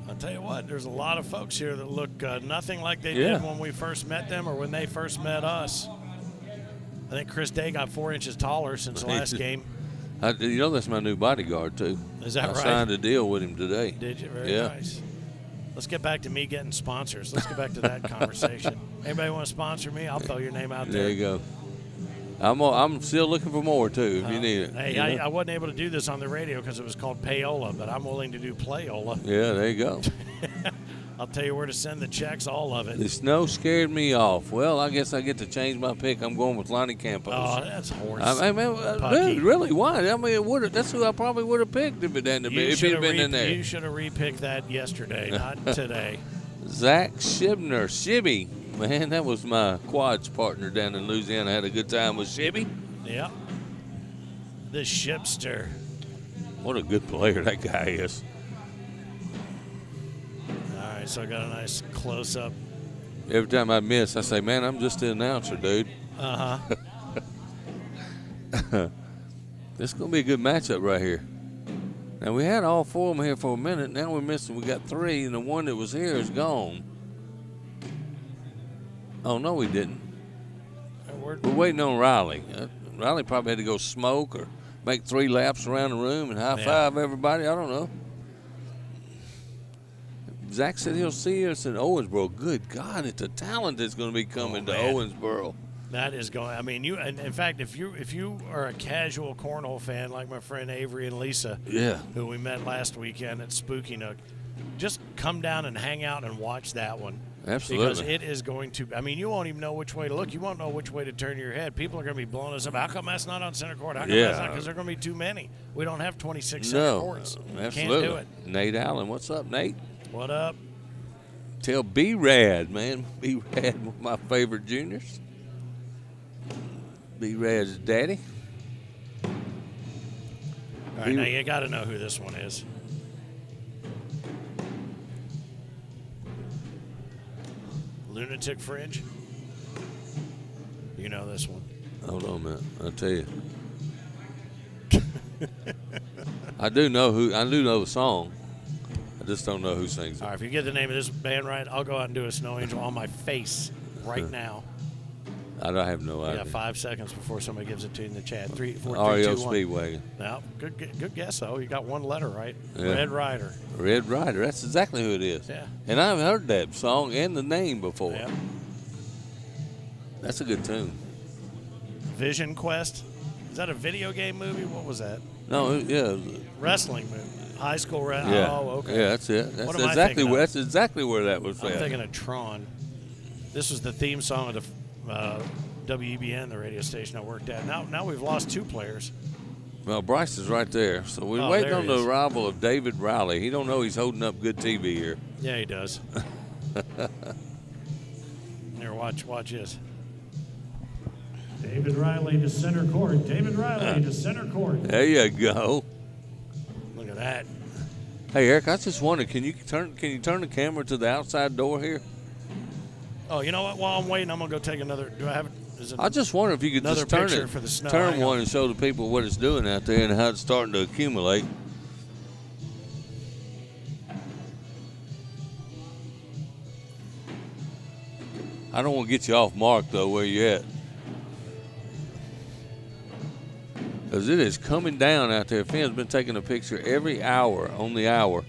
I'll tell you what, there's a lot of folks here that look nothing like they did when we first met them or when they first met us. I think Chris Day got 4 inches taller since the last game. You know, that's my new bodyguard too. Is that right? I signed a deal with him today. Did you? Very nice. Let's get back to me getting sponsors. Let's get back to that conversation. Anybody want to sponsor me? I'll throw your name out there. There you go. I'm still looking for more too if you need it. Hey, I wasn't able to do this on the radio because it was called Payola, but I'm willing to do Playola. Yeah, there you go. I'll tell you where to send the checks, all of it. The snow scared me off. Well, I guess I get to change my pick. I'm going with Lonnie Campos. Oh, that's horse. Dude, really? Why? I mean, that's who I probably would have picked if it hadn't been, if he'd been in there. You should have repicked that yesterday, not today. Zach Shibner. Shibby. Man, that was my quads partner down in Louisiana. I had a good time with Shibby. Yeah. The Shipster. What a good player that guy is. All right, so I got a nice close-up. Every time I miss, I say, man, I'm just the announcer, dude. Uh-huh. This is going to be a good matchup right here. Now, we had all four of them here for a minute. Now we're missing. We got three, and the one that was here is gone. Oh, no, we didn't. We're waiting on Riley. Riley probably had to go smoke or make 3 laps around the room and high-five everybody. I don't know. Zach said he'll see us in Owensboro. Good God, it's a talent that's going to be coming to Owensboro. That is going. I mean, in fact, if you are a casual cornhole fan like my friend Avery and Lisa, who we met last weekend at Spooky Nook, just come down and hang out and watch that one. Absolutely. Because it is going to. I mean, you won't even know which way to look. You won't know which way to turn your head. People are going to be blowing us up. How come that's not on center court? How come that's not? Because there are going to be too many. We don't have 26 center courts. Absolutely. Can't do it. Nate Allen, what's up, Nate? What up? Tell B-Rad, man. B-Rad, one of my favorite juniors. B-Rad's daddy. All right, now you got to know who this one is. Lunatic Fringe. You know this one. Hold on a minute. I'll tell you. I do know the song. I just don't know who sings it. All right, if you get the name of this band right, I'll go out and do a Snow Angel on my face right now. I have no idea. Yeah, 5 seconds before somebody gives it to you in the chat. 3, 4, 3, REO 2, 1. Speedwagon. No, good guess, though. You got one letter right. Yeah. Red Rider. Red Rider. That's exactly who it is. Yeah. And I've heard that song and the name before. Yeah. That's a good tune. Vision Quest. Is that a video game movie? What was that? No, yeah. Wrestling movie. High school wrestling. Yeah. Oh, okay. Yeah, that's it. That's What am I thinking of? That's exactly where that was I'm at. thinking of Tron. This was the theme song of the WEBN, the radio station I worked at. Now we've lost 2 players. Well, Bryce is right there. So we're waiting on the arrival of David Riley. He don't know he's holding up good TV here. Yeah, he does. Here, watch this. David Riley to center court. David Riley to center court. There you go. Look at that. Hey, Eric, I just wondered, can you turn the camera to the outside door here? Oh, you know what? While I'm waiting, I'm gonna go take another. Do I have? I just wonder if you could just turn it, for the snow. turn one and show the people what it's doing out there and how it's starting to accumulate. I don't want to get you off mark though, where you at, because it is coming down out there. Finn's been taking a picture every hour on the hour.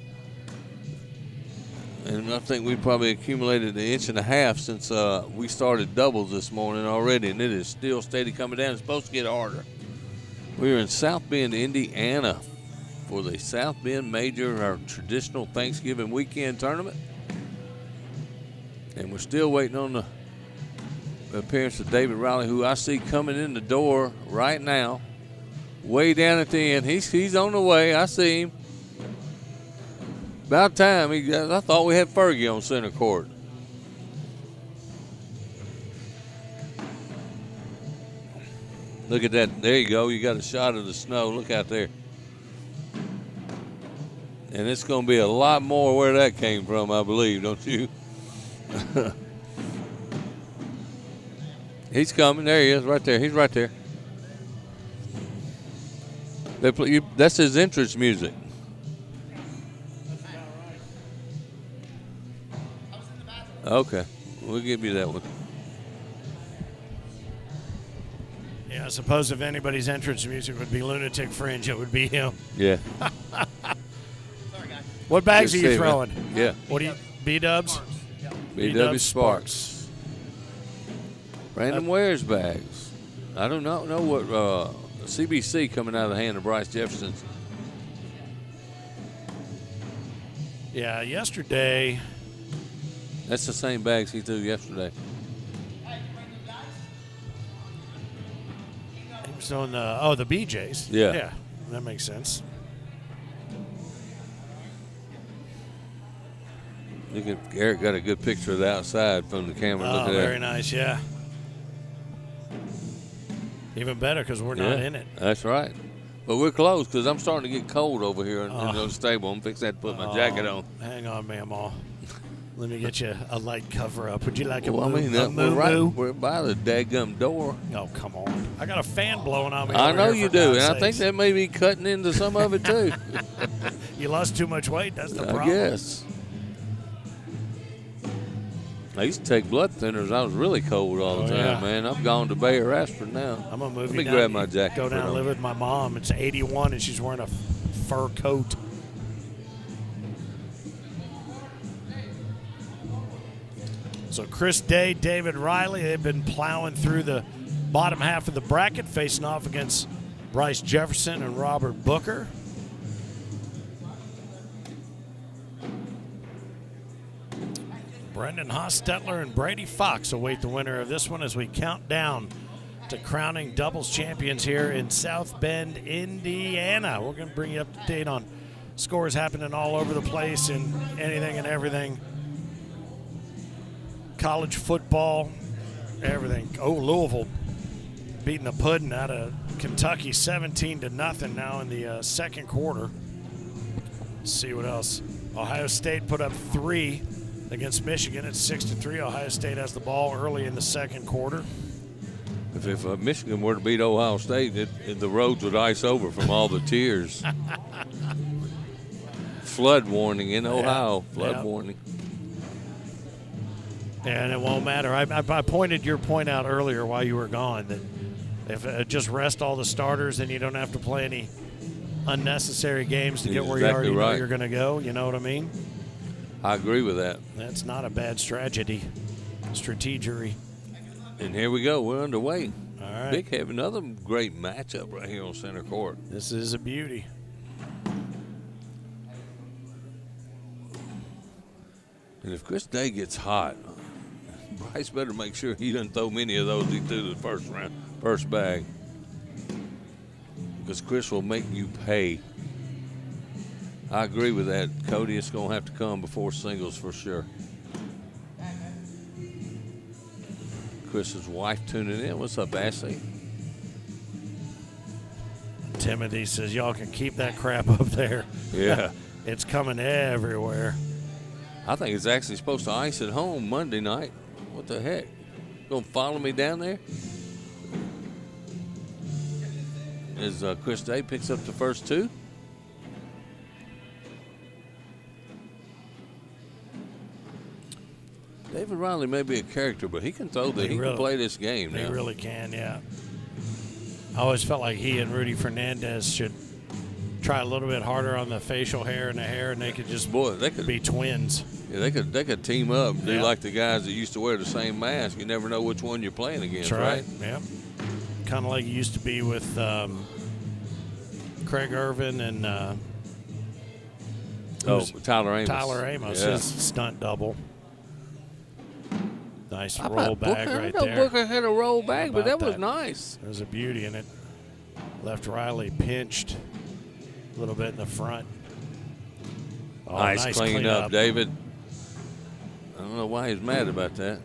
And I think we probably accumulated 1.5 inches since we started doubles this morning already, and it is still steady coming down. It's supposed to get harder. We're in South Bend, Indiana for the South Bend Major, our traditional Thanksgiving weekend tournament. And we're still waiting on the appearance of David Riley, who I see coming in the door right now, way down at the end. He's on the way. I see him. About time. I thought we had Fergie on center court. Look at that. There you go. You got a shot of the snow. Look out there. And it's going to be a lot more where that came from, I believe, don't you? He's coming. There he is, right there. He's right there. That's his entrance music. Okay, we'll give you that one. Yeah, I suppose if anybody's entrance music would be Lunatic Fringe, it would be him. Yeah. What bags are you throwing? Man. Yeah. What do you? B-dubs? B-W Sparks. Random Wares bags. I don't know what CBC coming out of the hand of Bryce Jefferson. Yeah, yesterday. That's the same bags he threw yesterday. He was on the BJs. Yeah. Yeah, that makes sense. Look at Eric got a good picture of the outside from the camera. Look at very that. Nice, yeah. Even better because we're not in it. That's right. But we're close because I'm starting to get cold over here in the stable. I'm fixing to put my jacket on. Hang on, Mamaw. Let me get you a light cover up. Would you like a we're by the daggum door. Oh, come on. I got a fan blowing on me. I know here, you for do, God's and I think sakes. that may be cutting into some of it too. You lost too much weight. That's the problem. I guess. I used to take blood thinners. I was really cold all the time, man. I've gone to Bayer Aspirin now. I'm going to move Let me down, grab my jacket. Go down and live with my mom. It's 81, and she's wearing a fur coat. So Chris Day, David Riley, they've been plowing through the bottom half of the bracket, facing off against Bryce Jefferson and Robert Booker. Brendan Hostetler and Brady Fox await the winner of this one as we count down to crowning doubles champions here in South Bend, Indiana. We're going to bring you up to date on scores happening all over the place and anything and everything. College football, everything. Oh, Louisville beating the pudding out of Kentucky 17-0 now in the second quarter. Let's see what else. Ohio State put up 3 Against Michigan, it's 6-3. Ohio State has the ball early in the second quarter. If Michigan were to beat Ohio State, the roads would ice over from all the tears. Flood warning in Ohio. Flood warning. And it won't matter. I pointed your point out earlier while you were gone that if just rest all the starters, then you don't have to play any unnecessary games to get where you already know you're going to go. You know what I mean? I agree with that. That's not a bad strategy. Strategery. And here we go. We're underway. All right. Big have another great matchup right here on center court. This is a beauty. And if Chris Day gets hot, Bryce better make sure he doesn't throw many of those he threw the first bag. Because Chris will make you pay. I agree with that, Cody. It's going to have to come before singles for sure. Chris's wife tuning in. What's up, Ashley? Timothy says, y'all can keep that crap up there. Yeah. It's coming everywhere. I think it's actually supposed to ice at home Monday night. What the heck? Going to follow me down there? As Chris Day picks up the first two. David Riley may be a character, but he can throw that. He can play this game now. He really can, yeah. I always felt like he and Rudy Fernandez should try a little bit harder on the facial hair and the hair, and they could just be twins. Yeah, they could team up and do like the guys that used to wear the same mask. You never know which one you're playing against, right? Yeah. Kind of like it used to be with Craig Irvin and Tyler Amos. Tyler Amos, his stunt double. Nice roll bag right there. I know Booker had a roll bag, but that was nice. There's a beauty in it. Left Riley pinched a little bit in the front. Oh, nice clean up, David. I don't know why he's mad about that.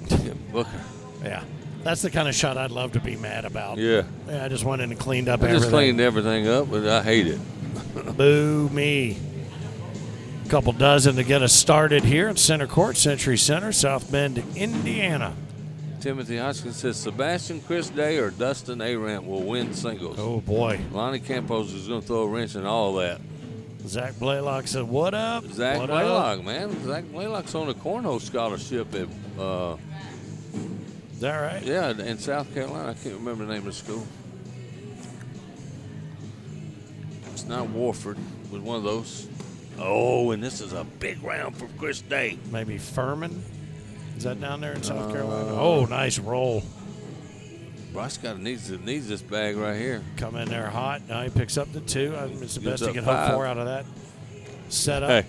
Yeah, Booker. Yeah. That's the kind of shot I'd love to be mad about. Yeah. I just went in and cleaned up everything. Just cleaned everything up, but I hate it. Boo me. A couple dozen to get us started here at center court, Century Center, South Bend, Indiana. Timothy Hodgkins says Sebastian Chris Day or Dustin Arant will win singles. Oh, boy. Lonnie Campos is going to throw a wrench in all that. Zach Blaylock said, what up? Zach Blaylock, man. Zach Blaylock's on a Cornhole scholarship at is that right? Yeah, in South Carolina. I can't remember the name of the school. It's not Warford. It was one of those. Oh, and this is a big round for Chris Day. Maybe Furman? Is that down there in South Carolina? Oh, nice roll. Bryce needs this bag right here. Come in there hot. Now he picks up the two. I mean, it's the best he can hope for out of that setup. Hey.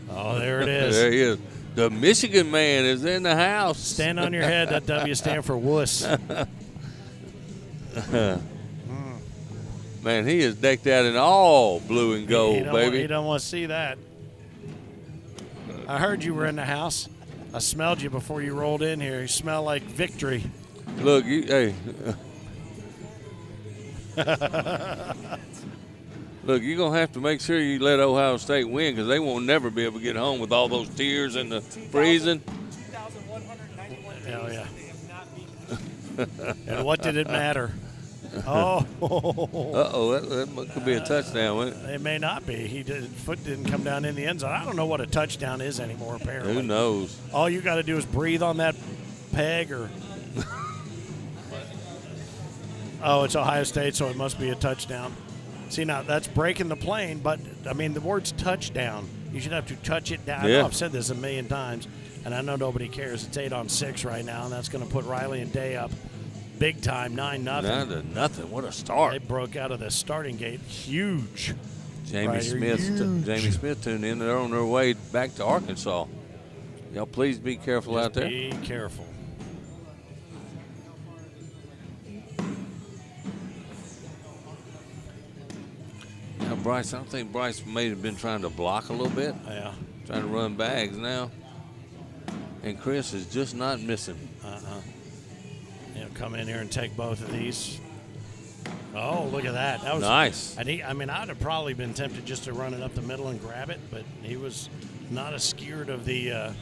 Oh, there it is. There he is. The Michigan man is in the house. Stand on your head. That W stand for wuss. Man, he is decked out in all blue and gold, baby. He don't want to see that. I heard you were in the house. I smelled you before you rolled in here. You smell like victory. Look, hey. Look, you're going to have to make sure you let Ohio State win because they won't never be able to get home with all those tears and the freezing. 2,191. Hell yeah. And what did it matter? Oh. Uh-oh, that could be a touchdown. It may not be. Foot didn't come down in the end zone. I don't know what a touchdown is anymore, apparently. Who knows? All you got to do is breathe on that peg or – oh, it's Ohio State, so it must be a touchdown. See, now that's breaking the plane, but, I mean, the word's touchdown. You should have to touch it down. Yeah. I know I've said this a million times, and I know nobody cares. It's 8-6 right now, and that's going to put Riley and Day up big time, 9-0. 9-0. What a start. They broke out of the starting gate huge. Jamie Smith tuned in. They're on their way back to Arkansas. Y'all please be careful out there. Be careful. Now, Bryce, I don't think Bryce may have been trying to block a little bit. Yeah. Trying to run bags now. And Chris is just not missing. He'll come in here and take both of these. Oh, look at that. That was nice. And I mean, I'd have probably been tempted just to run it up the middle and grab it, but he was not as scared of the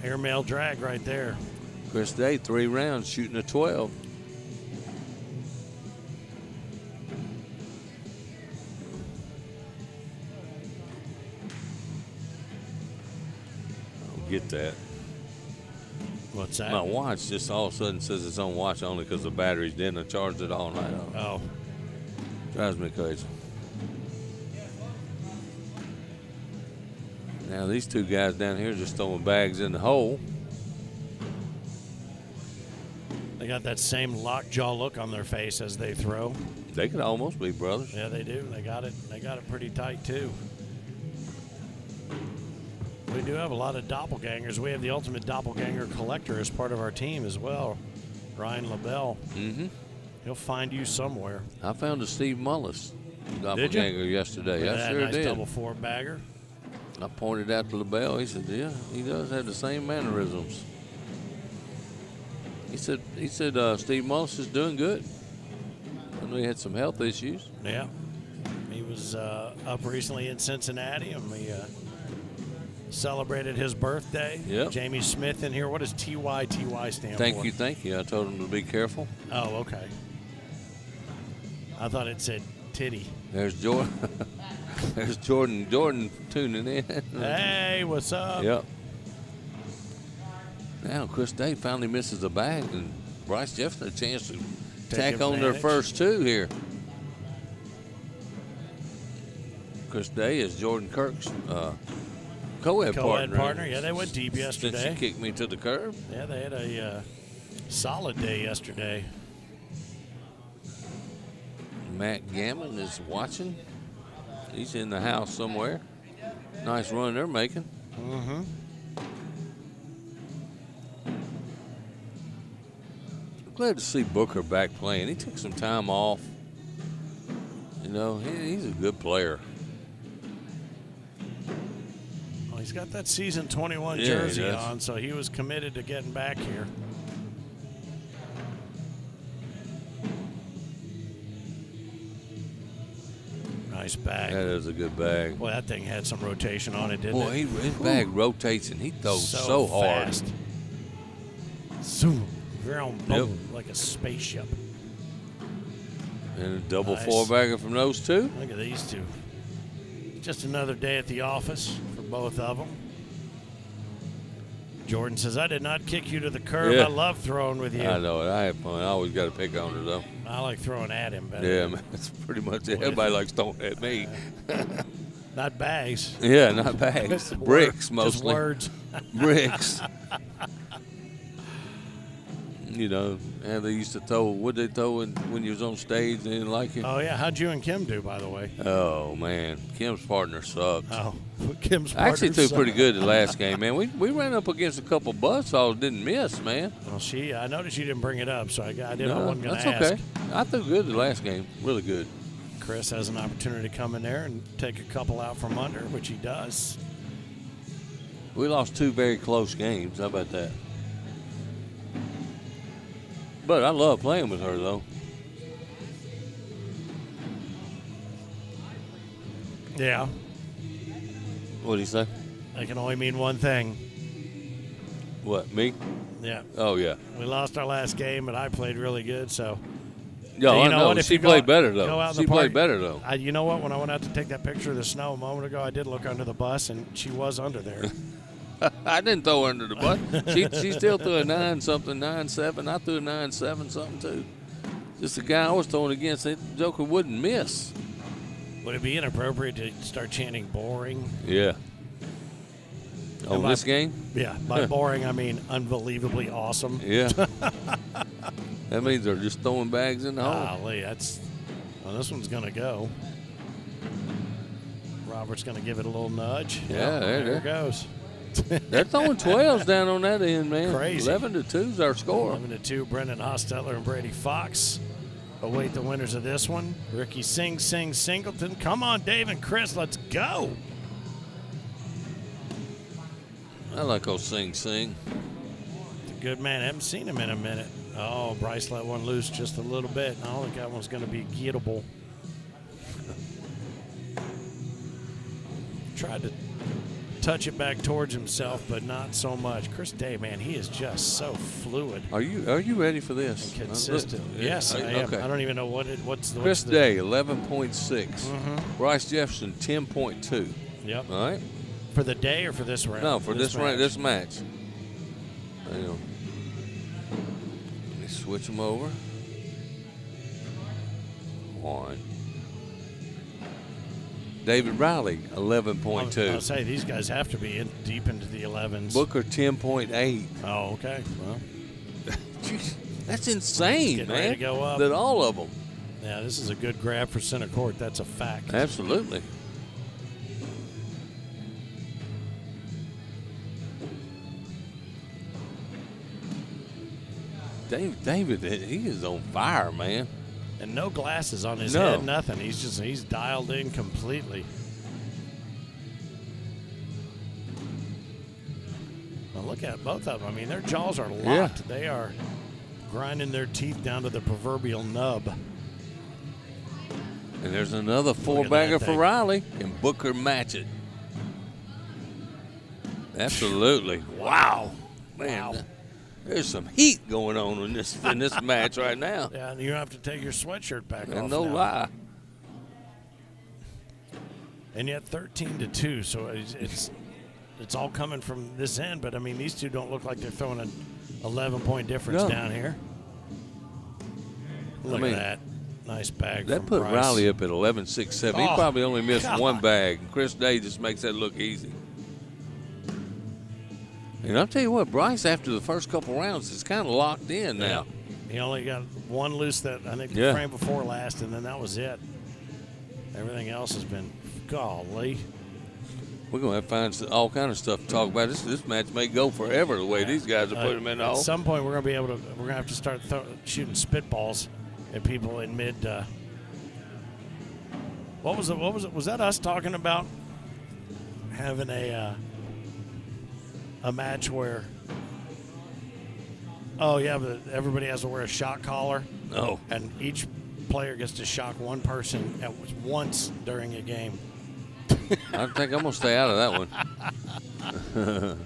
airmail drag right there. Chris Day, 3 rounds, shooting a 12. I'll get that. What's that? My watch just all of a sudden says it's on watch only because the battery's dead and I charged it all night. Oh. Drives me crazy. Now these 2 guys down here just throwing bags in the hole. They got that same lockjaw look on their face as they throw. They could almost be brothers. Yeah, they do. They got it pretty tight too. We do have a lot of doppelgangers. We have the ultimate doppelganger collector as part of our team as well, Ryan LaBelle. Mm-hmm. He'll find you somewhere. I found a Steve Mullis doppelganger yesterday. I sure nice did. Double 4 bagger. I pointed out to LaBelle. He said, "Yeah, he does have the same mannerisms." He said, Steve Mullis is doing good. I know he had some health issues. Yeah, he was up recently in Cincinnati, and we celebrated his birthday. Yep. Jamie Smith in here. What does TYTY stand for? Thank you. I told him to be careful. Oh, okay. I thought it said titty. There's Jordan. There's Jordan. Jordan tuning in. Hey, what's up? Yep. Now Chris Day finally misses a bag, and Bryce Jefferson a chance to tack on their first 2 here. Chris Day is Jordan Kirk's co-ed partner. Yeah, they went deep yesterday. Since she kicked me to the curb. Yeah, they had a solid day yesterday. Matt Gammon is watching. He's in the house somewhere. Nice run they're making. Mm-hmm. Glad to see Booker back playing. He took some time off. You know, he's a good player. Well, he's got that season 21 jersey on, so he was committed to getting back here. Nice bag. That is a good bag. Boy, that thing had some rotation on it, didn't it? Boy, his bag rotates and he throws so hard. Fast. Zoom. Boom, like a spaceship. And a double 4-bagger from those 2. Look at these 2. Just another day at the office for both of them. Jordan says, I did not kick you to the curb. Yeah. I love throwing with you. I know it. I have fun. I always got to pick on her, though. I like throwing at him better. Yeah, man. That's pretty much it. Everybody likes throwing at me. Not bags. Yeah, not bags. Bricks, mostly. Just words. Bricks. You know, and they used to throw, what they throw when you was on stage, they didn't like it? Oh, yeah. How'd you and Kim do, by the way? Oh, man. Kim's partner sucked. Oh, Kim's partner actually threw pretty good the last game, man. We ran up against a couple buzzsaws, didn't miss, man. Well, I noticed you didn't bring it up, so I wasn't going to ask. That's okay. I threw good the last game. Really good. Chris has an opportunity to come in there and take a couple out from under, which he does. We lost 2 very close games. How about that? But I love playing with her, though. Yeah. What did he say? That can only mean one thing. What, me? Yeah. Oh, yeah. We lost our last game, but I played really good, so. No, you know I know. She played better, though. She played better, though. You know what? When I went out to take that picture of the snow a moment ago, I did look under the bus, and she was under there. I didn't throw her under the bus. She still threw a 9-something, 9-7. I threw a 9-7 something too. Just the guy I was throwing against, that joker wouldn't miss. Would it be inappropriate to start chanting boring? Yeah. On this game? Yeah. By boring, I mean unbelievably awesome. Yeah. That means they're just throwing bags in the hole. Golly, this one's going to go. Robert's going to give it a little nudge. Yeah, there it goes. They're throwing 12s down on that end, man. Crazy. 11-2 is our score. 11-2. Brendan Hostetler and Brady Fox await the winners of this one. Ricky Singleton. Come on, Dave and Chris, let's go. I like old Sing. It's a good man. I haven't seen him in a minute. Oh, Bryce let one loose just a little bit. I don't think that one's going to be gettable. Tried to touch it back towards himself, but not so much. Chris Day, man, he is just so fluid. Are you ready for this? Consistent. Yes, I am. Okay. I don't even know what's the Chris Day, 11.6. Bryce Jefferson, 10.2. Yep. All right. For the day or for this round? No, for this match. Hang on. Let me switch them over. One. David Riley, 11.2. I'll say these guys have to be deep into the 11s. Booker, 10.8. Oh, okay. Well, that's insane, man. Ready to go up. That all of them. Yeah, this is a good grab for center court. That's a fact. Absolutely. David, he is on fire, man. And no glasses on his head, nothing. He's dialed in completely. Well, look at both of them. I mean, their jaws are locked. Yeah. They are grinding their teeth down to the proverbial nub. And there's another four-bagger for Riley, and Booker match it. Absolutely. Wow. Man. Wow. There's some heat going on in this match right now. Yeah, and you have to take your sweatshirt back off. No lie. And yet 13-2, so it's all coming from this end. But I mean, these two don't look like they're throwing an 11-point difference down here. Look at that, nice bag. That from put Bryce. Riley up at 11-6-7. He probably only missed one bag. Chris Day just makes that look easy. And I'll tell you what, Bryce, after the first couple rounds, is kind of locked in now. Yeah. He only got one loose that I think the frame before last, and then that was it. Everything else has been, golly. We're going to have to find all kind of stuff to talk about. This match may go forever the way these guys are putting them in the hole. At some point, we're going to have to start shooting spitballs at people in mid. What was it? Was that us talking about having a match where? Oh yeah, but everybody has to wear a shot collar. Oh. And each player gets to shock one person at once during a game. I think I'm going to stay out of that one.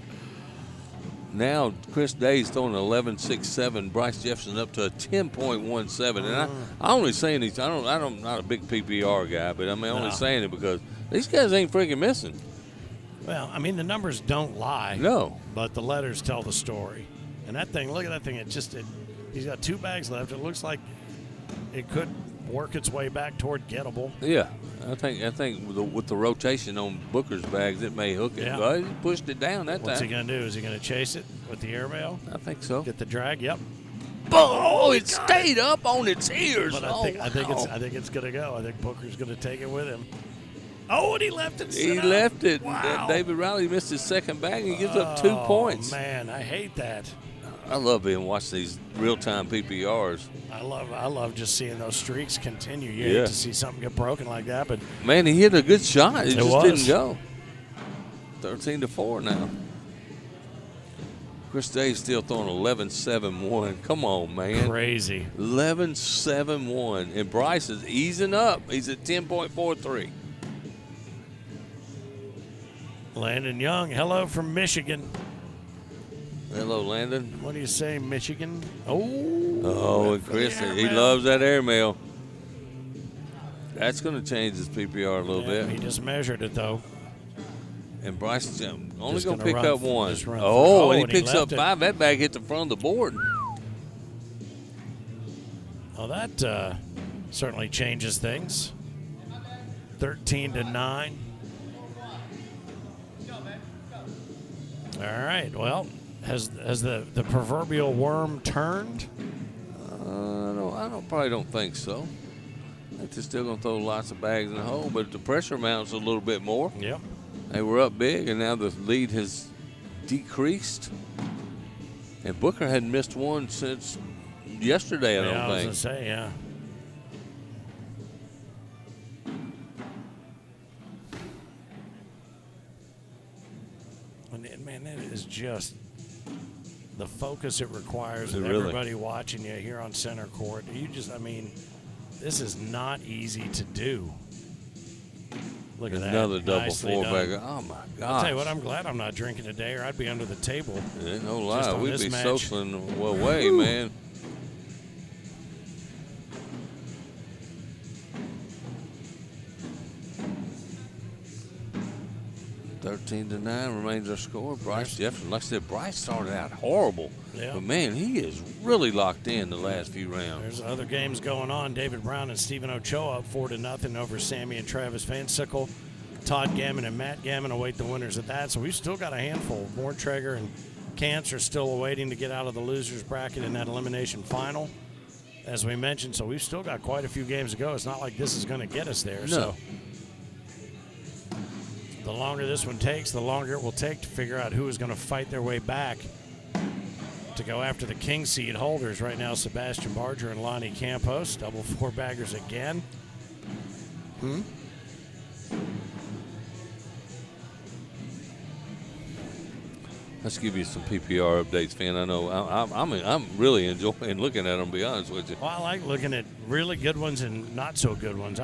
Now, Chris Day's throwing an 11.67. Bryce Jefferson up to a 10.17. And I only saying these. I'm not a big PPR guy, but I'm only saying it because these guys ain't freaking missing. Well, I mean, the numbers don't lie. No. But the letters tell the story. And that thing, look at that thing. He's got two bags left. It looks like it could work its way back toward gettable. Yeah. I think with the rotation on Booker's bags, it may hook it. Yeah. But he pushed it down that time. What's he going to do? Is he going to chase it with the airmail? I think so. Get the drag? Yep. Oh, it stayed up on its ears. But I think it's going to go. I think Booker's going to take it with him. Oh, and he left it. He left it. Wow. David Riley missed his second bag and he gives up 2 points. Oh, man, I hate that. I love being watching these real-time PPRs. I love just seeing those streaks continue. You hate to see something get broken like that, but man, he hit a good shot. It just was. didn't go. 13-4 now. Chris Day's still throwing 11.71. Come on, man. Crazy. 11.71. And Bryce is easing up. He's at 10.43. Landon Young, hello from Michigan. Hello, Landon. What do you say, Michigan? Oh, and Chris, he loves that airmail. That's going to change his PPR a little bit. He just measured it, though. And Bryce is only going to gonna pick up one. Oh, and he and picks up left it. 5. That bag hit the front of the board. Well, that certainly changes things. 13-9. All right. Well, has the proverbial worm turned? I probably don't think so. I think they're still going to throw lots of bags in the hole, but the pressure mounts a little bit more. Yep. They were up big, and now the lead has decreased. And Booker hadn't missed one since yesterday, I don't think. I was going to say, yeah. And man, that is just the focus it requires of everybody watching you here on center court. I mean, this is not easy to do. Look at that. Another double Nicely four-bagger. done. Oh, my gosh. I'll tell you what, I'm glad I'm not drinking today, or I'd be under the table. Ain't no lie. We'd be match. socialing away, man. 13-9 remains our score. Bryce Jefferson, like I said, Bryce started out horrible. Yeah. But, man, he is really locked in the last few rounds. There's other games going on. David Brown and Stephen Ochoa up 4-0 over Sammy and Travis Van Sickle. Todd Gammon and Matt Gammon await the winners of that. So we've still got a handful. Borntrager and Kantz are still awaiting to get out of the losers bracket in that elimination final, as we mentioned. So we've still got quite a few games to go. It's not like this is going to get us there. No. So the longer this one takes, the longer it will take to figure out who is going to fight their way back to go after the king seed holders. Right now, Sebastian Barger and Lonnie Campos, double four-baggers again. Let's give you some PPR updates, fan. I know I'm really enjoying looking at them, to be honest with you. Well, I like looking at really good ones and not so good ones.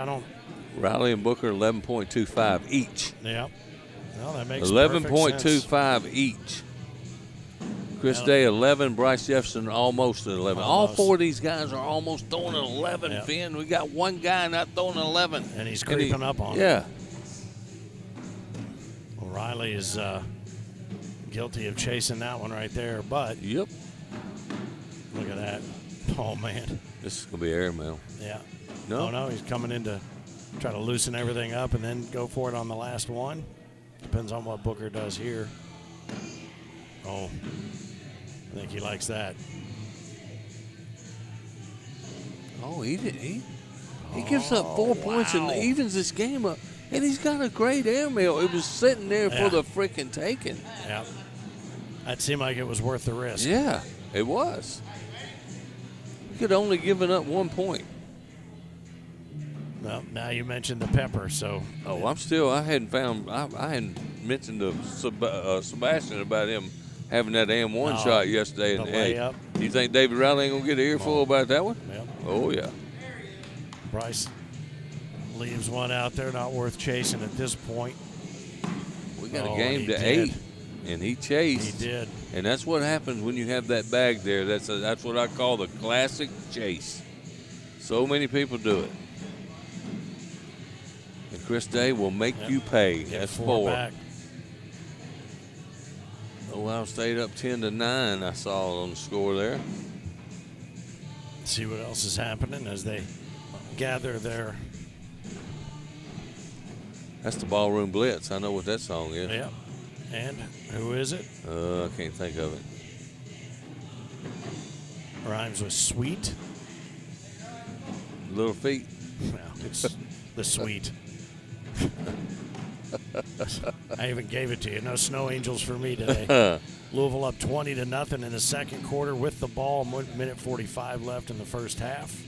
Riley and Booker, 11.25 each. Yeah. Well, that makes 11.25 each. Chris Day, 11. Bryce Jefferson, almost at 11. All four of these guys are almost throwing an 11, Finn. We got one guy not throwing an 11. And he's creeping up on Yeah. him. Well, Riley is guilty of chasing that one right there, but Yep. look at that. Oh, man. This is going to be airmail. Yeah. No? Oh, no, he's coming in to try to loosen everything up and then go for it on the last one. Depends on what Booker does here. Oh, I think he likes that. Oh, he gives up 4 points and evens this game up. And he's got a great airmail. It was sitting there for the freaking taking. Yeah. That seemed like it was worth the risk. Yeah, it was. He could only given up 1 point. Well, now you mentioned the pepper, so. Oh, I hadn't mentioned to Sebastian about him having that M1 shot yesterday. And layup. You think David Riley ain't going to get an earful about that one? Yep. Oh, yeah. Bryce leaves one out there, not worth chasing at this point. We got a game to 8, and he chased. He did. And that's what happens when you have that bag there. That's what I call the classic chase. So many people do it. And Chris Day will make you pay. That's 4. Back. Ohio State up 10-9. I saw on the score there. See what else is happening as they gather their. That's the Ballroom Blitz. I know what that song is. Yep. And who is it? I can't think of it. Rhymes with sweet. Little Feet. Well, it's the sweet. I even gave it to you. No snow angels for me today. Louisville up 20-0 in the second quarter with the ball. Minute 45 left in the first half.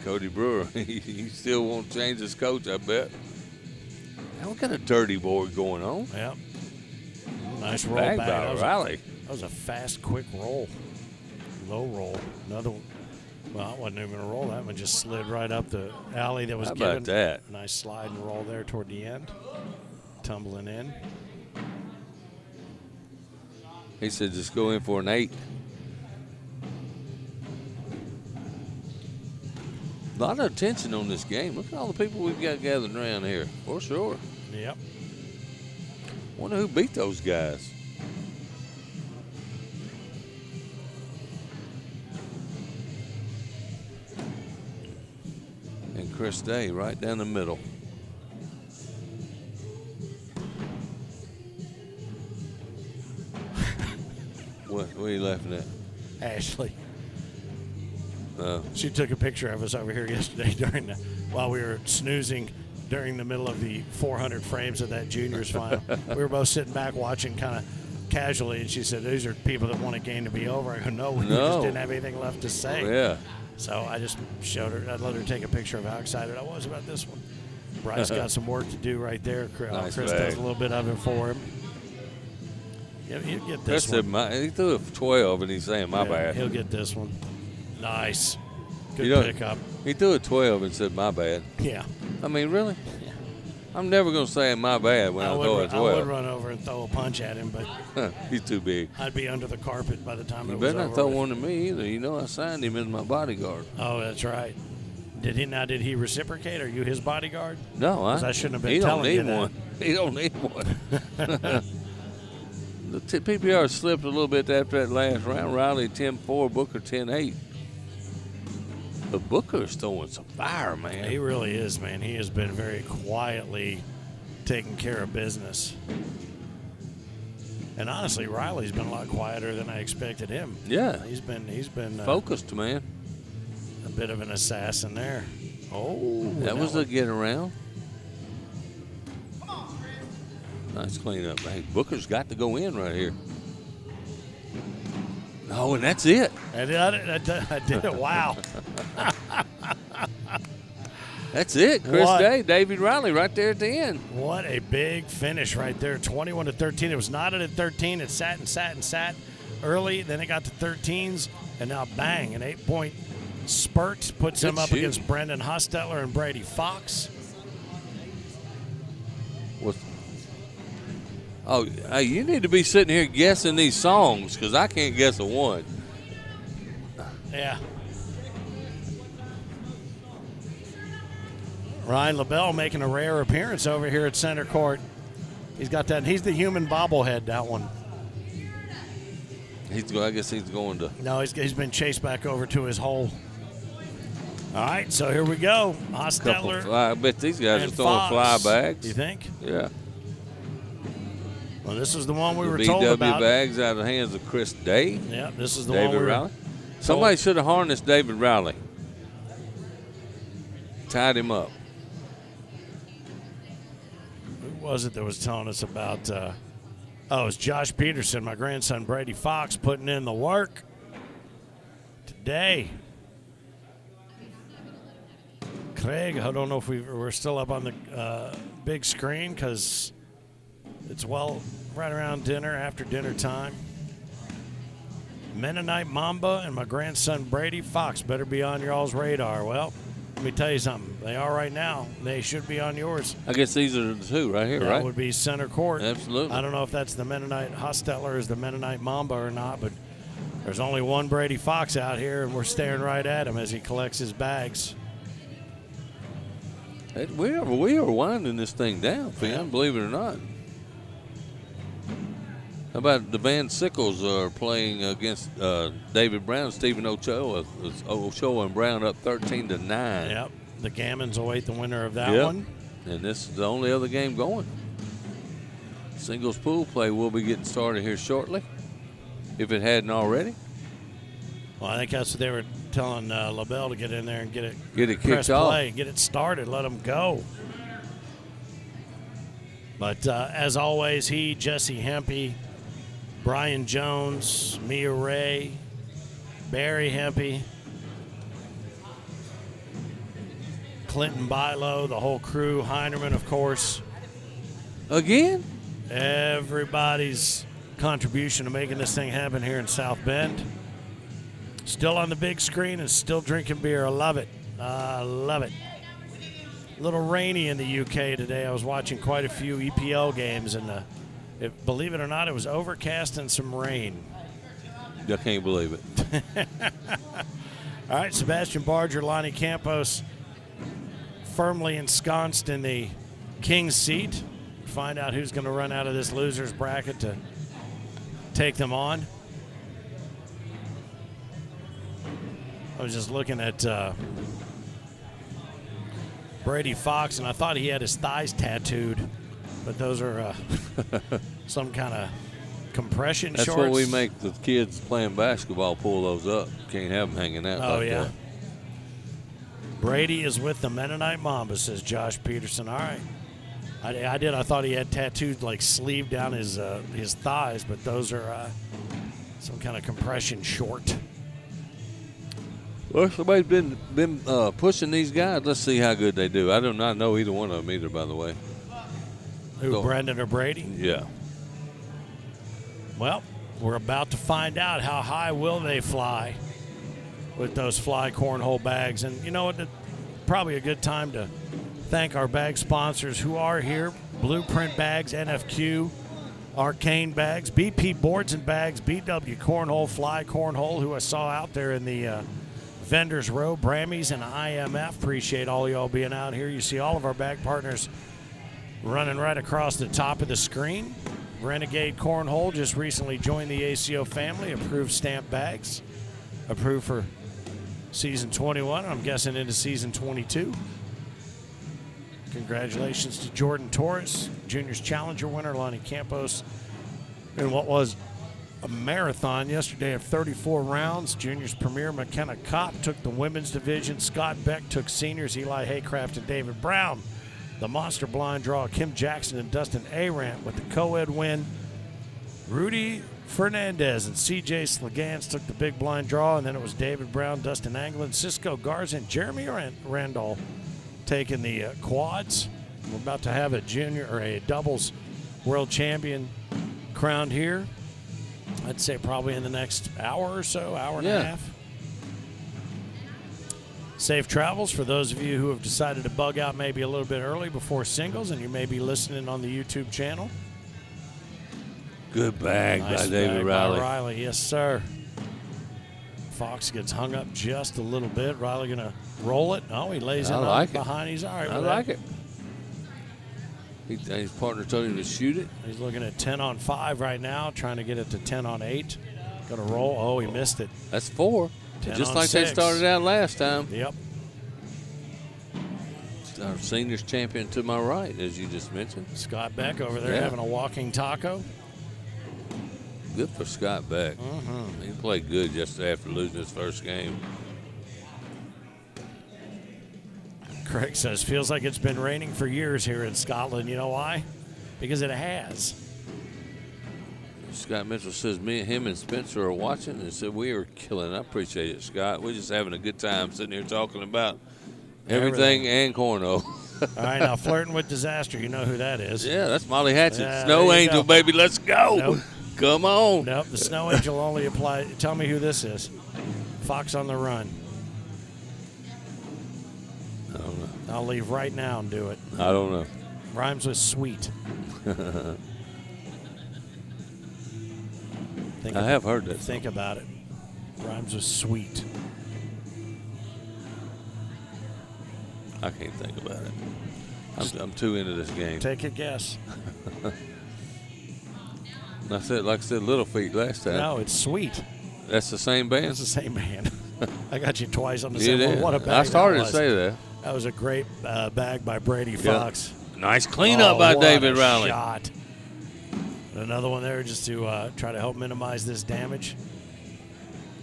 Cody Brewer, he still won't change his coach, I bet. Now we got a dirty board going on. Yep. Nice roll Bag back. by Riley. That was a fast, quick roll. Low roll. Another one. Well, it wasn't even a roll. That one just slid right up the alley that was How given. about that? Nice slide and roll there toward the end. Tumbling in. He said just go in for an 8. A lot of attention on this game. Look at all the people we've got gathered around here. For sure. Yep. Wonder who beat those guys. And Chris Day right down the middle. What are you laughing at? Ashley. She took a picture of us over here yesterday while we were snoozing during the middle of the 400 frames of that juniors final. We were both sitting back watching kind of casually, and she said, "These are people that want a game to be over." I go, "No, we just didn't have anything left to say." Oh, yeah. So I just showed her. I let her take a picture of how excited I was about this one. Bryce got some work to do right there. Nice Chris bag. does a little bit of it for him. He'll get this one. He threw a 12, and he's saying, my bad. He'll get this one. Nice. Good pickup. He threw a 12 and said, my bad. Yeah. I mean, really? Yeah. I'm never going to say my bad when I throw a 12. I would run over and throw a punch at him, but he's too big. I'd be under the carpet by the time it was over. You better not throw one to me either. You know I signed him as my bodyguard. Oh, that's right. Did he reciprocate? Are you his bodyguard? No, I shouldn't have been telling you that. He don't need one. The PPR slipped a little bit after that last round. Riley 10-4, Booker 10-8. But Booker's throwing some fire, man. He really is, man. He has been very quietly taking care of business. And honestly, Riley's been a lot quieter than I expected him. Yeah. He's been focused, man. A bit of an assassin there. Oh. That was a get around. Nice cleanup, man. Booker's got to go in right here. Oh, and that's it. I did it. Wow. That's it. Chris Day, David Riley right there at the end. What a big finish right there. 21-13. It was knotted at 13. It sat and sat and sat early. Then it got to 13s. And now, bang, an 8-point spurt puts him up against Brendan Hostetler and Brady Fox. Oh, hey, you need to be sitting here guessing these songs because I can't guess a one. Yeah. Ryan LaBelle making a rare appearance over here at center court. He's got that. He's the human bobblehead, that one. I guess he's going to. No, he's been chased back over to his hole. All right, so here we go. Hostetler. I bet these guys are throwing fly bags. You think? Yeah. Well, this is the one we were told about. BW bags out of the hands of Chris Day. Yeah, this is the David one. Riley. Somebody should have harnessed David Riley. Tied him up. Who was it that was telling us about? It was Josh Peterson, my grandson Brady Fox, putting in the work today. Craig, I don't know if we're still up on the big screen because it's right around dinner, after dinner time. Mennonite Mamba and my grandson Brady Fox better be on y'all's radar. Well, let me tell you something. They are right now. They should be on yours. I guess these are the two right here, right? That would be center court. Absolutely. I don't know if that's the Mennonite Hostetler is the Mennonite Mamba or not, but there's only one Brady Fox out here, and we're staring right at him as he collects his bags. We are winding this thing down, Finn, believe it or not. How about the Van Sickles are playing against David Brown, Stephen Ochoa. Ochoa and Brown up 13-9. Yep. The Gammons await the winner of that one. And this is the only other game going. Singles pool play will be getting started here shortly, if it hadn't already. Well, I think that's what they were telling LaBelle to get in there and get it kicked off. Play, get it started, let them go. But as always, Jesse Hempy, Brian Jones, Mia Ray, Barry Hempy, Clinton Bilo, the whole crew, Heinerman, of course. Again? Everybody's contribution to making this thing happen here in South Bend. Still on the big screen and still drinking beer. I love it. I love it. A little rainy in the UK today. I was watching quite a few EPL games, and believe it or not, it was overcast and some rain. I can't believe it. All right, Sebastian Barger, Lonnie Campos firmly ensconced in the king's seat. Find out who's going to run out of this loser's bracket to take them on. I was just looking at Brady Fox, and I thought he had his thighs tattooed, but those are some kind of compression shorts. That's what we make the kids playing basketball pull those up. Can't have them hanging out like that. Brady is with the Mennonite Mamba, says Josh Peterson. All right. I thought he had tattooed like sleeve down his thighs, but those are some kind of compression short. Well, somebody's been pushing these guys. Let's see how good they do. I do not know either one of them either, by the way. Who, Brendan or Brady? Yeah. Well, we're about to find out how high will they fly with those fly cornhole bags. And you know what? Probably a good time to thank our bag sponsors who are here. Blueprint Bags, NFQ, Arcane Bags, BP Boards and Bags, BW Cornhole, Fly Cornhole, who I saw out there in the vendors row, Brammys and IMF. Appreciate all y'all being out here. You see all of our bag partners running right across the top of the screen. Renegade Cornhole just recently joined the ACO family, approved stamp bags, approved for season 21, I'm guessing into season 22. Congratulations to Jordan Torres, Juniors Challenger winner, Lonnie Campos, in what was a marathon yesterday of 34 rounds. Juniors Premier McKenna Kopp took the women's division. Scott Beck took seniors. Eli Haycraft and David Brown. The monster blind draw, Kim Jackson and Dustin Arant with the co-ed win. Rudy Fernandez and CJ Slegans took the big blind draw, and then it was David Brown, Dustin Anglin, Cisco Garza, and Jeremy Randall taking the quads. We're about to have a junior or a doubles world champion crowned here. I'd say probably in the next hour or so, hour and a half. Safe travels for those of you who have decided to bug out maybe a little bit early before singles, and you may be listening on the YouTube channel. Good bag Nice by David bag Riley. by Riley, yes, sir. Fox gets hung up just a little bit. Riley going to roll it. Oh, he lays it behind. He's all right with like it. His partner told him to shoot it. He's looking at 10 on 5 right now, trying to get it to 10 on 8. Going to roll. Oh, he missed it. That's 4. 10 Just on like 6. they started out last time. Yep. Our seniors champion to my right, as you just mentioned. Scott Beck over there having a walking taco. Good for Scott Beck. He played good yesterday after losing his first game. Craig says, feels like it's been raining for years here in Scotland. You know why? Because it has. Scott Mitchell says, him and Spencer are watching and said, we are killing. I appreciate it, Scott. We're just having a good time sitting here talking about everything and cornhole. All right, now flirting with disaster. You know who that is. Yeah, that's Molly Hatchet. Snow Angel, baby. Let's go. Nope. Come on. Nope, the Snow Angel only apply. Tell me who this is. Fox on the Run. I don't know. I'll leave right now and do it. I don't know. Rhymes with sweet. I have heard that. Think about it. Rhymes with sweet. I can't think about it. I'm too into this game. Take a guess. Like I said, Little Feet last time. No, it's sweet. That's the same band? It's the same band. I got you twice on the same one. What a bag. I started to say that. That was a great bag by Brady Fox. Nice cleanup by David Riley. Shot. Another one there just to try to help minimize this damage.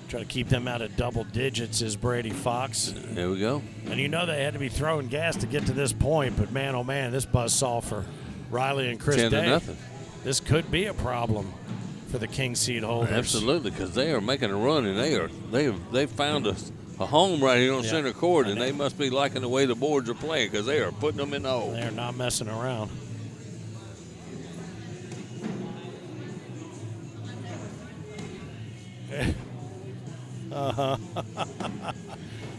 Try to keep them out of double digits is Brady Fox. There we go. And you know they had to be throwing gas to get to this point, but man, oh man, this buzzsaw for Riley and Chris 10 Day. to nothing. This could be a problem for the king seed holders. Absolutely, because they are making a run, and they found a home right here on center court, and they must be liking the way the boards are playing because they are putting them in the hole. They are not messing around.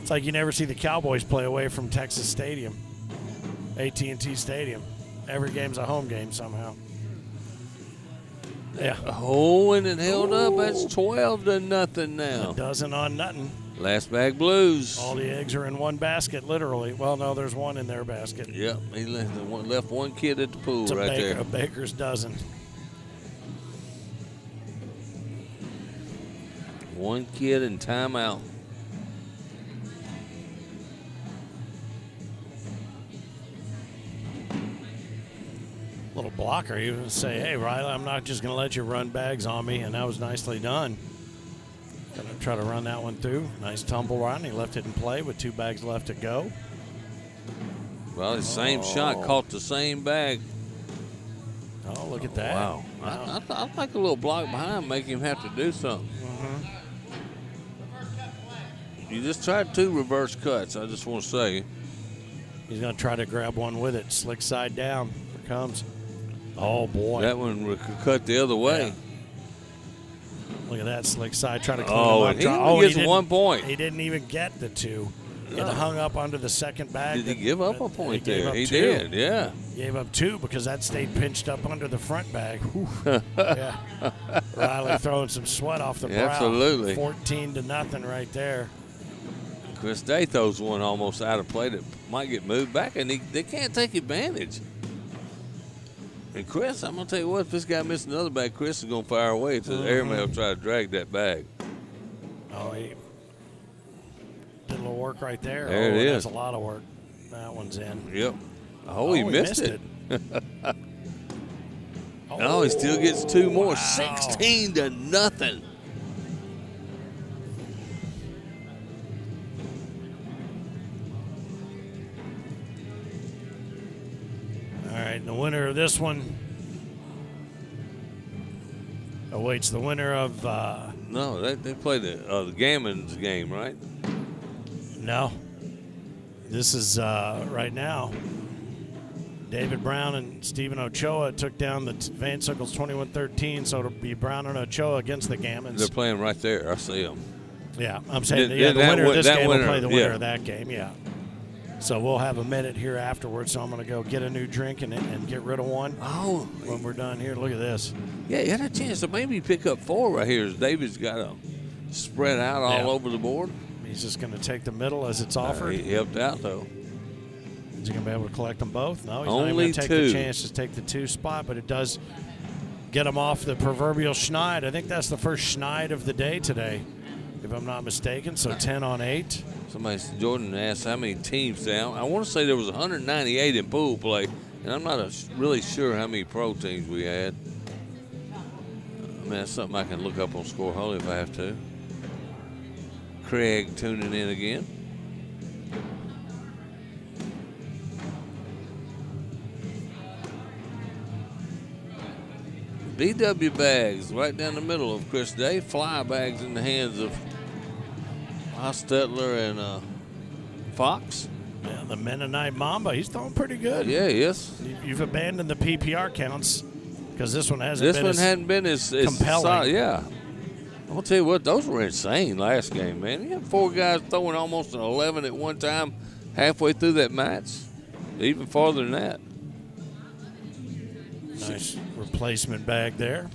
It's like you never see the Cowboys play away from Texas Stadium, AT&T Stadium. Every game's a home game somehow. Yeah. Oh, and it held up. That's 12 to nothing now. A dozen on nothing. Last bag blues. All the eggs are in one basket, literally. Well, no, there's one in their basket. Yep, he left one kid at the pool It's right there. A baker's dozen. One kid in timeout. Little blocker. He would say, hey, Riley, I'm not just going to let you run bags on me, and that was nicely done. Going to try to run that one through. Nice tumble run. He left it in play with 2 bags left to go. Well, the same shot caught the same bag. Oh, look at that. Wow. I think a little block behind make him have to do something. You just tried 2 reverse cuts, I just want to say. He's going to try to grab one with it. Slick side down. Here comes. Oh, boy. That one cut the other way. Look at that slick side trying to clean and him up. he gets 1 point. He didn't even get the 2. It hung up under the second bag. Did he give up a point there? He 2. did, yeah. Gave up 2 because that stayed pinched up under the front bag. Yeah. Riley throwing some sweat off the brow. Absolutely. 14-0 right there. Chris Day throws one almost out of play that might get moved back, and they can't take advantage. And Chris, I'm going to tell you what, if this guy missed another bag, Chris is going to fire away until the airman will try to drag that bag. Oh, he did a little work right there. There it is. That's a lot of work. That one's in. Yep. Oh, he missed it. Oh, he still gets 2 more. 16-0. All right, the winner of this one awaits the winner of. No, they played the Gammon's game, right? No. This is right now. David Brown and Stephen Ochoa took down the Van Sickles 21-13, so it'll be Brown and Ochoa against the Gammons. They're playing right there. I see them. Yeah, I'm saying the winner of this game will play the winner of that game, yeah. So we'll have a minute here afterwards, so I'm going to go get a new drink and get rid of one. Oh. When we're done here, look at this. Yeah, you had a chance to maybe pick up 4 right here as David's got them spread out all over the board. He's just going to take the middle as it's offered. He helped out, though. Is he going to be able to collect them both? No, he's Only not even going to take 2. the chance to take the 2 spot, but it does get him off the proverbial schneid. I think that's the first schneid of the day today, if I'm not mistaken. So 10 on 8. Jordan asked how many teams down. I want to say there was 198 in pool play, and I'm not really sure how many pro teams we had. I mean, that's something I can look up on Scornhole if I have to. Craig tuning in again. BW bags right down the middle of Chris Day. Fly bags in the hands of Hostetler and Fox. Yeah, the Mennonite Mamba, he's throwing pretty good. Yeah, yes. You've abandoned the PPR counts because this one hadn't been as compelling. Solid. Yeah. I'm going to tell you what, those were insane last game, man. You had 4 guys throwing almost an 11 at one time halfway through that match. Even farther than that. Nice replacement bag there.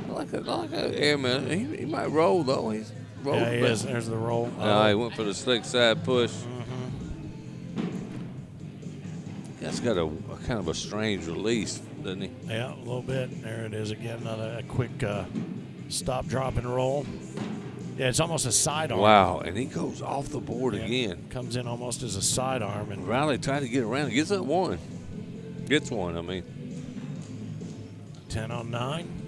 I like a airman. He might roll, though. He's rolled. Yeah, he is. There's the roll. No, he went for the slick side push. That's got a kind of a strange release, doesn't he? Yeah, a little bit. There it is again. Another quick stop, drop, and roll. Yeah, it's almost a sidearm. Wow, and he goes off the board again. Comes in almost as a sidearm. And Riley tried to get around. Gets that one. Gets one, I mean. 10 on 9.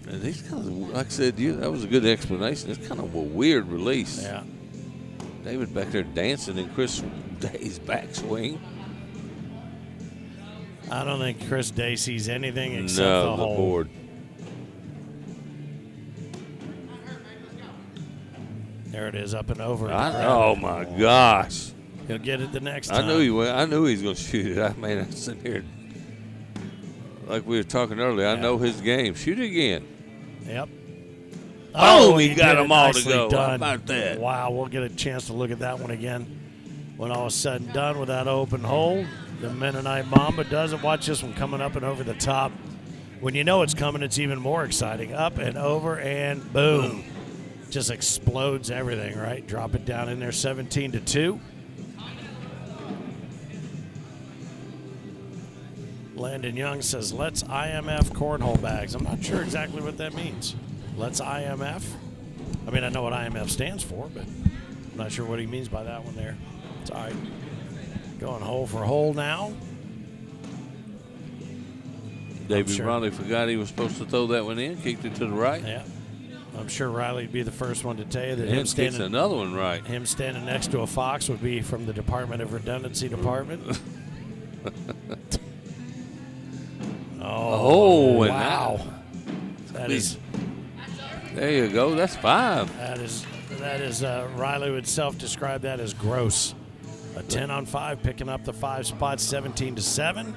And he's kind of, like I said, that was a good explanation. It's kind of a weird release. Yeah. David back there dancing in Chris Day's backswing. I don't think Chris Day sees anything except the hole. Board. There it is, up and over. Oh my gosh! He'll get it the next time. I knew he was going to shoot it. I mean, I'm sitting here like we were talking earlier. I know his game. Shoot it again. Yep. Oh, he got them all to Nicely go. done. How about that? Wow, we'll get a chance to look at that one again when all is said and done with that open hole. The Mennonite Mamba does it. Watch this one coming up and over the top. When you know it's coming, it's even more exciting. Up and over and boom. Just explodes everything, right? Drop it down in there, 17-2. Landon Young says, let's IMF cornhole bags. I'm not sure exactly what that means. Let's IMF. I mean, I know what IMF stands for, but I'm not sure what he means by that one there. It's all right. Going hole for hole now. David Riley forgot he was supposed to throw that one in, kicked it to the right. Yeah. I'm sure Riley would be the first one to tell you that him standing another one right. Him standing next to a Fox would be from the Department of Redundancy Department. Oh, wow. That is. There you go. That's 5. That is Riley would self-describe that as gross. A 10 on 5, picking up the 5 spots, 17-7.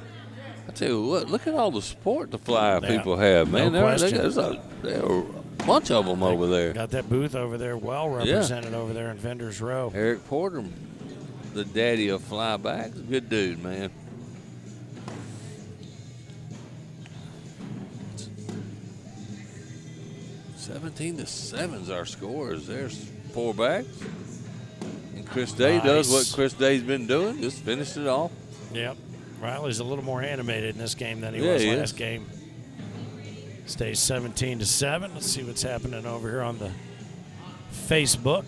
I tell you what, look at all the support the fly people have, man. No There's a bunch of them over there. Got that booth over there well represented over there in Vendors Row. Eric Porter, the daddy of flybacks, good dude, man. (17-7's our scores. There's 4 bags. And Chris Day does what Chris Day's been doing, just finished it off. Yep. Riley's a little more animated in this game than he was last game. Stays 17-7. Let's see what's happening over here on the Facebook.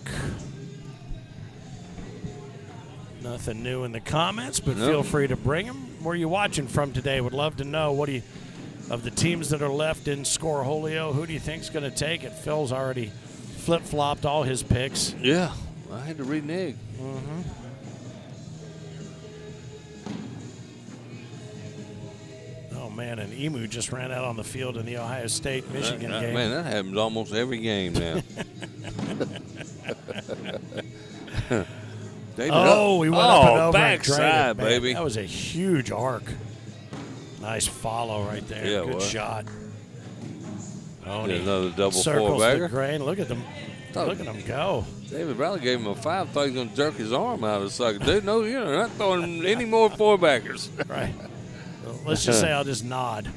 Nothing new in the comments, but feel free to bring them. Where are you watching from today? Would love to know. What do you, of the teams that are left in Scoreholio, who do you think's going to take it? Phil's already flip-flopped all his picks. Yeah, I had to renege. Mm-hmm. Oh, man, and Emu just ran out on the field in the Ohio State-Michigan game. Man, that happens almost every game now. Oh, he went up and over backside, baby. That was a huge arc. Nice follow right there. Yeah, good shot. Oh, another double circles four-bagger. the grain. Look at them. Look at them go. David Bradley gave him a 5. Thought he was going to jerk his arm out of the socket. Dude, no, you're not throwing any more 4-baggers. Right. Let's just say I'll just nod.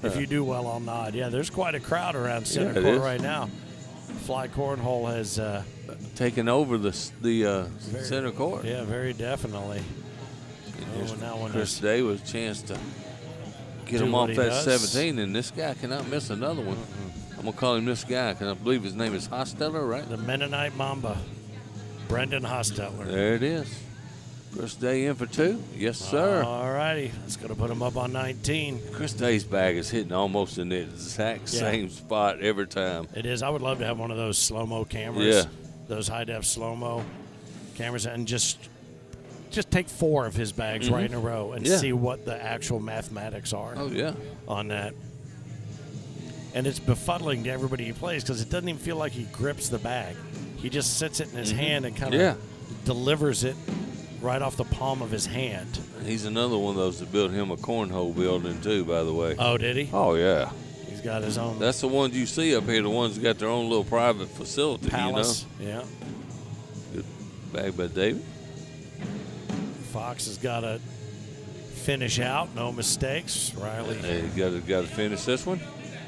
If you do well, I'll nod. Yeah, there's quite a crowd around center court right now. Fly Cornhole has taken over the center court. Yeah, very definitely. Chris Day was a chance to get him off that 17, and this guy cannot miss another one. I'm going to call him this guy because I believe his name is Hosteller, right? The Mennonite Mamba, Brendan Hosteller. There it is. Chris Day in for 2. Yes, sir. All righty. That's going to put him up on 19. Chris Day's bag is hitting almost in the exact same spot every time. It is. I would love to have one of those slow-mo cameras. Yeah. Those high-def slow-mo cameras, and just take 4 of his bags right in a row and see what the actual mathematics are on that. And it's befuddling to everybody he plays because it doesn't even feel like he grips the bag. He just sits it in his hand and kind of delivers it right off the palm of his hand. He's another one of those that built him a cornhole building too, by the way. Oh, did he? Oh, yeah. He's got his own. That's the ones you see up here, the ones that got their own little private facility, palace. you know? Yeah. Good bag by David. Fox has got to finish out, no mistakes. Riley. Hey, got to finish this one.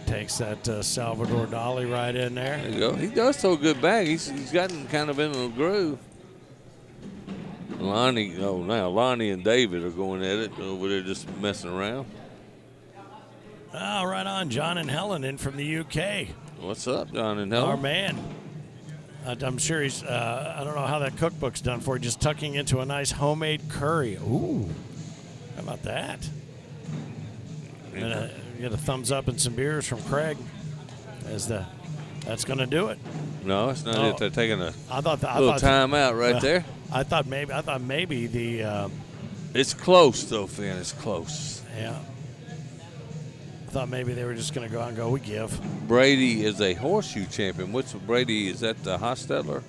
Takes that Salvador Dali right in there. There you go. He does throw a good bag. He's gotten kind of in a groove. Lonnie and David are going at it over there just messing around. Oh, right on. John and Helen in from the UK. What's up, John and Helen? Our man. I'm sure he's, I don't know how that cookbook's done for, just tucking into a nice homemade curry. Ooh, how about that? And get a thumbs up and some beers from Craig. That's going to do it. No, it's not it. They're taking a little time out right there. I thought maybe the. It's close though, Finn. It's close. Yeah. I thought maybe they were just going to go out and go, we give. Brady is a horseshoe champion. What's Brady? Is that the Hosteller?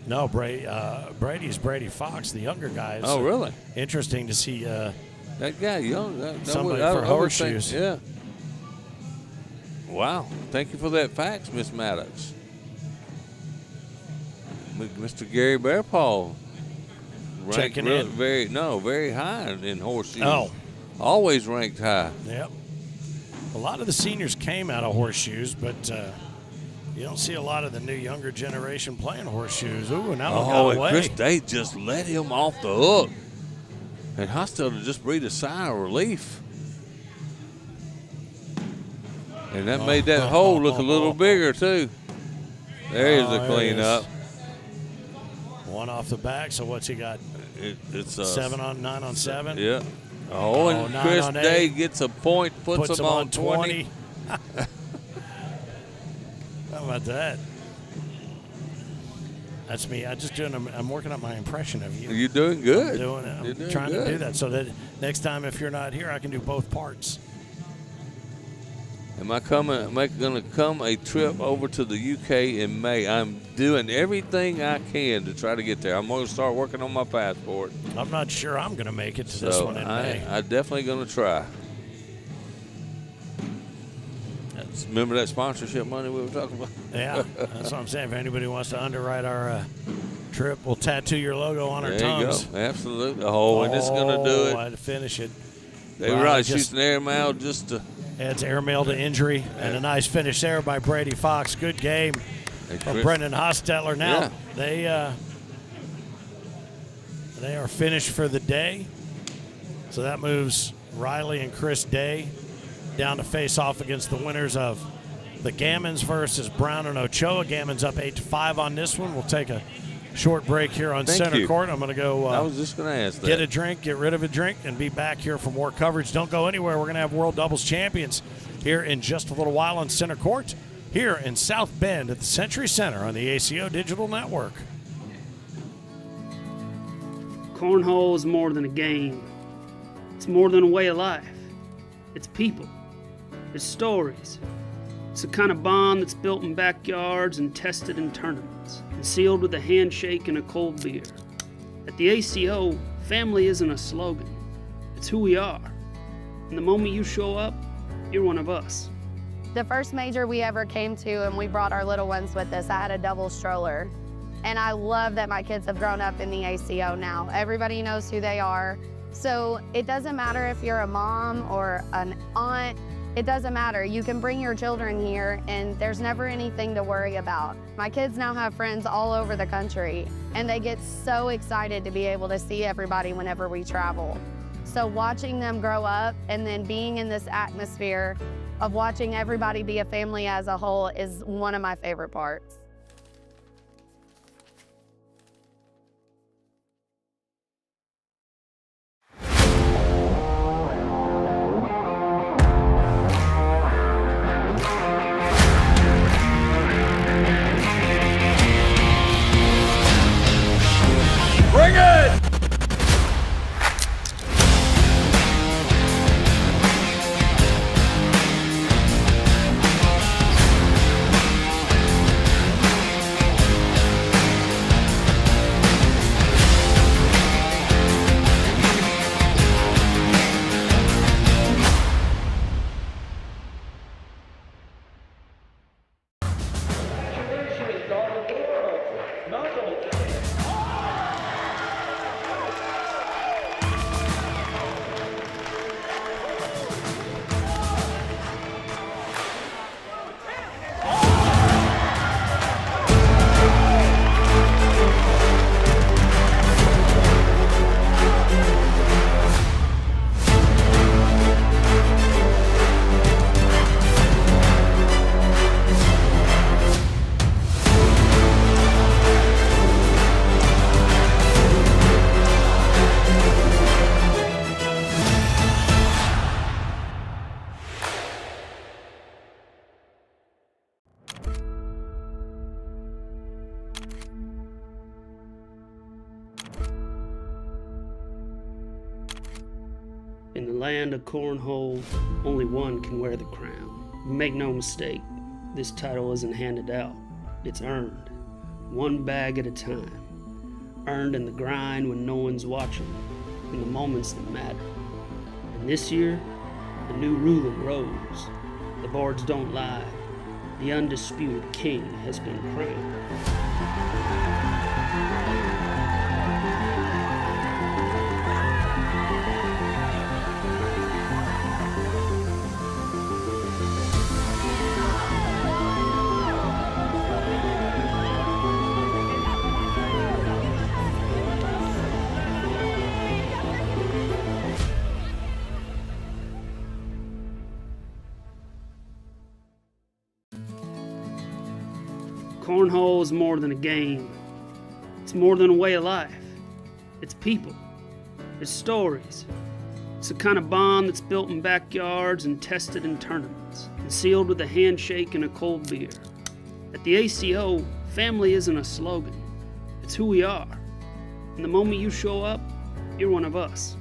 No, Brady's Brady Fox, the younger guy. Oh, really? Interesting to see. That guy, young. Somebody for horseshoes. Yeah. Wow. Thank you for that fax, Miss Maddox. Mr. Gary Bearpaw. Checking in. Very high in horseshoes. Oh. Always ranked high. Yep. A lot of the seniors came out of horseshoes, but you don't see a lot of the new younger generation playing horseshoes. Ooh, now we got away. Chris Day just let him off the hook. And Hosteller just breathed a sigh of relief. And that made that hole look a little bigger, too. There's the cleanup. One off the back, so what's he got? It's 9 on 7? Yeah. Oh, and Chris Day gets a point, puts him on 20. How about that? That's me. I'm working up my impression of you. You're doing good. I'm trying to do that so that next time if you're not here, I can do both parts. Am I going to come a trip over to the UK in May? I'm doing everything I can to try to get there. I'm going to start working on my passport. I'm not sure I'm going to make it to this one in May. I'm definitely going to try. Remember that sponsorship money we were talking about? Yeah, that's what I'm saying. If anybody wants to underwrite our trip, we'll tattoo your logo on our tongues. There you go. Absolutely. Oh, and it's going to do it. I'd finish it. They were right, shooting airmail just to. Adds airmail to injury, and a nice finish there by Brady Fox. Good game from Brendan Hostetler. Now they are finished for the day. So that moves Riley and Chris Day down to face off against the winners of the Gammons versus Brown and Ochoa. Gammons up 8-5 on this one. We'll take a short break here on center court. I'm going to go I was just going to ask that. Get a drink, get rid of a drink, and be back here for more coverage. Don't go anywhere. We're going to have World Doubles Champions here in just a little while on center court here in South Bend at the Century Center on the ACO Digital Network. Cornhole is more than a game. It's more than a way of life. It's people. It's stories. It's the kind of bond that's built in backyards and tested in tournaments, and sealed with a handshake and a cold beer. At the ACO, family isn't a slogan. It's who we are. And the moment you show up, you're one of us. The first major we ever came to, and we brought our little ones with us, I had a double stroller. And I love that my kids have grown up in the ACO now. Everybody knows who they are. So it doesn't matter if you're a mom or an aunt. It doesn't matter. You can bring your children here, and there's never anything to worry about. My kids now have friends all over the country, and they get so excited to be able to see everybody whenever we travel. So watching them grow up and then being in this atmosphere of watching everybody be a family as a whole is one of my favorite parts. Bring it! In the land of Cornhole, only one can wear the crown. Make no mistake, this title isn't handed out. It's earned, one bag at a time. Earned in the grind when no one's watching, in the moments that matter. And this year, the new ruler rose. The boards don't lie. The undisputed king has been crowned. Cornhole is more than a game. It's more than a way of life. It's people. It's stories. It's the kind of bond that's built in backyards and tested in tournaments, and sealed with a handshake and a cold beer. At the ACO, family isn't a slogan. It's who we are. And the moment you show up, you're one of us.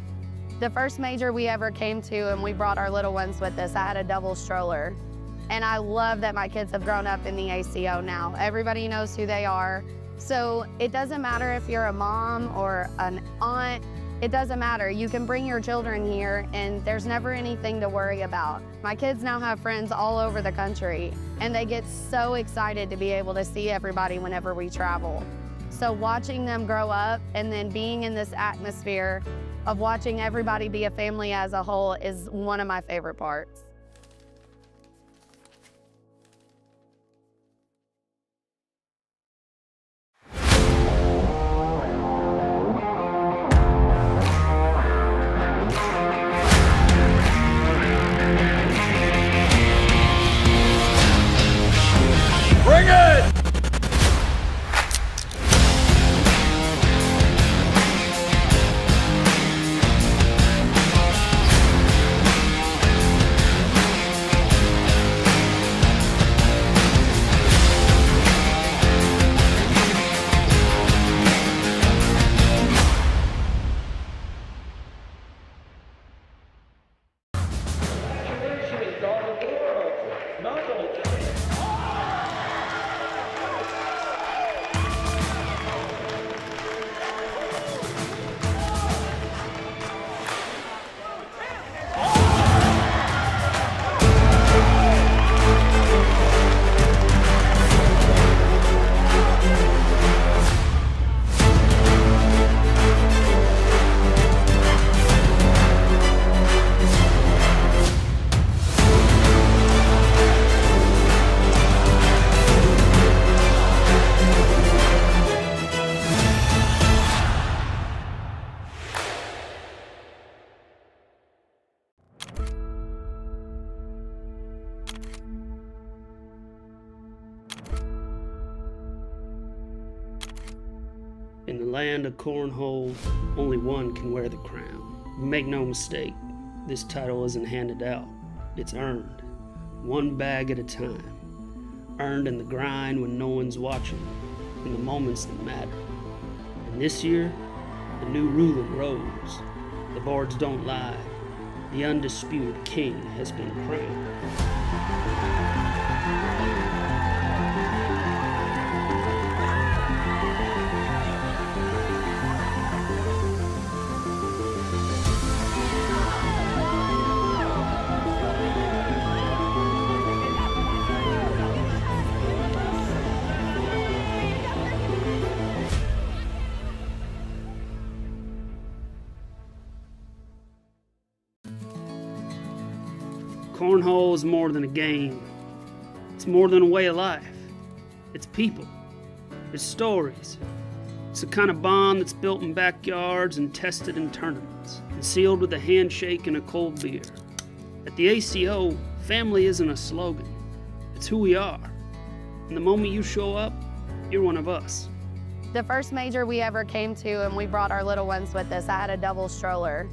The first major we ever came to, and we brought our little ones with us, I had a double stroller. And I love that my kids have grown up in the ACO now. Everybody knows who they are. So it doesn't matter if you're a mom or an aunt, it doesn't matter. You can bring your children here and there's never anything to worry about. My kids now have friends all over the country and they get so excited to be able to see everybody whenever we travel. So watching them grow up and then being in this atmosphere of watching everybody be a family as a whole is one of my favorite parts. Bring it! In the land of Cornhole, only one can wear the crown. Make no mistake, this title isn't handed out. It's earned, one bag at a time. Earned in the grind when no one's watching, in the moments that matter. And this year, the new ruler rose. The boards don't lie. The undisputed king has been crowned. Cornhole is more than a game. It's more than a way of life. It's people. It's stories. It's the kind of bond that's built in backyards and tested in tournaments, and sealed with a handshake and a cold beer. At the ACO, family isn't a slogan. It's who we are. And the moment you show up, you're one of us. The first major we ever came to and we brought our little ones with us, I had a double stroller.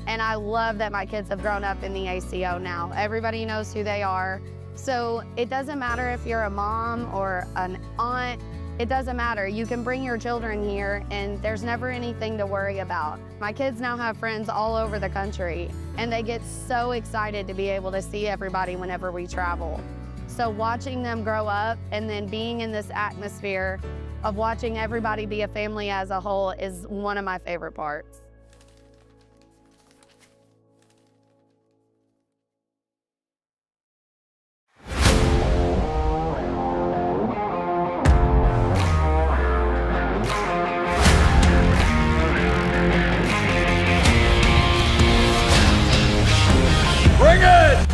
And I love that my kids have grown up in the ACO now. Everybody knows who they are. So it doesn't matter if you're a mom or an aunt, it doesn't matter. You can bring your children here and there's never anything to worry about. My kids now have friends all over the country and they get so excited to be able to see everybody whenever we travel. So watching them grow up and then being in this atmosphere of watching everybody be a family as a whole is one of my favorite parts. Bring it!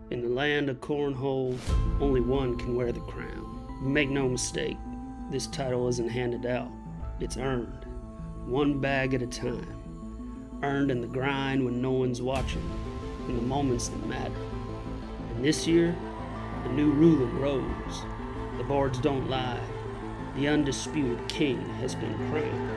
In the land of cornhole, only one can wear the crown. Make no mistake, this title isn't handed out, it's earned. One bag at a time. Earned in the grind when no one's watching, in the moments that matter. And this year, the new ruler grows. The boards don't lie. The undisputed king has been crowned.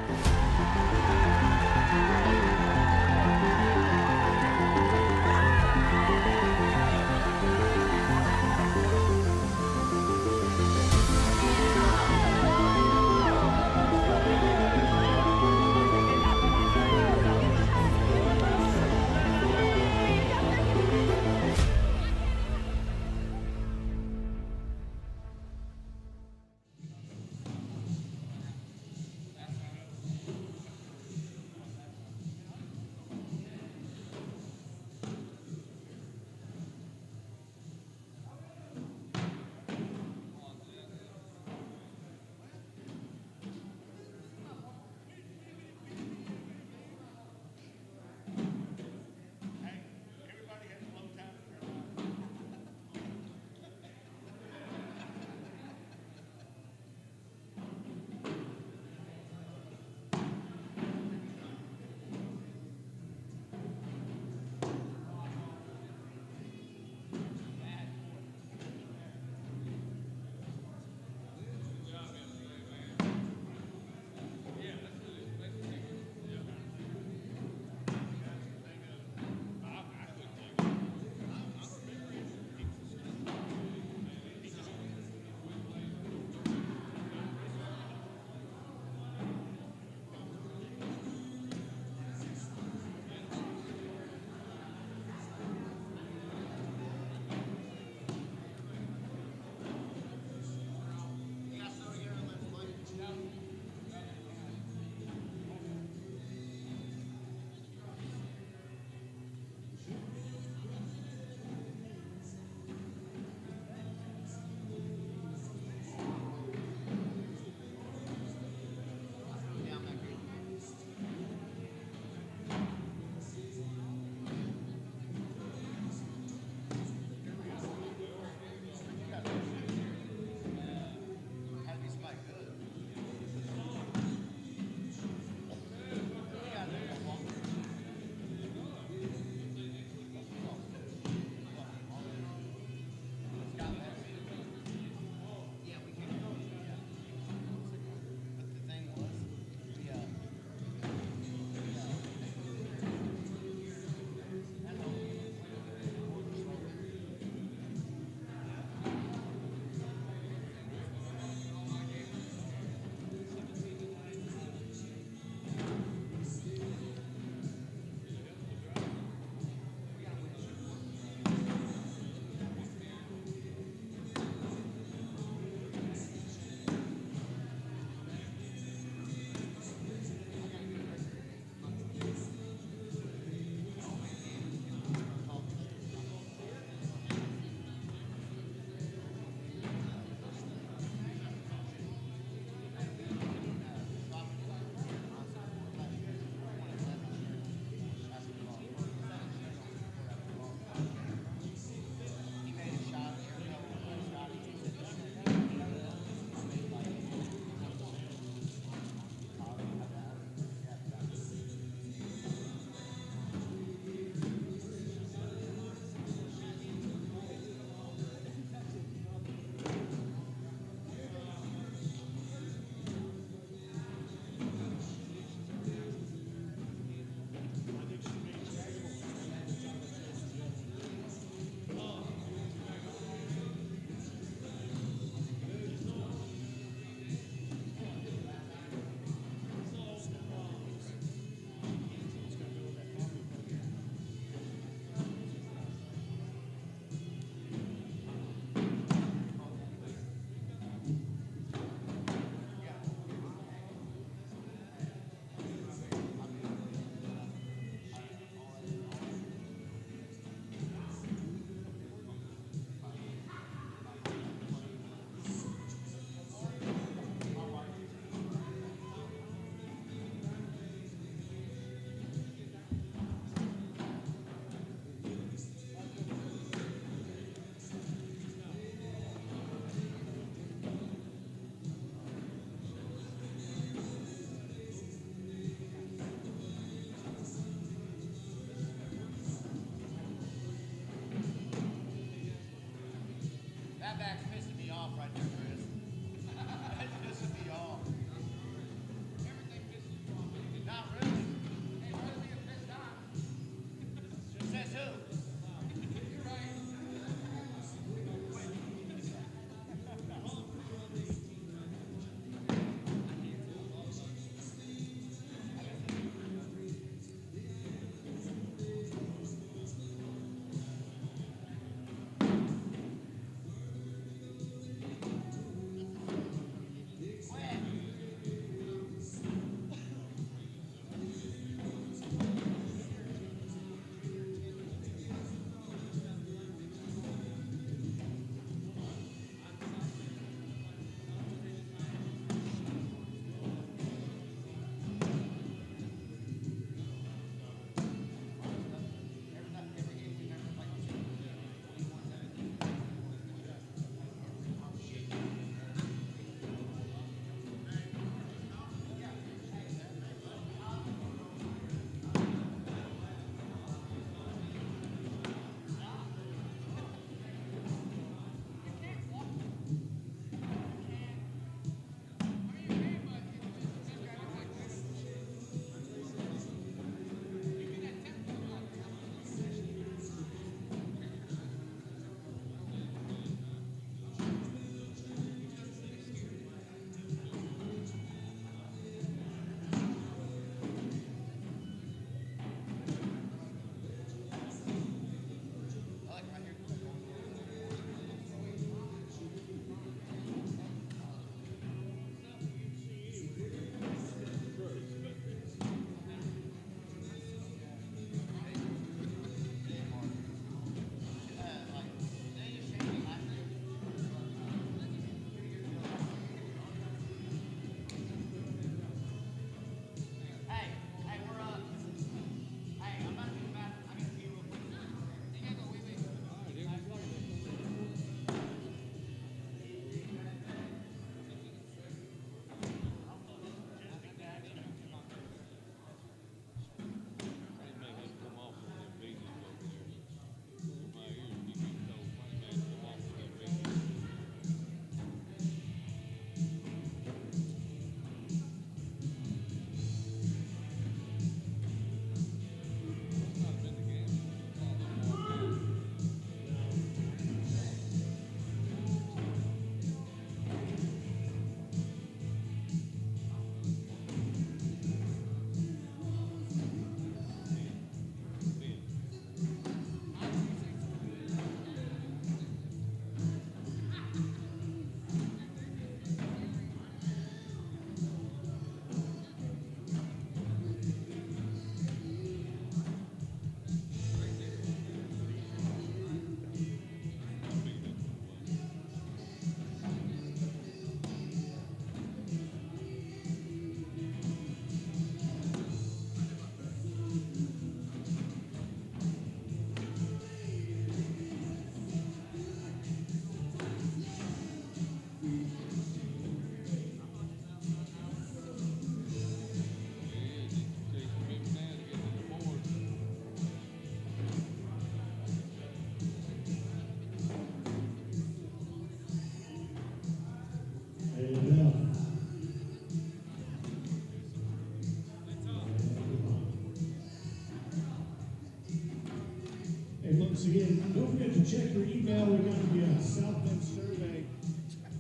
And once again, don't forget to check your email. We got the South Bend survey.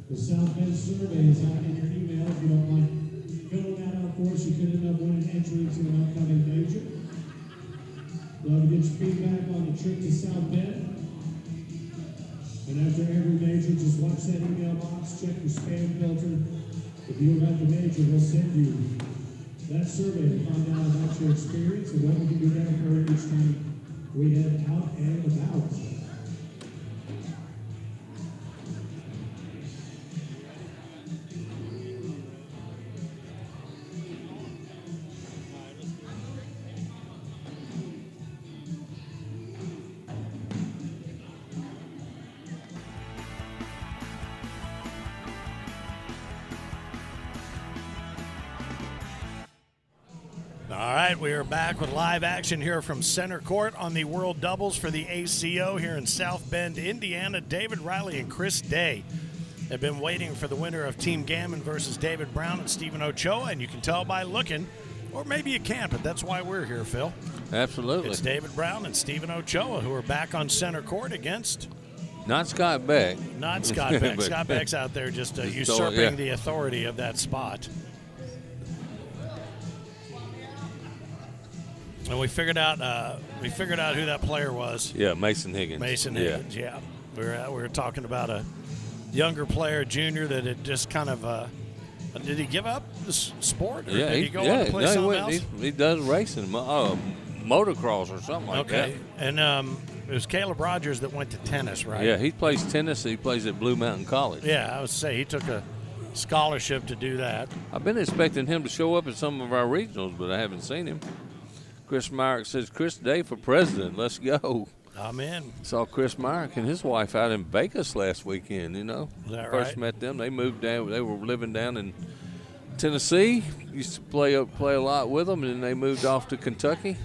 The South Bend survey is out in your email. If you don't mind filling that out for us, you could end up winning entry to an upcoming major. Love to get your feedback on the trip to South Bend. And after every major, just watch that email box, check your spam filter. If you're at the major, we'll send you that survey to find out about your experience and what we can do better for each time we head out and about. All right, we are back with live action here from center court on the World Doubles for the ACO here in South Bend, Indiana. David Riley and Chris Day have been waiting for the winner of Team Gammon versus David Brown and Stephen Ochoa, and you can tell by looking, or maybe you can't, but that's why we're here, Phil. Absolutely. It's David Brown and Stephen Ochoa who are back on center court against... Not Scott Beck. Not Scott Beck. Scott Beck's out there just usurping the authority of that spot. And we figured out who that player was. Yeah, Mason Higgins. Mason Higgins. Yeah. We were talking about a younger player, junior, that had just kind of. Did he give up the sport? Or did he go on to play something else? He does racing, motocross or something like that. Okay. And it was Caleb Rogers that went to tennis, right? Yeah, he plays tennis. He plays at Blue Mountain College. Yeah, I would say he took a scholarship to do that. I've been expecting him to show up at some of our regionals, but I haven't seen him. Chris Myrick says, Chris Day for president. Let's go. I'm in. Saw Chris Myrick and his wife out in Vegas last weekend, you know. Is that First right? met them. They moved down. They were living down in Tennessee. Used to play a lot with them, and then they moved off to Kentucky.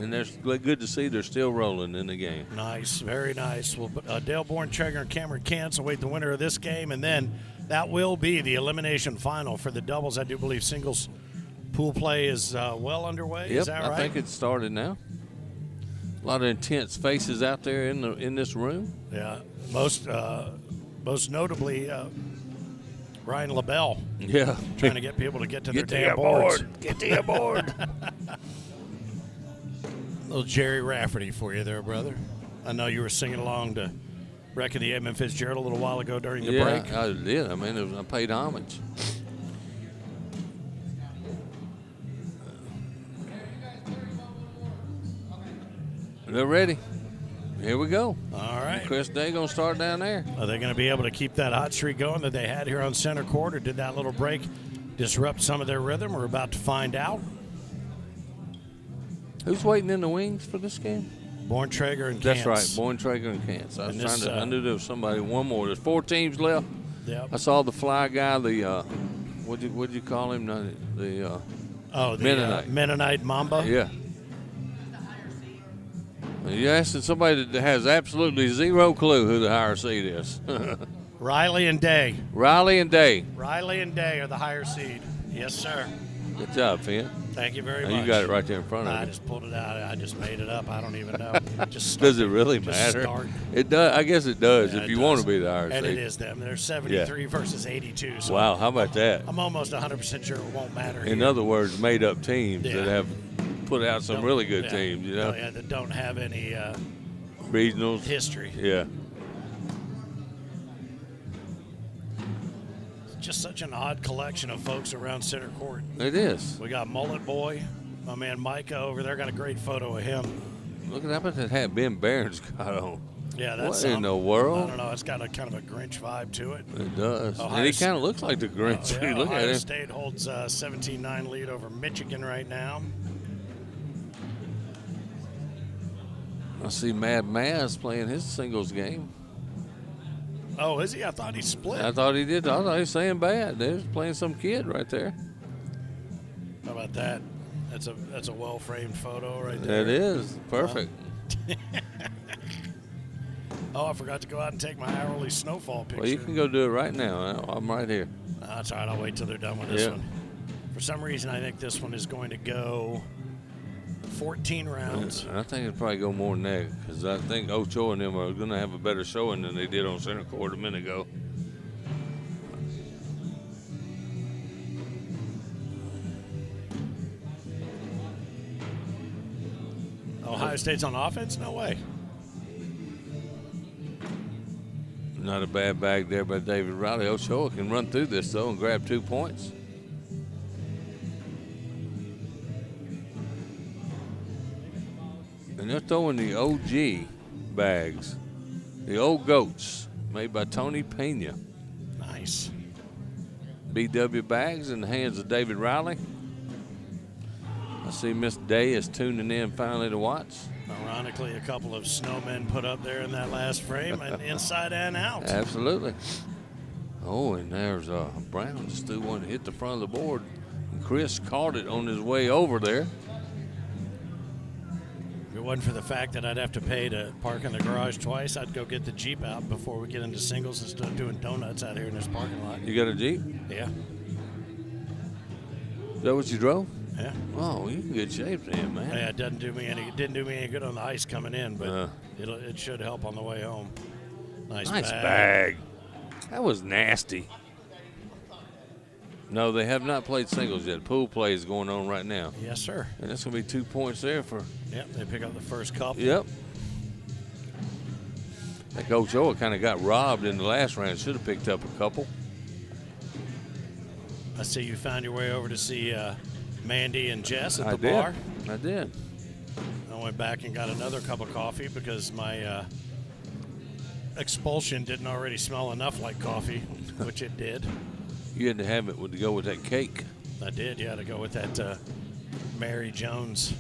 And they're good to see they're still rolling in the game. Nice, very nice. Well, Dale Borntrager and Cameron Kantz await the winner of this game, and then that will be the elimination final for the doubles. I do believe singles pool play is well underway. Yep, is that right? I think it's started now. A lot of intense faces out there in this room. Yeah, most notably Ryan LaBelle. Yeah, trying to get people to get to their damn boards. Get to your board. Little Jerry Rafferty for you there, brother. I know you were singing along to Wrecking the Edmund Fitzgerald a little while ago during the break. Yeah, I did. I mean, I paid homage. They're ready. Here we go. All right. Chris Day going to start down there. Are they going to be able to keep that hot streak going that they had here on center court, or did that little break disrupt some of their rhythm? We're about to find out. Who's waiting in the wings for this game? Borntrager and Kantz. That's right, Borntrager and Kantz. I knew there was somebody, one more. There's 4 teams left. Yep. I saw the fly guy, the what'd you call him? The Mennonite. Mennonite Mamba. Yeah. You're asking somebody that has absolutely zero clue who the higher seed is. Riley and Day. Riley and Day. Riley and Day are the higher seed. Yes, sir. Good job, Finn. Thank you very much. You got it right there in front of you. I just pulled it out. I just made it up. I don't even know. Just does it really matter? Start. It does. I guess it does if you does. want to be the higher seed. And it is them. They're 73 versus 82. So wow, how about that? I'm almost 100% sure it won't matter. In other words, made up teams that have put out some really good teams, you know? Yeah, that don't have any regionals history. Yeah. Just such an odd collection of folks around center court. It is. We got Mullet Boy, my man Micah over there. Got a great photo of him. Look at that hat Ben Barron's got on. Yeah, that's what in the world? I don't know. It's got a kind of a Grinch vibe to it. It does. And he kind of looks like the Grinch. Yeah, Look Ohio at him. State holds 17-9 lead over Michigan right now. I see Mad Maz playing his singles game. Oh, is he? I thought he split. I thought he did. I thought he was saying bad. There's playing some kid right there. How about that? That's a well-framed photo right there. That is. Perfect. Oh, I forgot to go out and take my hourly snowfall picture. Well, you can go do it right now. I'm right here. That's all right. I'll wait till they're done with this one. For some reason, I think this one is going to go 14 rounds. I think it'll probably go more than that because I think Ochoa and them are going to have a better showing than they did on center court a minute ago. Ohio State's on offense? No way. Not a bad bag there by David Riley. Ochoa can run through this, though, and grab 2 points. And they're throwing the OG bags, the old goats, made by Tony Pena. Nice. BW bags in the hands of David Riley. I see Miss Day is tuning in finally to watch. Ironically, a couple of snowmen put up there in that last frame, and inside and out. Absolutely. Oh, and there's Brown just threw one to hit the front of the board. And Chris caught it on his way over there. If it wasn't for the fact that I'd have to pay to park in the garage twice, I'd go get the Jeep out before we get into singles and start doing donuts out here in this parking lot. You got a Jeep? Yeah. Is that what you drove? Yeah. Oh, you in good shape then, man. Yeah, it didn't do me any good on the ice coming in, but it should help on the way home. Nice bag. That was nasty. No, they have not played singles yet. Pool play is going on right now. Yes, sir. And that's going to be 2 points there for. Yep, they pick up the first couple. Yep. I think Ochoa kind of got robbed in the last round. Should have picked up a couple. I see you found your way over to see Mandy and Jess at the did. bar. I did. I went back and got another cup of coffee because my expulsion didn't already smell enough like coffee, which it did. You had to have it to go with that cake. I did, yeah, to go with that Mary Jones,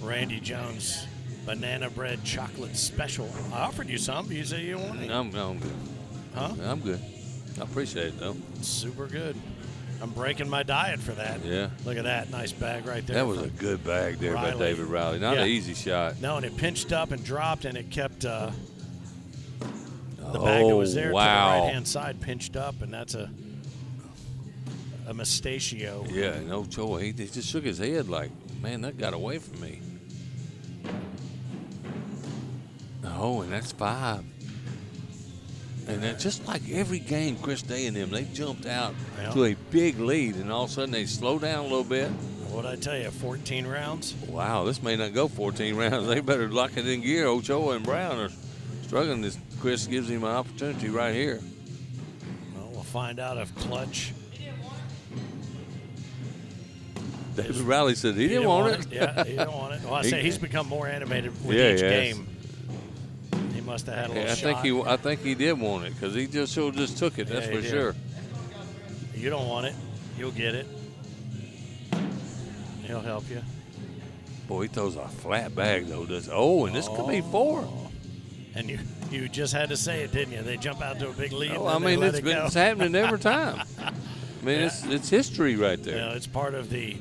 Randy Jones banana bread chocolate special. I offered you some. You say you don't want any? I'm good. Huh? I'm good. I appreciate it, though. Super good. I'm breaking my diet for that. Yeah. Look at that. Nice bag right there. That was a good bag there by David Riley. Not an easy shot. No, and it pinched up and dropped, and it kept the bag that was there to the right-hand side pinched up, and that's a mustachio. Yeah, and Ochoa, he just shook his head like, man, that got away from me. Oh, and that's 5. And then just like every game, Chris Day and them, they jumped out to a big lead, and all of a sudden they slowed down a little bit. What'd I tell you, 14 rounds? Wow, this may not go 14 rounds. They better lock it in gear. Ochoa and Brown are struggling. This Chris gives him an opportunity right here. Well, we'll find out if Clutch. David Riley said he didn't want it. Yeah, he didn't want it. Well, I say he's become more animated with each game. He must have had a little shot. I think he did want it because he just took it. That's for sure. You don't want it. You'll get it. He'll help you. Boy, he throws a flat bag, though. And this could be 4. And you just had to say it, didn't you? They jump out to a big lead. It's happening every time. I mean, it's history right there. You know, it's part of the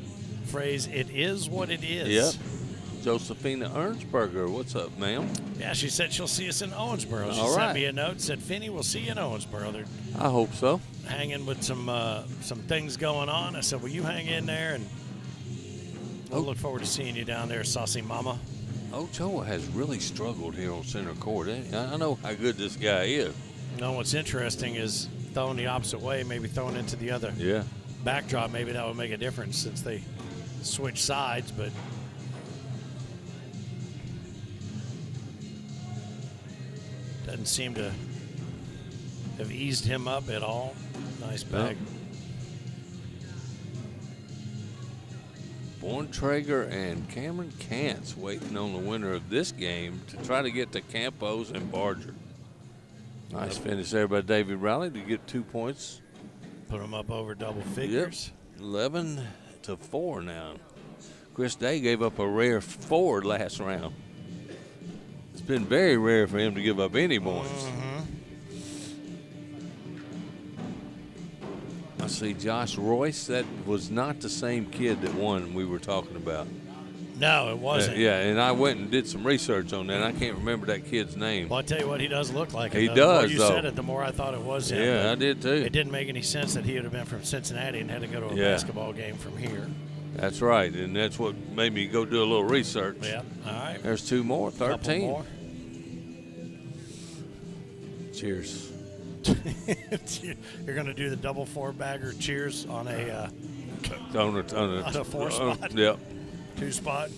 phrase, it is what it is. Yep. Josephina Ernsberger, what's up, ma'am? Yeah, she said she'll see us in Owensboro. She sent me a note, said, Finney, we'll see you in Owensboro. They're I hope so. hanging with some things going on. I said, will you hang in there? And I'll look forward to seeing you down there, Saucy Mama. Ochoa has really struggled here on center court. I know how good this guy is. No, what's interesting is throwing the opposite way, maybe throwing into the other backdrop. Maybe that would make a difference since they switch sides, but doesn't seem to have eased him up at all. Nice bag. Borntrager and Cameron Kantz waiting on the winner of this game to try to get to Campos and Barger. Nice finish there by David Riley to get 2 points. Put him up over double figures. 11-4 now. Chris Day gave up a rare 4 last round. It's been very rare for him to give up any points. I see Josh Royce. That was not the same kid that won we were talking about. No, it wasn't. Yeah, and I went and did some research on that. And I can't remember that kid's name. Well, I'll tell you what, he does look like it. He does. The more you though. said it, the more I thought it was him. Yeah, I did too. It didn't make any sense that he would have been from Cincinnati and had to go to a basketball game from here. That's right, and that's what made me go do a little research. Yep. All right. There's 2 more, 13. Couple more. Cheers. You're going to do the double 4-bagger cheers on a On a 4-spot. Yep. 2-spot.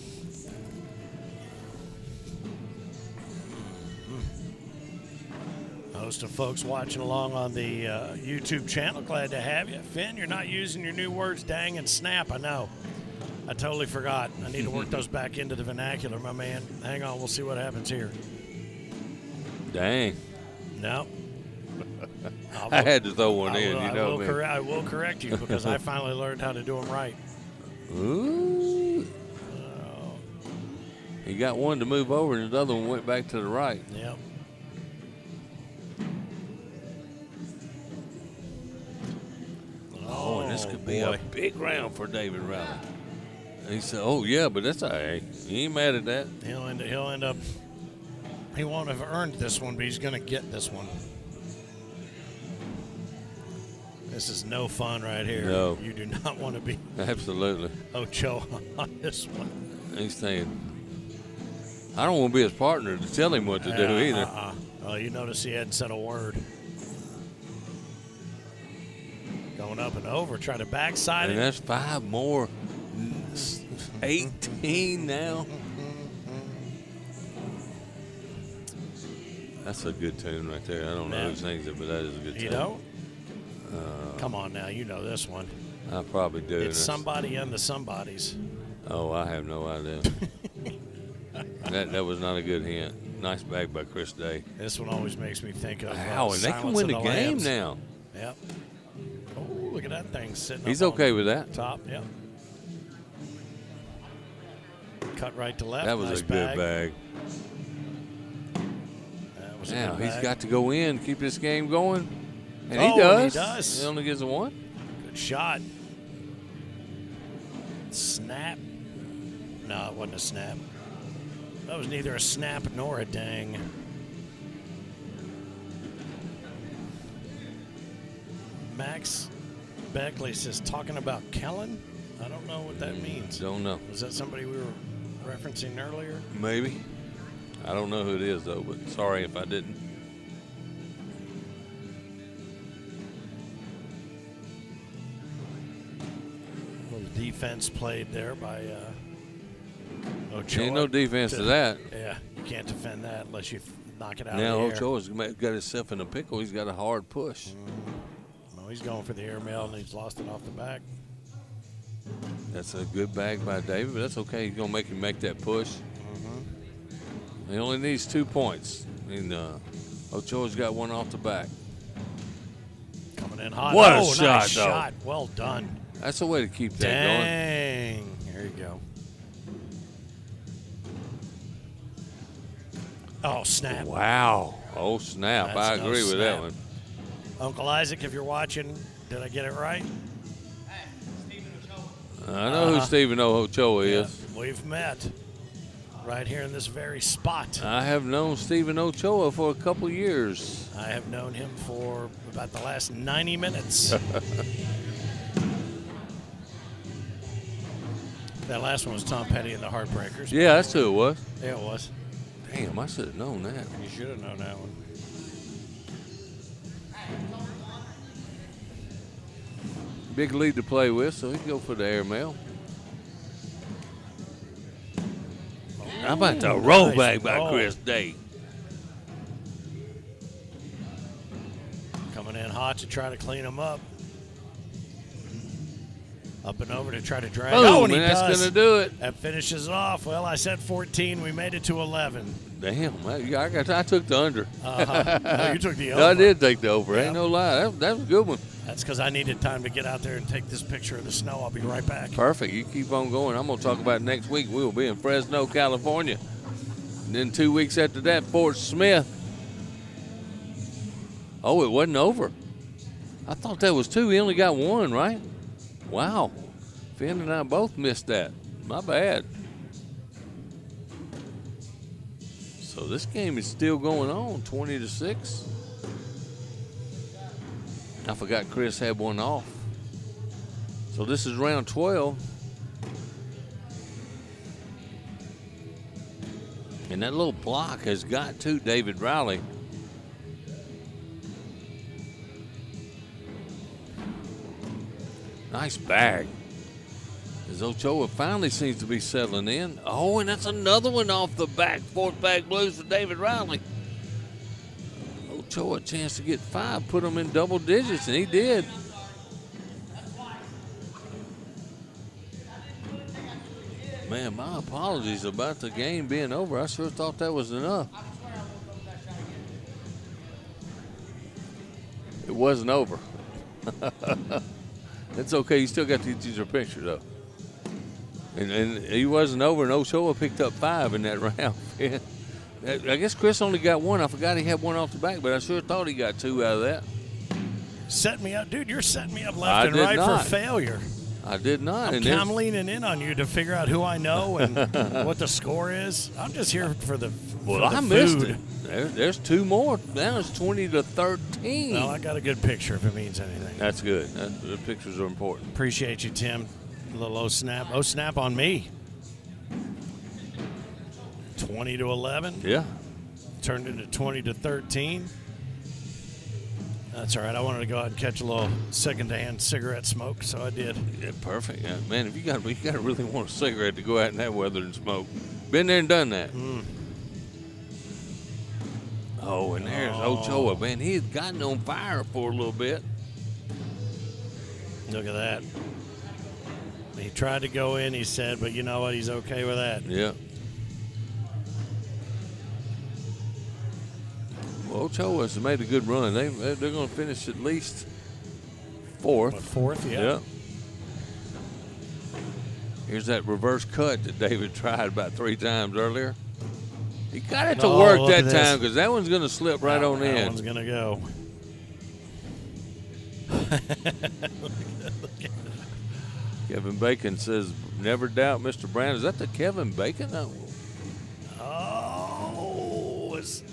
Host of folks watching along on the YouTube channel. Glad to have you. Finn, you're not using your new words dang and snap. I know. I totally forgot. I need to work those back into the vernacular, my man. Hang on. We'll see what happens here. Dang. No. I had to throw one in, you know me. I will correct you because I finally learned how to do them right. Ooh. He got one to move over, and the other one went back to the right. Yep. Oh, and this could be a big round for David Riley. And he said, "Oh yeah, but that's all right. He ain't mad at that. He'll end up. He won't have earned this one, but he's going to get this one. This is no fun right here. No. You do not want to be Absolutely. Ochoa on this one. He's saying, I don't want to be his partner to tell him what to do either. Well, you notice he hadn't said a word. Going up and over, try to backside And it. that's 5 more. 18 now. That's a good tune right there. I don't know who sings it, but that is a good tune. You don't? Come on now, you know this one. I probably do. It's Somebody and the Somebodies. Oh, I have no idea. that was not a good hint. Nice bag by Chris Day. This one always makes me think of Wow, and they can win the game Lambs. now. Yep. Oh, look at that thing sitting He's up okay on with that. top, yep. Cut right to left. That was nice a good bag. That was a Now good he's bag. got to go in, keep this game going. And Oh, he does. he does. He only gets a 1. Good shot. Snap. No, it wasn't a snap. That was neither a snap nor a dang. Max Beckley says, talking about Kellen? I don't know what that means. Don't know. Was that somebody we were referencing earlier? Maybe. I don't know who it is, though, but sorry if I didn't. Little defense played there by Ochoa. Ain't no defense to that. Yeah, you can't defend that unless you knock it out Now of the air. Ochoa's got himself in a pickle. He's got a hard push. No, he's going for the airmail, and he's lost it off the back. That's a good bag by David, but that's okay. He's going to make him make that push. He only needs 2 points. And Ochoa's got one off the back. Coming in hot. What a nice shot, though. shot. Well done. That's the way to keep that Dang. There you go. Oh, snap. going. Wow. Oh, snap. That's I no agree with that snap. one. Uncle Isaac, if you're watching, did I get it right? I know who Stephen Ochoa Yeah, is. we've met right here in this very spot. I have known Stephen Ochoa for a couple years. I have known him for about the last 90 minutes. That last one was Tom Petty and the Heartbreakers. Yeah, that's who it was. Yeah, it was. Damn, I should have known that. You should have known that one. Big lead to play with, so he can go for the airmail. How about the roll back by Chris Day? Coming in hot to try to clean him up. Up and over to try to drag. Boom, and he and that's does. going to do it. That finishes off. Well, I said 14. We made it to 11. Damn, I took the under. No, you took the over. No, I did take the over. Yeah. Ain't no lie. That was a good one. That's because I needed time to get out there and take this picture of the snow. I'll be right back. Perfect. You keep on going. I'm going to talk about it next week. We will be in Fresno, California. And then 2 weeks after that, Fort Smith. Oh, it wasn't over. I thought that was 2. He only got 1, right? Wow. Finn and I both missed that. My bad. So this game is still going on, 20-6. I forgot Chris had one off. So this is round 12. And that little block has got to David Riley. Nice bag. As Ochoa finally seems to be settling in. Oh, and that's another one off the back. 4th bag blues for David Riley. Ochoa a chance to get 5, put him in double digits, and he did. Man, my apologies about the game being over. I sure thought that was enough. It wasn't over. It's okay. You still got to get your picture, though. And he wasn't over, and Ochoa picked up 5 in that round. I guess Chris only got 1. I forgot he had 1 off the back, but I sure thought he got 2 out of that. Set me up. Dude, you're setting me up left and right for failure. I did not. I'm leaning in on you to figure out who I know and what the score is. I'm just here for the I missed it. There's 2 more. Now it's 20-13. Well, I got a good picture if it means anything. That's good. The pictures are important. Appreciate you, Tim. A little O-snap. O-snap on me. 20-11. Yeah. Turned into 20-13. That's all right. I wanted to go out and catch a little second-hand cigarette smoke, so I did. Yeah, perfect. Yeah, man, if you got to really want a cigarette to go out in that weather and smoke. Been there and done that. Oh, and there's Ochoa. Man, he had gotten on fire for a little bit. Look at that. He tried to go in, he said, but you know what? He's okay with that. Yeah. Well, Ochoa has made a good run. They're going to finish at least 4th. 4th, yeah. Yeah. Here's that reverse cut that David tried about 3 times earlier. He got it to work that time because that one's going to slip right on in. That one's going to go. Kevin Bacon says, never doubt Mr. Brown. Is that the Kevin Bacon? No. Oh, it's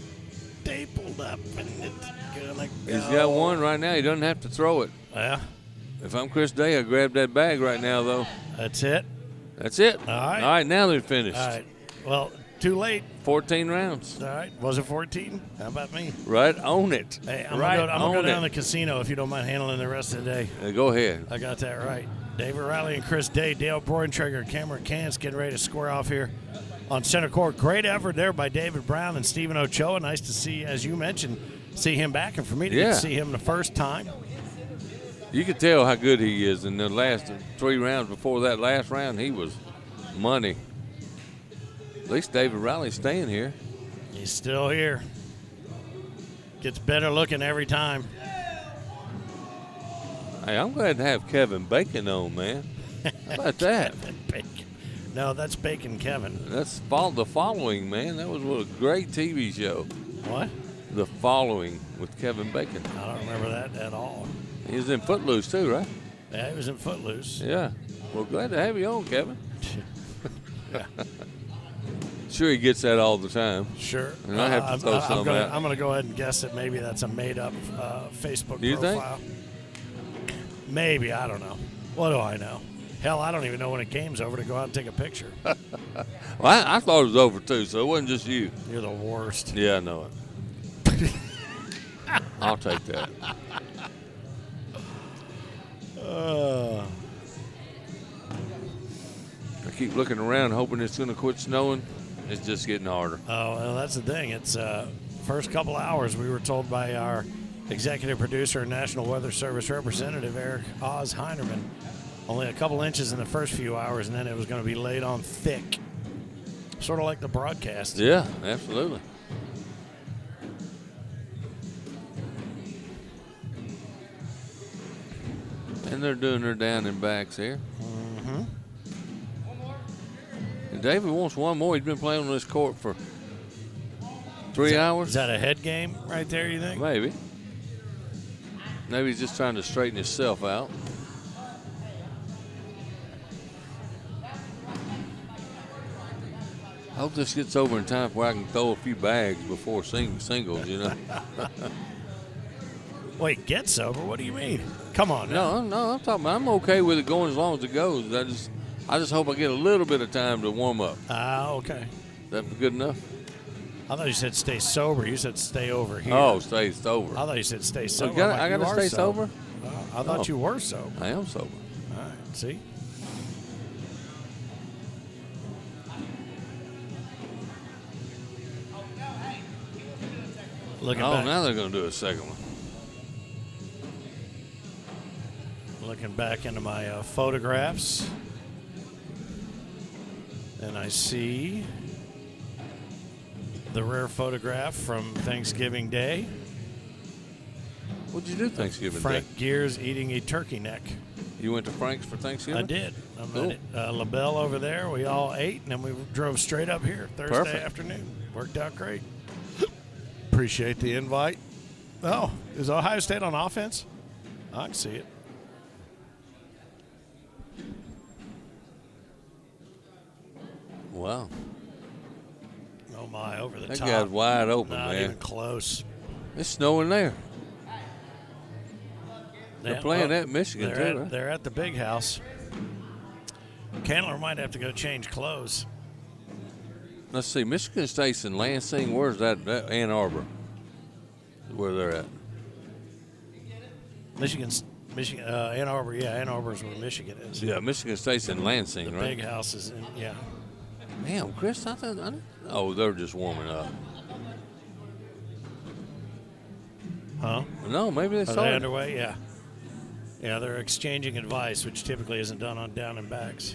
stapled up and it's going to go. He's got 1 right now. He doesn't have to throw it. Yeah. If I'm Chris Day, I'd grab that bag right now, though. That's it? That's it. All right. All right, now they're finished. All right. Well, too late. 14 rounds. All right. Was it 14? How about me? Right on it. Hey, I'm going to go down to the casino if you don't mind handling the rest of the day. Go ahead. I got that right. David Riley and Chris Day, Dale Broentrager, Cameron Cans getting ready to square off here on center court. Great effort there by David Brown and Stephen Ochoa. Nice to see, as you mentioned, see him back. And for me to get to see him the first time. You could tell how good he is. In the last 3 rounds before that last round, he was money. At least David Riley's staying here. He's still here. Gets better looking every time. Hey, I'm glad to have Kevin Bacon on, man. How about that? Bacon. No, that's Bacon Kevin. That's The Following, man. That was a great TV show. What? The Following with Kevin Bacon. I don't remember that at all. He was in Footloose, too, right? Yeah, he was in Footloose. Yeah. Well, glad to have you on, Kevin. Sure, he gets that all the time. Sure. And I have to throw some out. I'm going to go ahead and guess that maybe that's a made-up Facebook Do you profile. think? Maybe. I don't know. What do I know? Hell, I don't even know when a game's over to go out and take a picture. Well, I thought it was over, too, so it wasn't just you. You're the worst. Yeah, I know it. I'll take that. I keep looking around hoping it's going to quit snowing. It's just getting harder. Oh, well, that's the thing. It's first couple hours we were told by our executive producer and National Weather Service representative, Eric Oz Heinerman, only a couple inches in the first few hours, and then it was going to be laid on thick. Sort of like the broadcast. Yeah, absolutely. And they're doing their down and backs here. Mm-hmm. And David wants one more. He's been playing on this court for 3 hours. Is that a head game right there, you think? Maybe. Maybe he's just trying to straighten himself out. I hope this gets over in time where I can throw a few bags before singles, you know. Wait, gets over? What do you mean? Come on now. No, I'm talking about I'm okay with it going as long as it goes. I just hope I get a little bit of time to warm up. Ah, okay. That good enough? I thought you said stay sober. You said stay over here. Oh, stay sober. I thought you said stay sober. I got to stay sober? I thought you were sober. I am sober. All right, see? Looking back. Now they're going to do a second one. Looking back into my photographs, and I see the rare photograph from Thanksgiving Day. What'd you do Thanksgiving Frank Day? Gears eating a turkey neck. You went to Frank's for Thanksgiving? I did. I'm Cool. at LaBelle over there. We all ate, and then we drove straight up here Thursday afternoon. Worked out great. Appreciate the invite. Oh, is Ohio State on offense? I can see it. Wow. Oh, my, over the That top. guy's wide open, Not man. even close. It's snowing there. They're playing at Michigan, too, right? They're at the big house. Candler might have to go change clothes. Let's see. Michigan State's in Lansing. Where's that? Ann Arbor. Where they're at. Michigan, Ann Arbor. Yeah, Ann Arbor is where Michigan is. Yeah, Michigan State's in Lansing, The right? big house is in, yeah. Damn, Chris, oh, they're just warming up. Huh? No, maybe they Are saw they it. underway? Yeah. Yeah, they're exchanging advice, which typically isn't done on down and backs.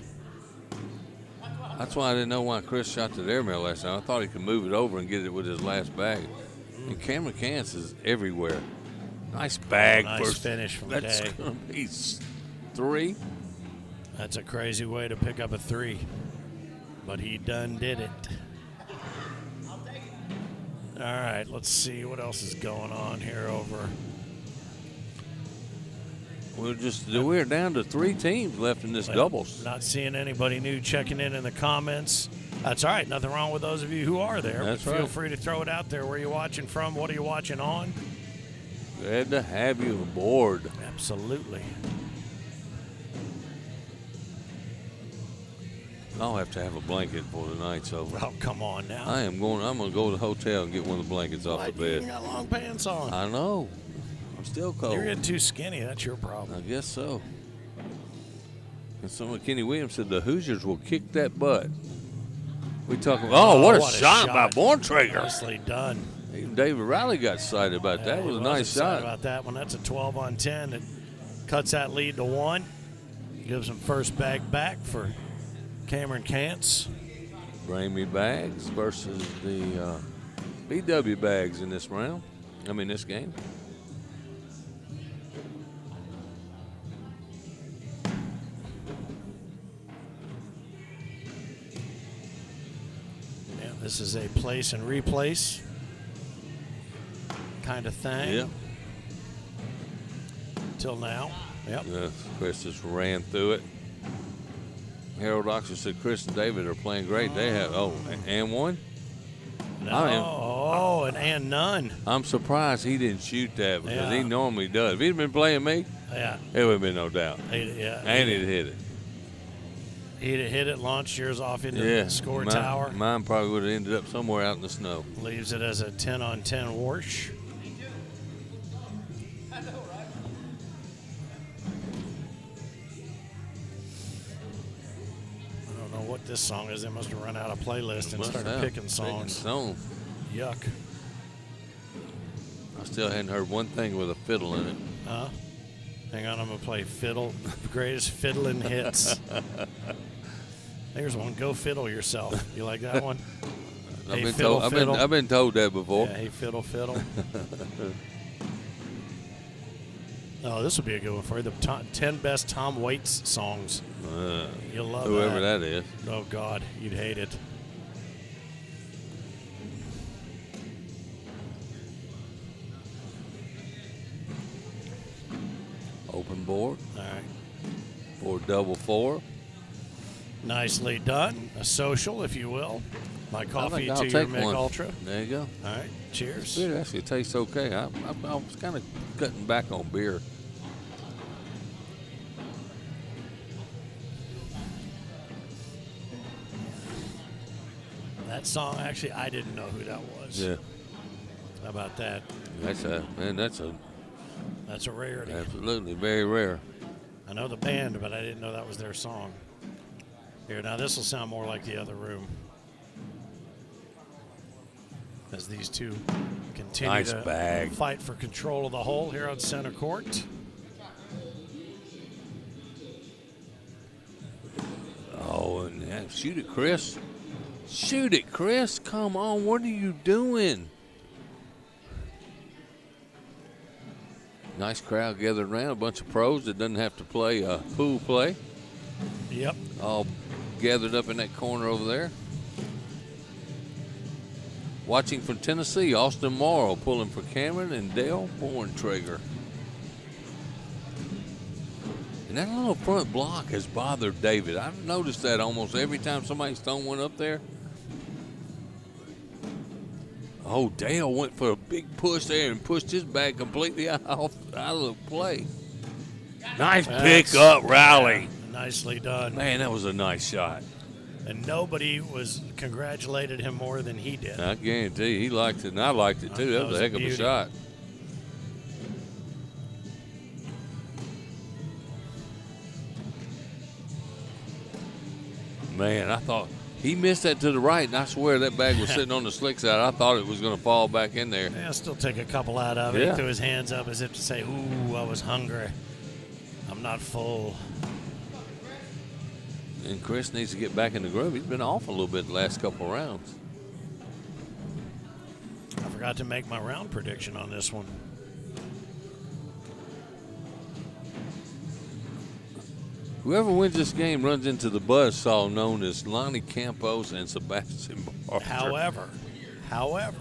That's why I didn't know why Chris shot the airmail last time. I thought he could move it over and get it with his last bag. And Cameron Cance is everywhere. Nice bag. Nice first. finish from That's Day. going to be 3. That's a crazy way to pick up a 3. But he done did it. All right, let's see what else is going on here over. We're down to 3 teams left in this doubles. Not seeing anybody new checking in the comments. That's all right. Nothing wrong with those of you who are there. That's Feel right. free to throw it out there. Where are you watching from? What are you watching on? Glad to have you aboard. Absolutely. I'll have to have a blanket before the night's over. Oh, come on now. I'm going to go to the hotel and get one of the blankets off the You bed. got long pants on. I know. I'm still cold. You're getting too skinny. That's your problem. I guess so. And someone, Kenny Williams said the Hoosiers will kick that butt. We talk about, what a shot by Borntrager. Nicely done. Even David Riley got excited about that. It was a nice shot. About that one. That's a 12-on-10. It cuts that lead to 1. Gives them first bag back for Cameron Cance. Bring me bags versus the BW bags in this round. This game. Yeah, this is a place and replace kind of thing. Yeah. Till now. Yep. Yeah, Chris just ran through it. Harold Oxford said Chris and David are playing great. They have, and one? No, and none. I'm surprised he didn't shoot that because he normally does. If he'd been playing me, it would have been no doubt. And he'd hit it. He'd have hit it, launched yours off into the score tower. Mine probably would have ended up somewhere out in the snow. Leaves it as a 10-on-10 wash. What this song is. They must have run out of playlist and started picking songs. Yuck. I still hadn't heard one thing with a fiddle in it. Hang on, I'm going to play Fiddle, the greatest fiddling hits. There's one. Go fiddle yourself. You like that one? I've been told that before. Yeah, hey, fiddle, fiddle. Oh, this would be a good one for you. The 10 best Tom Waits songs. You'll love whoever that is. Oh, God. You'd hate it. Open board. All right. Board double 4. Nicely done. A social, if you will. My coffee to your Mick Ultra. There you go. All right. Cheers. It actually tastes okay. I was kind of cutting back on beer. That song, actually, I didn't know who that was. Yeah. How about that? That's a rarity. Absolutely, very rare. I know the band, but I didn't know that was their song. Here, now this will sound more like the other room. As these two continue to fight for control of the hole here on center court. Oh, and shoot it, Chris. Shoot it, Chris. Come on, what are you doing? Nice crowd gathered around, a bunch of pros that doesn't have to play pool play. Yep. All gathered up in that corner over there. Watching from Tennessee, Austin Morrow pulling for Cameron and Dale Borntrager. And that little front block has bothered David. I've noticed that almost every time somebody's thrown one up there. Oh, Dale went for a big push there and pushed his bag completely out of the play. Nice pick up rally. Yeah, nicely done. Man, that was a nice shot. And nobody congratulated him more than he did. I guarantee you, he liked it, and I liked it too. That was a heck of a shot. Man, I thought he missed that to the right, and I swear that bag was sitting on the slick side. I thought it was going to fall back in there. Yeah, still take a couple out of it. He threw his hands up as if to say, ooh, I was hungry. I'm not full. And Chris needs to get back in the groove. He's been off a little bit the last couple rounds. I forgot to make my round prediction on this one. Whoever wins this game runs into the buzzsaw known as Lonnie Campos and Sebastian Barger. However,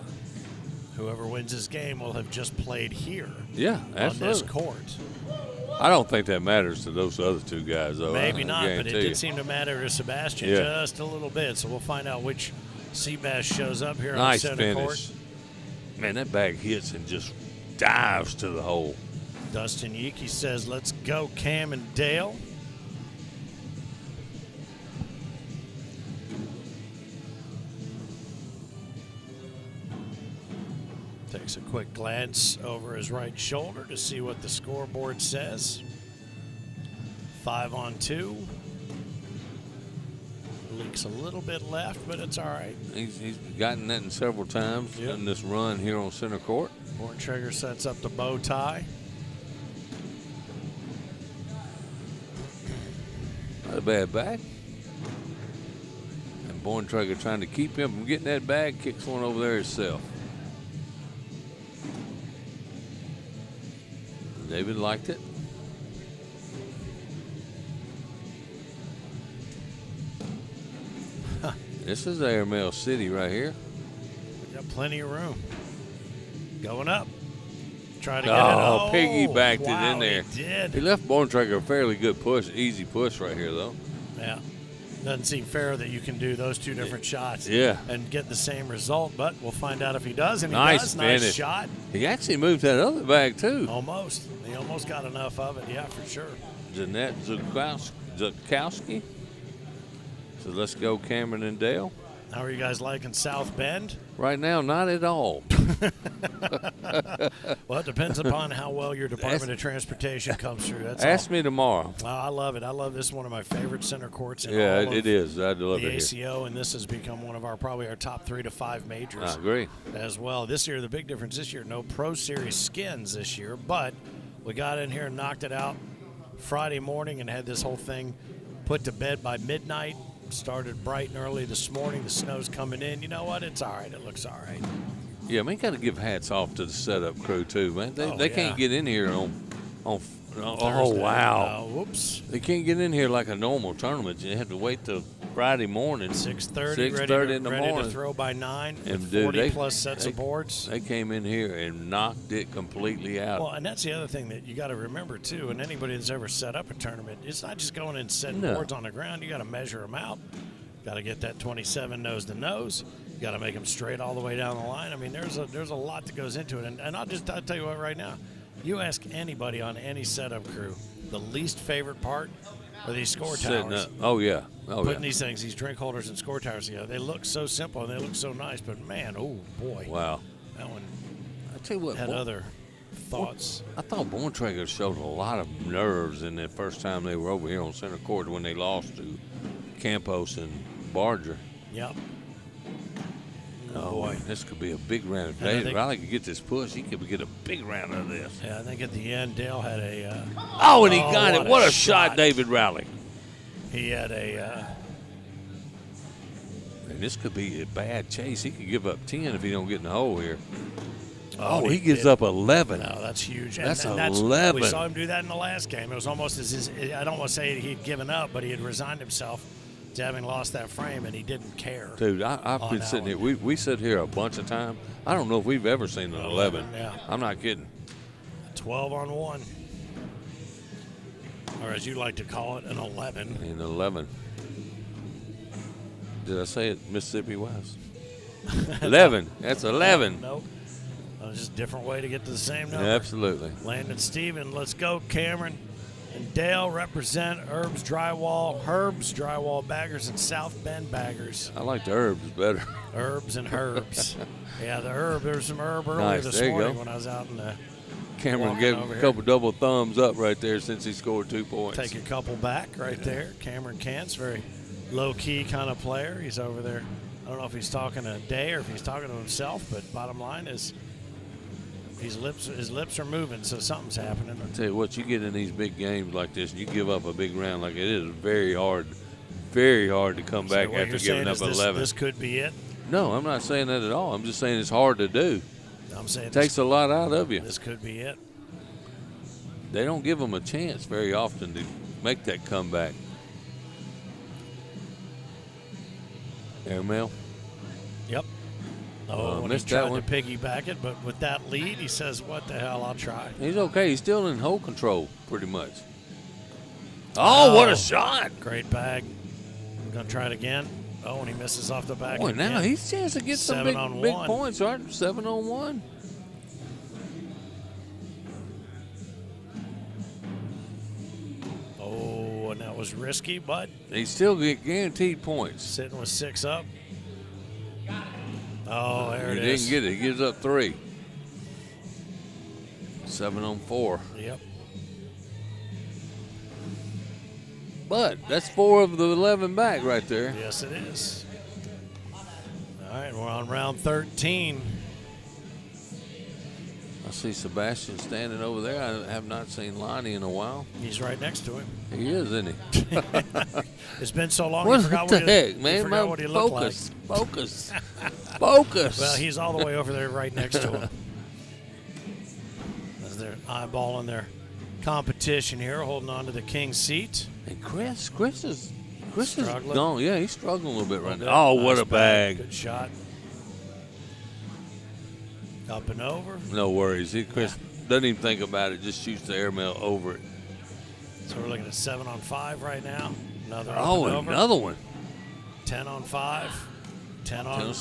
whoever wins this game will have just played here on this court. I don't think that matters to those other two guys, though. Maybe not, but it did seem to matter to Sebastian just a little bit. So we'll find out which Seabass shows up here on center court. Man, that bag hits and just dives to the hole. Dustin Yeeke says, let's go, Cam and Dale. Takes a quick glance over his right shoulder to see what the scoreboard says. 5 on 2. Leaks a little bit left, but it's all right. He's gotten that in several times in this run here on center court. Borntrager sets up the bow tie. Not a bad bag. And Borntrager trying to keep him from getting that bag, kicks one over there himself. David liked it. This is Airmail City right here. We got plenty of room. Going up. Trying to get it. Oh, piggybacked it in there. He did. He left Borntrager a fairly good push, easy push right here, though. Yeah. Doesn't seem fair that you can do those two different shots and get the same result, but we'll find out if he does. And he does. Finish. Nice shot. He actually moved that other bag, too. Almost. He almost got enough of it, yeah, for sure. Jeanette Zukowski. So let's go, Cameron and Dale. How are you guys liking South Bend? Right now, not at all. Well, it depends upon how well your Department of Transportation comes through. That's Ask me tomorrow. Oh, I love it. I love this. One of my favorite center courts in all of it is. I love the it ACO, here. And this has become one of probably our top 3 to 5 majors. I agree. As well. This year, the big difference this year, no Pro Series skins this year, but we got in here and knocked it out Friday morning and had this whole thing put to bed by midnight. Started bright and early this morning. The snow's coming in. You know what? It's all right. It looks all right. Yeah, man, got to give hats off to the setup crew too, man. They can't get in here on oh wow. Whoops. They can't get in here like a normal tournament. You have to wait till Friday morning. 6:30 in the ready morning to throw by 9. And 40 plus sets of boards. They came in here and knocked it completely out. Well, and that's the other thing that you got to remember too. And anybody that's ever set up a tournament, it's not just going and setting boards on the ground. You got to measure them out. Got to get that 27 nose to nose. You got to make them straight all the way down the line. I mean, there's a lot that goes into it. And I'll tell you what right now. You ask anybody on any setup crew, the least favorite part or these score Setting towers. up. Oh, yeah. Oh, Putting yeah. these things, these drink holders and score towers together. They look so simple and they look so nice, but man, oh boy. Wow. That one I tell you what, had other thoughts. I thought Borntrager showed a lot of nerves in that first time they were over here on center court when they lost to Campos and Barger. Yep. Oh, boy. This could be a big round. If David Riley could get this push, he could get a big round out of this. Yeah, I think at the end, Dale had a. And he got it. What a shot, David Riley. He had a. And this could be a bad chase. He could give up 10 if he don't get in the hole here. He did. gives up 11. No, that's huge. That's and 11. We saw him do that in the last game. It was almost as I don't want to say he'd given up, but he had resigned himself to having lost that frame, and he didn't care. Dude, I've been sitting here. We sit here a bunch of times. I don't know if we've ever seen an 11. Yeah. I'm not kidding. 12 on 1. Or as you like to call it, an 11. An 11. Did I say it Mississippi West? 11. That's 11. Nope. Just a different way to get to the same number. Absolutely. Landon Steven, let's go, Cameron. And Dale represent Herb's Drywall Baggers, and South Bend Baggers. I like the Herbs better. Herbs and Herbs. Yeah, the Herb. There was some Herb earlier Nice. this There you morning go. when I was out in the. Cameron gave him a couple double thumbs up right there since he scored 2 points. Take a couple back right there. Cameron Kent's very low-key kind of player. He's over there. I don't know if he's talking to Day or if he's talking to himself, but bottom line is his lips are moving, so something's happening. I tell you what, you get in these big games like this and you give up a big round like it is very hard to come back So what after you're giving saying up is this, 11. This could be it. No, I'm not saying that at all. I'm just saying it's hard to do. I'm saying It takes a lot out of you. This could be it. They don't give them a chance very often to make that comeback. Airmail. Yep. When he missed that tried one. to piggyback it, but with that lead, he says, what the hell, I'll try. He's okay. He's still in hole control pretty much. Oh, what a shot. Great bag. Going to try it again. Oh, and he misses off the back. Boy, again. now he's a chance to get some 7 on big 1. points, right? 7 on 1. Oh, and that was risky, but He still get guaranteed points. sitting with 6 up. Oh, there He it is. didn't get it. He gives up 3. 7 on 4. Yep. But that's 4 of the 11 back right there. Yes, it is. All right, we're on round 13. I see Sebastian standing over there. I have not seen Lonnie in a while. He's right next to him. He is, isn't he? It's been so long. What you forgot the what heck, he, man? You forgot what he looked like. Focus. Focus. Well, he's all the way over there right next to him. As they're eyeballing their competition here, holding on to the king's seat. And Chris is Struggling. gone. Yeah, he's struggling a little bit right now. Oh, what Nice a bag. Good shot. Up and over. No worries. Chris doesn't even think about it, just shoots the airmail over it. So we're looking at 7 on 5 right now. Another up Oh, and over. another one. 10 on 5. 10 on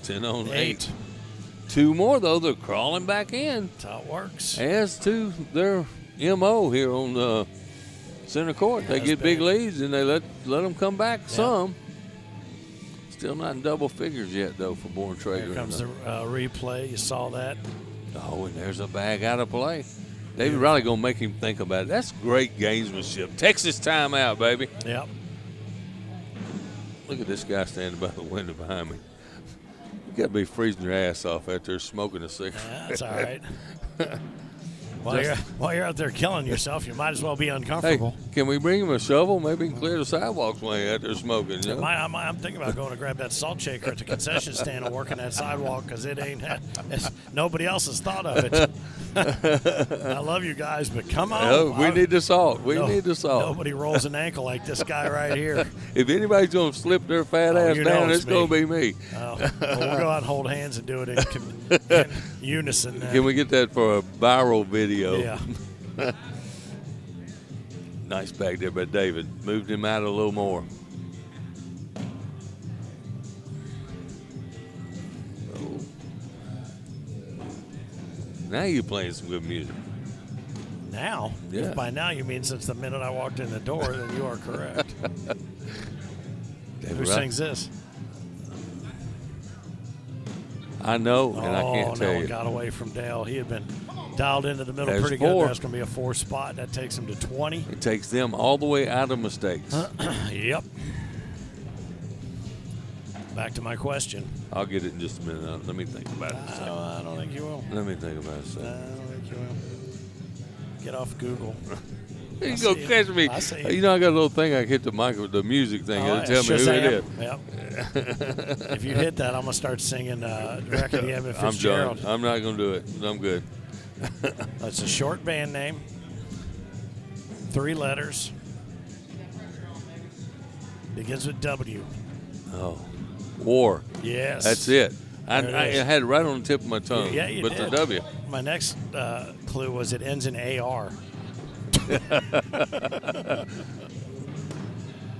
10 on 8. 8. 2 more, though. They're crawling back in. That's how it works. As to their MO here on center court. They get big leads, and they let them come back some. Still not in double figures yet, though, for Borntrager. Here comes the replay. You saw that. Oh, and there's a bag out of play. David Riley going to make him think about it. That's great gamesmanship. Texas timeout, baby. Yep. Look at this guy standing by the window behind me. You got to be freezing your ass off out there smoking a cigarette. Yeah, that's all right. While you're out there killing yourself, you might as well be Hey, uncomfortable. can we bring him a shovel? Maybe he can clear the sidewalks when he's out there smoking. You know? I'm thinking about going to grab that salt shaker at the concession stand and working that sidewalk because nobody else has thought of it. I love you guys, but come on. Oh, we need the salt. We need the salt. Nobody rolls an ankle like this guy right here. If anybody's going to slip their fat ass you know down, it's it's going to be me. Well, we'll go out and hold hands and do it in unison. Can we get that for a viral video? Yeah. Nice bag there by David. Moved him out a little more. Oh. Now you're playing some good music. Now? Yeah. If by now you mean since the minute I walked in the door, then you are correct. Who sings this? I know, and I can't tell you. Got away from Dale. He had been dialed into the middle pretty good. That's going to be a 4 spot. That takes him to 20. It takes them all the way out of mistakes. Yep. Back to my question. I'll get it in just a minute. Let me think about it. I don't think you will. Let me think about it. I don't think you will. Get off Google. You go catch me. I see you know, I got a little thing I hit the music thing. It'll tell me who it is. Yep. If you hit that, I'm going to start singing Wreck of the Emmett Fitzgerald. I'm done. I'm not going to do it. I'm good. That's a short band name. 3 letters. Begins with W. Oh. War. Yes. That's it. I had it right on the tip of my tongue. Yeah, you but did. the W. My next clue was it ends in AR.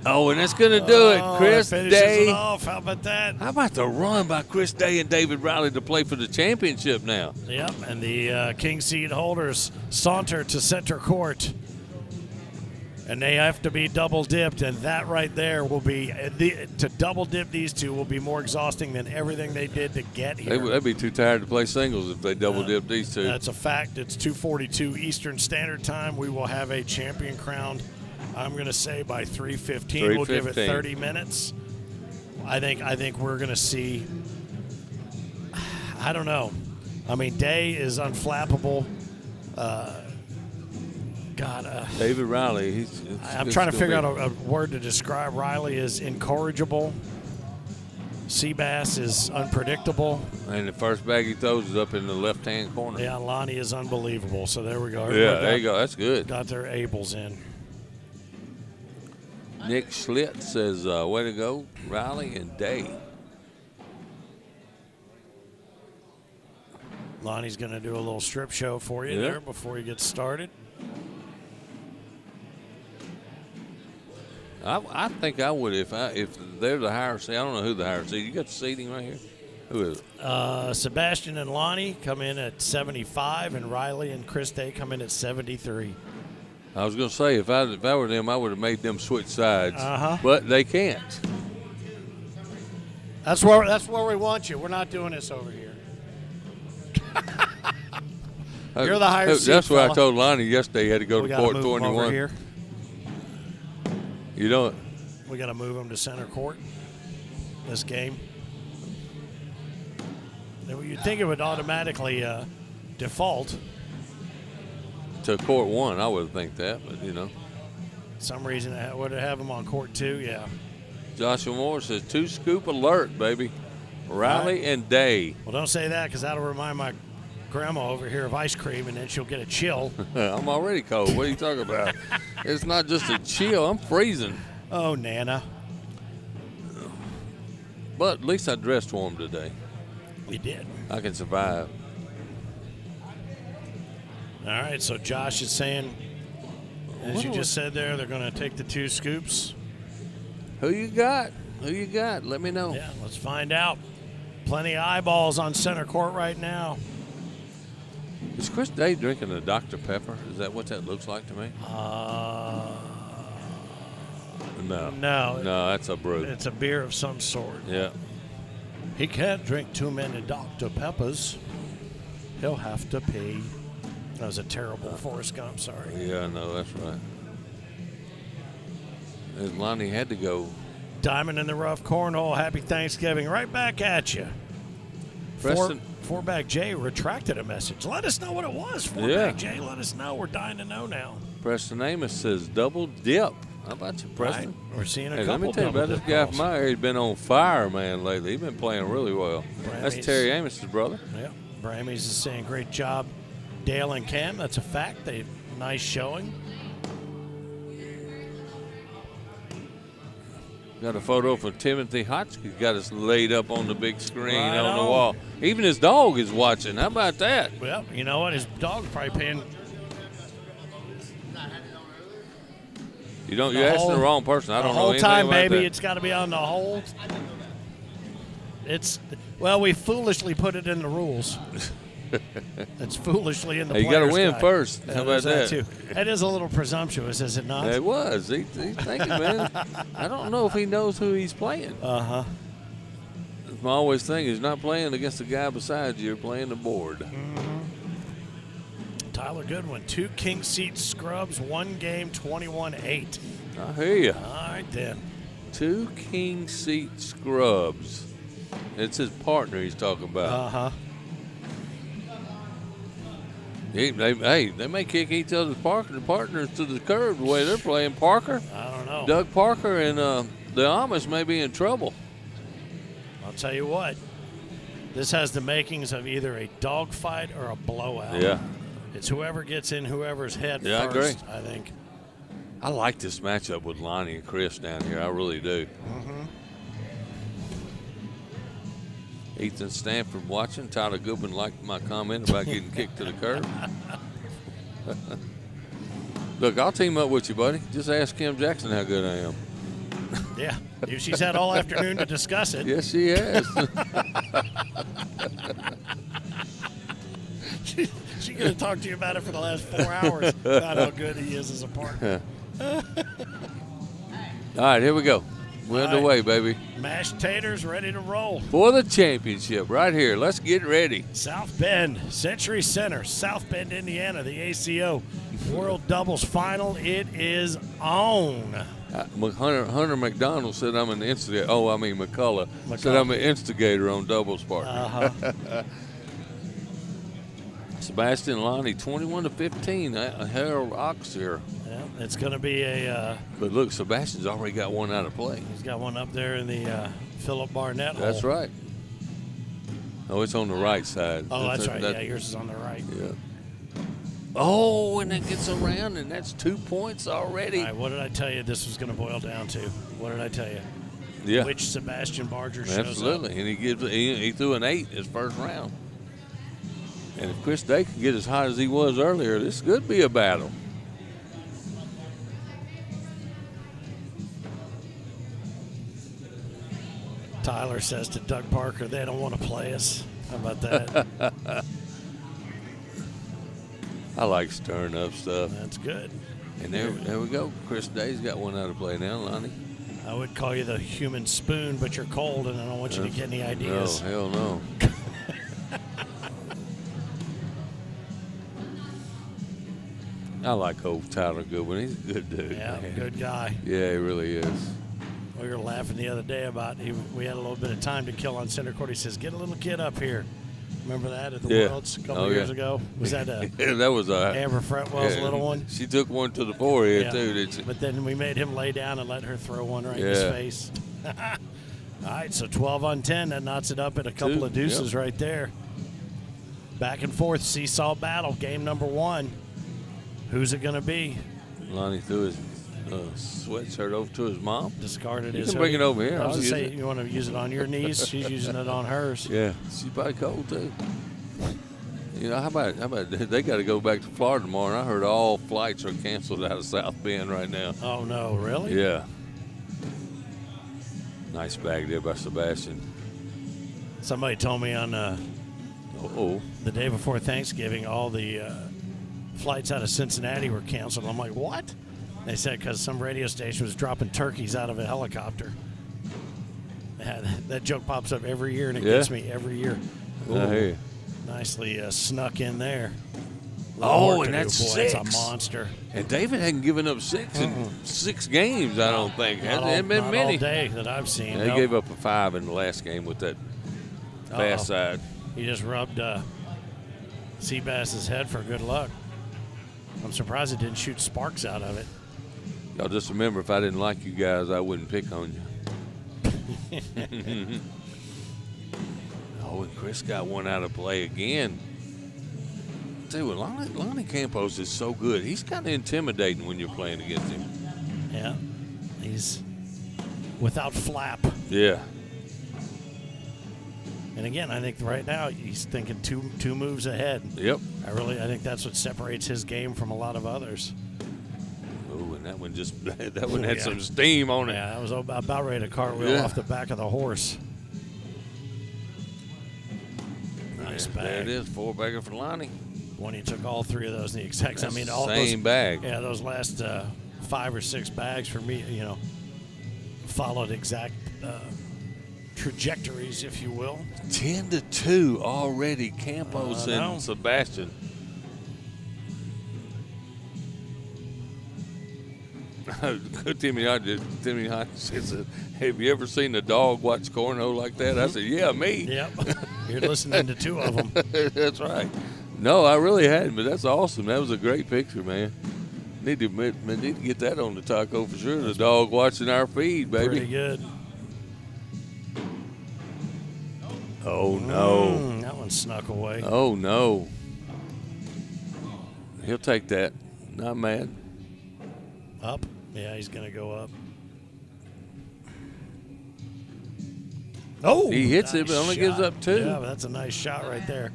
Oh, and that's going to do it. Chris Day. It off. How about that? How about the run by Chris Day and David Riley to play for the championship now? Yep, and the king seed holders saunter to center court. And they have to be double dipped, and that right there will be to double dip these two will be more exhausting than everything they did to get here. They'd be too tired to play singles if they double dip these two. That's a fact. It's 2:42 Eastern Standard Time. We will have a champion crowned. I'm going to say by 3:15. We'll give it 30 minutes. I think we're going to see. I don't know. I mean, Day is unflappable. David Riley. I'm trying to figure out a word to describe Riley is incorrigible. Seabass is unpredictable. And the first bag he throws is up in the left-hand corner. Yeah, Lonnie is unbelievable. So there we go. There you go. That's good. Got their Ables in. Nick Schlitt says, way to go, Riley and Day. Lonnie's going to do a little strip show for you there before he gets started. I think I would if they're the higher seed. I don't know who the higher seed. You got the seeding right here. Who is it? Sebastian and Lonnie come in at 75, and Riley and Chris Day come in at 73. I was going to say if I were them, I would have made them switch sides. But they can't. That's where we want you. We're not doing this over here. You're the higher seed. That's why I told Lonnie yesterday he had to go to court 21. Over here. You know it. We got to move him to center court this game. You'd think it would automatically default to court 1. I would think that, but some reason I would have him on court 2. Yeah. Joshua Moore says 2 scoop alert, baby. Riley and Day. Well, don't say that because that'll remind my grandma over here of ice cream, and then she'll get a chill. I'm already cold. What are you talking about? It's not just a chill. I'm freezing. Oh, Nana. But at least I dressed warm today. We did. I can survive. All right, so Josh is saying, as you just said there, they're going to take the 2 scoops. Who you got? Who you got? Let me know. Yeah, let's find out. Plenty of eyeballs on center court right now. Is Chris Day drinking a Dr. Pepper? Is that what that looks like to me? No. No, that's a brew. It's a beer of some sort. Yeah. He can't drink too many Dr. Peppers. He'll have to pee. That was a terrible Forrest Gump, sorry. Yeah, no, that's right. And Lonnie had to go. Diamond in the rough, Cornhole, happy Thanksgiving. Right back at you. Four-Bag Jay retracted a message. Let us know what it was. Four-Bag Jay, let us know. We're dying to know now. Preston Amos says double dip. How about you, Preston? Right. We're seeing a couple. Let me tell you about this guy from my area. He's been on fire, man, lately. He's been playing really well. That's Terry Amos's brother. Yeah. Brammy's is saying great job. Dale and Cam, that's a fact. Nice showing. Got a photo from Timothy Hotchkiss. Got us laid up on the big screen on the wall. Even his dog is watching. How about that? Well, you know what? His dog's probably paying. You're asking the wrong person. I don't know anything about that. The whole time, baby, it's got to be on the hold. We foolishly put it in the rules. That's foolishly in the Hey, you got to player's win guide. first. How about that? Too. That is a little presumptuous, is it not? It was. He's thinking, man. I don't know if he knows who he's playing. Uh-huh. My always thing is not playing against the guy beside you, you're playing the board. Tyler Goodwin, 2 king seat scrubs, 1 game, 21-8. I hear you. All right, then. 2 king seat scrubs. It's his partner he's talking about. Uh-huh. They may kick each other's partners to the curb the way they're playing. Parker, I don't know. Doug Parker, and the Amish may be in trouble. I'll tell you what. This has the makings of either a dogfight or a blowout. Yeah. It's whoever gets in whoever's head Yeah, first, I agree. I think. I like this matchup with Lonnie and Chris down here. I really do. Ethan Stanford watching. Tyler Goodwin liked my comment about getting kicked to the curb. Look, I'll team up with you, buddy. Just ask Kim Jackson how good I am. Yeah. She's had all afternoon to discuss it. Yes, she has. She's going to talk to you about it for the last 4 hours about how good he is as a partner. All right, here we go. We're underway, baby. Mashed taters ready to roll. For the championship right here. Let's get ready. South Bend, Century Center, South Bend, Indiana, the ACO World Doubles Final. It is on. Hunter McDonald said I'm an instigator. Oh, I mean McCullough said I'm an instigator on doubles partner. Uh-huh. Sebastian Lonnie, 21-15. Harold Ox here. Yeah, it's going to be a. But look, Sebastian's already got one out of play. He's got one up there in the Philip Barnett hole. That's right. Oh, it's on the right side. Oh, that's right. Yeah, yours is on the right. Yeah. Oh, and it gets around, and that's 2 points already. All right, what did I tell you this was going to boil down to? What did I tell you? Yeah. Which Sebastian Barger shows Absolutely. up. And he threw an 8 his first round. And if Chris Day can get as hot as he was earlier, this could be a battle. Tyler says to Doug Parker, they don't want to play us. How about that? I like stirring up stuff. That's good. And there we go. Chris Day's got one out of play now, Lonnie. I would call you the human spoon, but you're cold, and I don't want you to get any ideas. No, hell no. I like old Tyler Goodwin. He's a good dude. Yeah, man. good guy. Yeah, he really is. We were laughing the other day about we had a little bit of time to kill on center court. He says, "Get a little kid up here." Remember that at the Worlds a couple years ago? Was that that was Amber Fretwell's little one? She took one to the forehead too, didn't she? But then we made him lay down and let her throw one right in his face. All right, so 12 on 10. That knots it up at a couple of deuces right there. Back and forth, seesaw battle, game number 1. Who's it going to be? Lonnie threw his sweatshirt over to his mom. Discarded you his. You can bring it over here. I was going to say, you want to use it on your knees? She's using it on hers. Yeah, she's probably cold too. You know, how about they got to go back to Florida tomorrow, and I heard all flights are canceled out of South Bend right now. Oh, no, really? Yeah. Nice bag there by Sebastian. Somebody told me on the day before Thanksgiving, all the flights out of Cincinnati were canceled. I'm like, what? They said because some radio station was dropping turkeys out of a helicopter. That joke pops up every year, and it gets me every year. Ooh, I hear you. Nicely snuck in there. Oh, and that's 6. That's a monster. And David hadn't given up 6 in 6 games, I don't think. Hasn't been not many. all day that I've seen. They gave up a 5 in the last game with that fast side. He just rubbed Seabass's head for good luck. I'm surprised it didn't shoot sparks out of it. Y'all just remember, if I didn't like you guys, I wouldn't pick on you. Oh, and Chris got one out of play again. Tell you what, Lonnie Campos is so good. He's kind of intimidating when you're playing against him. Yeah, he's without flap. Yeah. And again, I think right now he's thinking two moves ahead. Yep. I think that's what separates his game from a lot of others. Oh, and that one had some steam on it. Yeah, that was about ready to cartwheel off the back of the horse. All Nice bag. There it is, 4-bagger for Lonnie. When he took all 3 of those in the exact, That's all same those, bag. Yeah, those last 5 or 6 bags for me, followed exact trajectories, if you will. 10-2 already, Campos and Sebastian. Timmy Hodges said, "Have you ever seen a dog watch cornhole like that?" I said, "Yeah, me." Yep. You're listening to 2 of them. That's right. No, I really hadn't, but that's awesome. That was a great picture, man. Need to get that on the taco for sure. The dog watching our feed, baby. Pretty good. Oh no. That one snuck away. Oh no. He'll take that. Not mad. Up. Yeah, he's going to go up. Oh! He hits it, but only gives up 2. Yeah, but that's a nice shot right there.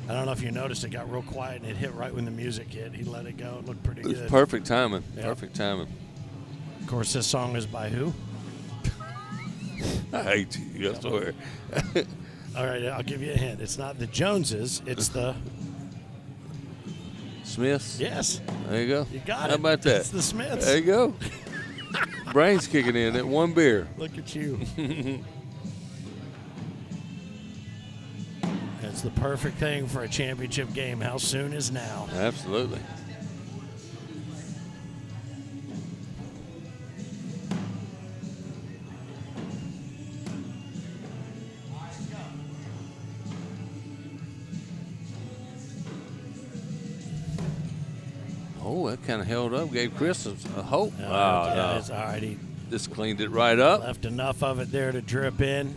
I don't know if you noticed, it got real quiet and it hit right when the music hit. He let it go. It looked pretty good. It's perfect timing. Yep. Perfect timing. Of course, this song is by who? I hate you, I swear. All right, I'll give you a hint. It's not the Joneses. It's the Smiths? Yes. There you go. You got it. How about that? It's the Smiths. There you go. Brains kicking in at 1 beer. Look at you. It's the perfect thing for a championship game. How soon is now? Absolutely. Oh, that kind of held up, gave Chris a hope. No. It's all right. He just cleaned it right up. left enough of it there to drip in.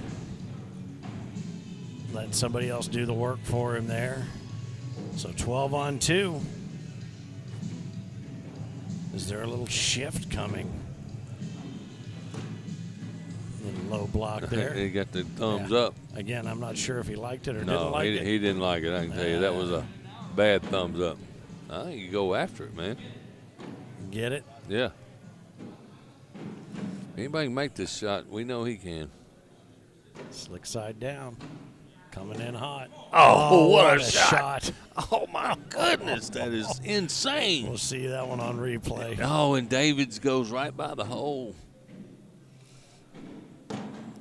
Letting somebody else do the work for him there. So 12 on 2. Is there a little shift coming? Little low block there. He got the thumbs up. Again, I'm not sure if he liked it or didn't No, like it. he didn't like it. I can tell you that was a bad thumbs up. I think you go after it, man. Get it? Yeah. Anybody can make this shot. We know he can. Slick side down. Coming in hot. Oh, what a shot. Oh, my goodness. That is insane. We'll see that one on replay. Oh, and Davids goes right by the hole.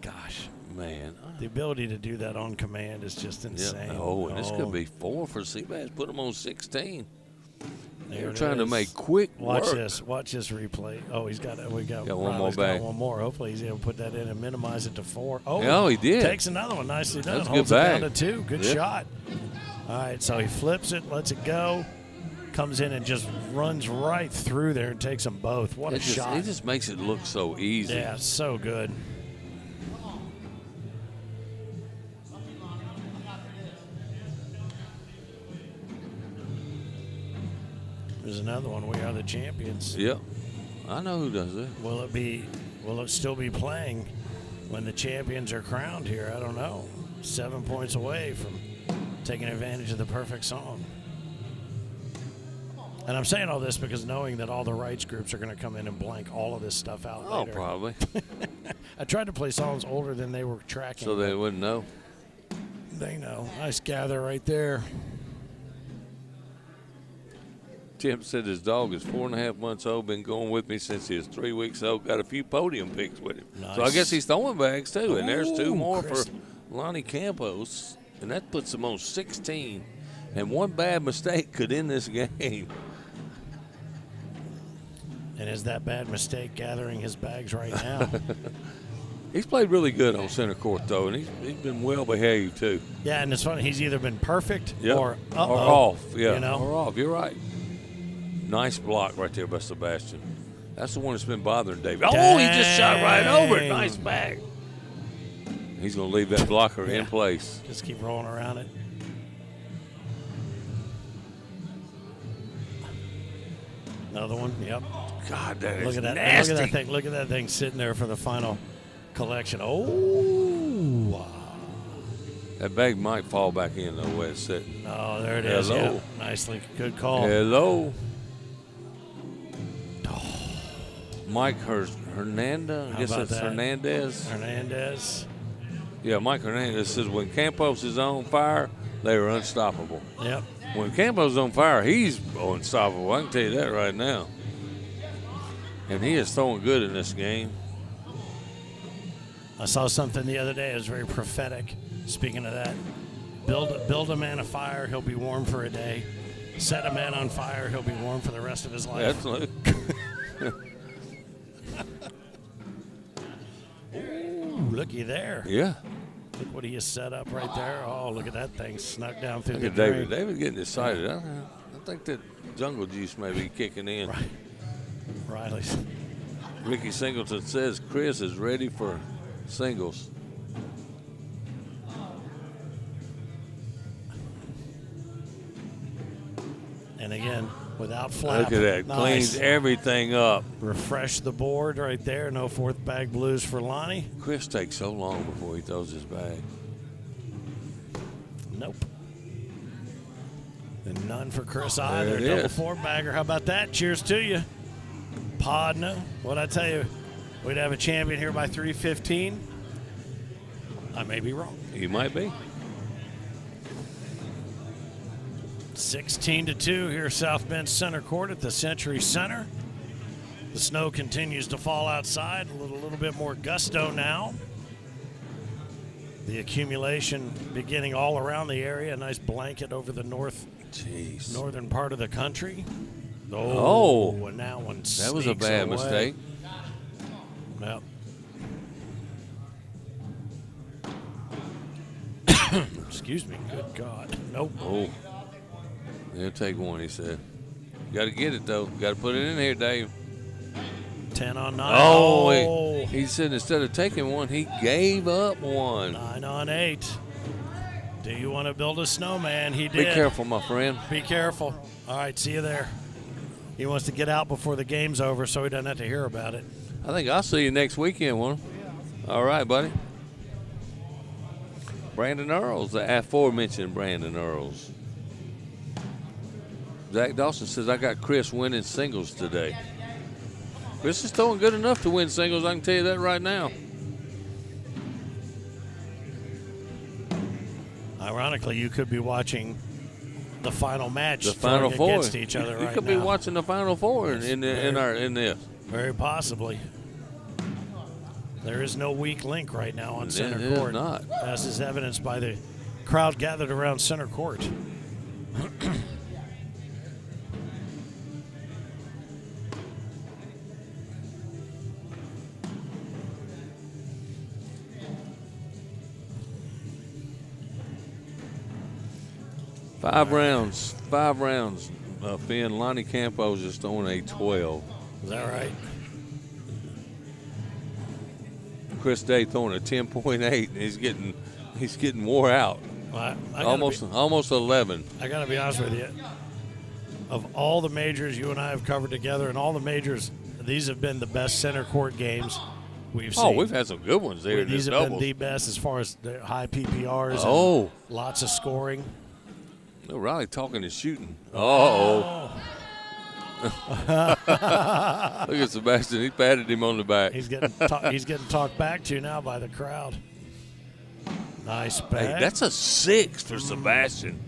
Gosh. Man. The ability to do that on command is just insane. Yeah. Oh, and this could be 4 for Seabass. Put him on 16. There They're it trying to is. make quick Watch work. this. Watch this replay. Oh, he's got it. Got one more Riley's bag. got one more. Hopefully he's able to put that in and minimize it to 4. Oh, Yeah, he did. Takes another one. Nicely done. That's a Holds good it bag. down to 2. Good Yeah. shot. All right, so he flips it, lets it go, comes in and just runs right through there and takes them both. What a shot. He just makes it look so easy. Yeah, so good. There's another one. We are the champions. Yep. I know who does that. Will it still be playing when the champions are crowned here? I don't know. 7 points away from taking advantage of the perfect song. And I'm saying all this because knowing that all the rights groups are going to come in and blank all of this stuff out later. Probably. I tried to play songs older than they were tracking. So they wouldn't know. They know. Nice gather right there. Tim said his dog is 4.5 months old, been going with me since he was 3 weeks old, got a few podium picks with him. Nice. So I guess he's throwing bags too, and there's 2 more Chris. for Lonnie Campos, and that puts him on 16. And one bad mistake could end this game. And is that bad mistake gathering his bags right now? He's played really good on center court, though, and he's been well behaved, too. Yeah, and it's funny. He's either been perfect Yep. or off. Yeah, You know? or off. You're right. Nice block right there by Sebastian. That's the one that's been bothering David. Oh, he just shot right over it. Nice bag. He's going to leave that blocker in place. Just keep rolling around it. Another one. Yep. God, that Look is at that. nasty. Look at that thing. Look at that thing sitting there for the final collection. Oh, wow. That bag might fall back in, though, where it's sitting. Oh, there it is. Hello. Yeah. Nicely. Good call. Hello. Mike Hernandez. I guess about that's that? Hernandez. Hernandez. Yeah, Mike Hernandez says when Campos is on fire, they were unstoppable. Yep. When Campbell's on fire, he's unstoppable. I can tell you that right now. And he is throwing good in this game. I saw something the other day. It was very prophetic. Speaking of that, build a man a fire, he'll be warm for a day. Set a man on fire, he'll be warm for the rest of his life. Ooh, looky there. Yeah. Look what he has set up right there. Oh, look at that thing snuck down through Look the at drain. David. David getting excited. I think that jungle juice may be kicking in. Right. Riley's. Ricky Singleton says Chris is ready for singles. And again, without flap. Look at that. Nice. Cleans everything up. Refresh the board right there. No fourth bag blues for Lonnie. Chris takes so long before he throws his bag. Nope. And none for Chris either. There it Double is. four bagger. How about that? Cheers to you. Podna. What'd I tell you? We'd have a champion here by 3:15. I may be wrong. You might be. 16-2 here, South Bend Center Court at the Century Center. The snow continues to fall outside. A little bit more gusto now. The accumulation beginning all around the area. A nice blanket over the northern part of the country. Oh, and that one that was a bad away. mistake. Yep. Excuse me. Good God. Nope. Oh. He'll take one, he said. Got to get it, though. Got to put it in here, Dave. 10 on 9. Oh, he said instead of taking one, he gave up one. 9 on 8. Do you want to build a snowman? He did. Be careful, my friend. Be careful. All right, see you there. He wants to get out before the game's over so he doesn't have to hear about it. I think I'll see you next weekend, won't I? All right, buddy. Brandon Earls, the aforementioned Brandon Earls. Zach Dawson says, I got Chris winning singles today. Chris is throwing good enough to win singles, I can tell you that right now. Ironically, you could be watching the final match. The Final Four. Against each other right now. You could be watching the Final Four in this. Very possibly. There is no weak link right now on center It court. is not. As is evidenced by the crowd gathered around center court. Five rounds. Finn, Lonnie Campos just on a 12. Is that right? Chris Day throwing a 10.8. He's getting wore out. Well, Almost 11. I got to be honest with you. Of all the majors you and I have covered together, and all the majors, these have been the best center court games we've seen. Oh, we've had some good ones there. These have been the best as far as the high PPRs. Oh. And lots of scoring. No, Riley talking and shooting. Oh. Look at Sebastian. He patted him on the back. He's getting talked back to now by the crowd. Nice bag. Hey, that's a 6 for Sebastian.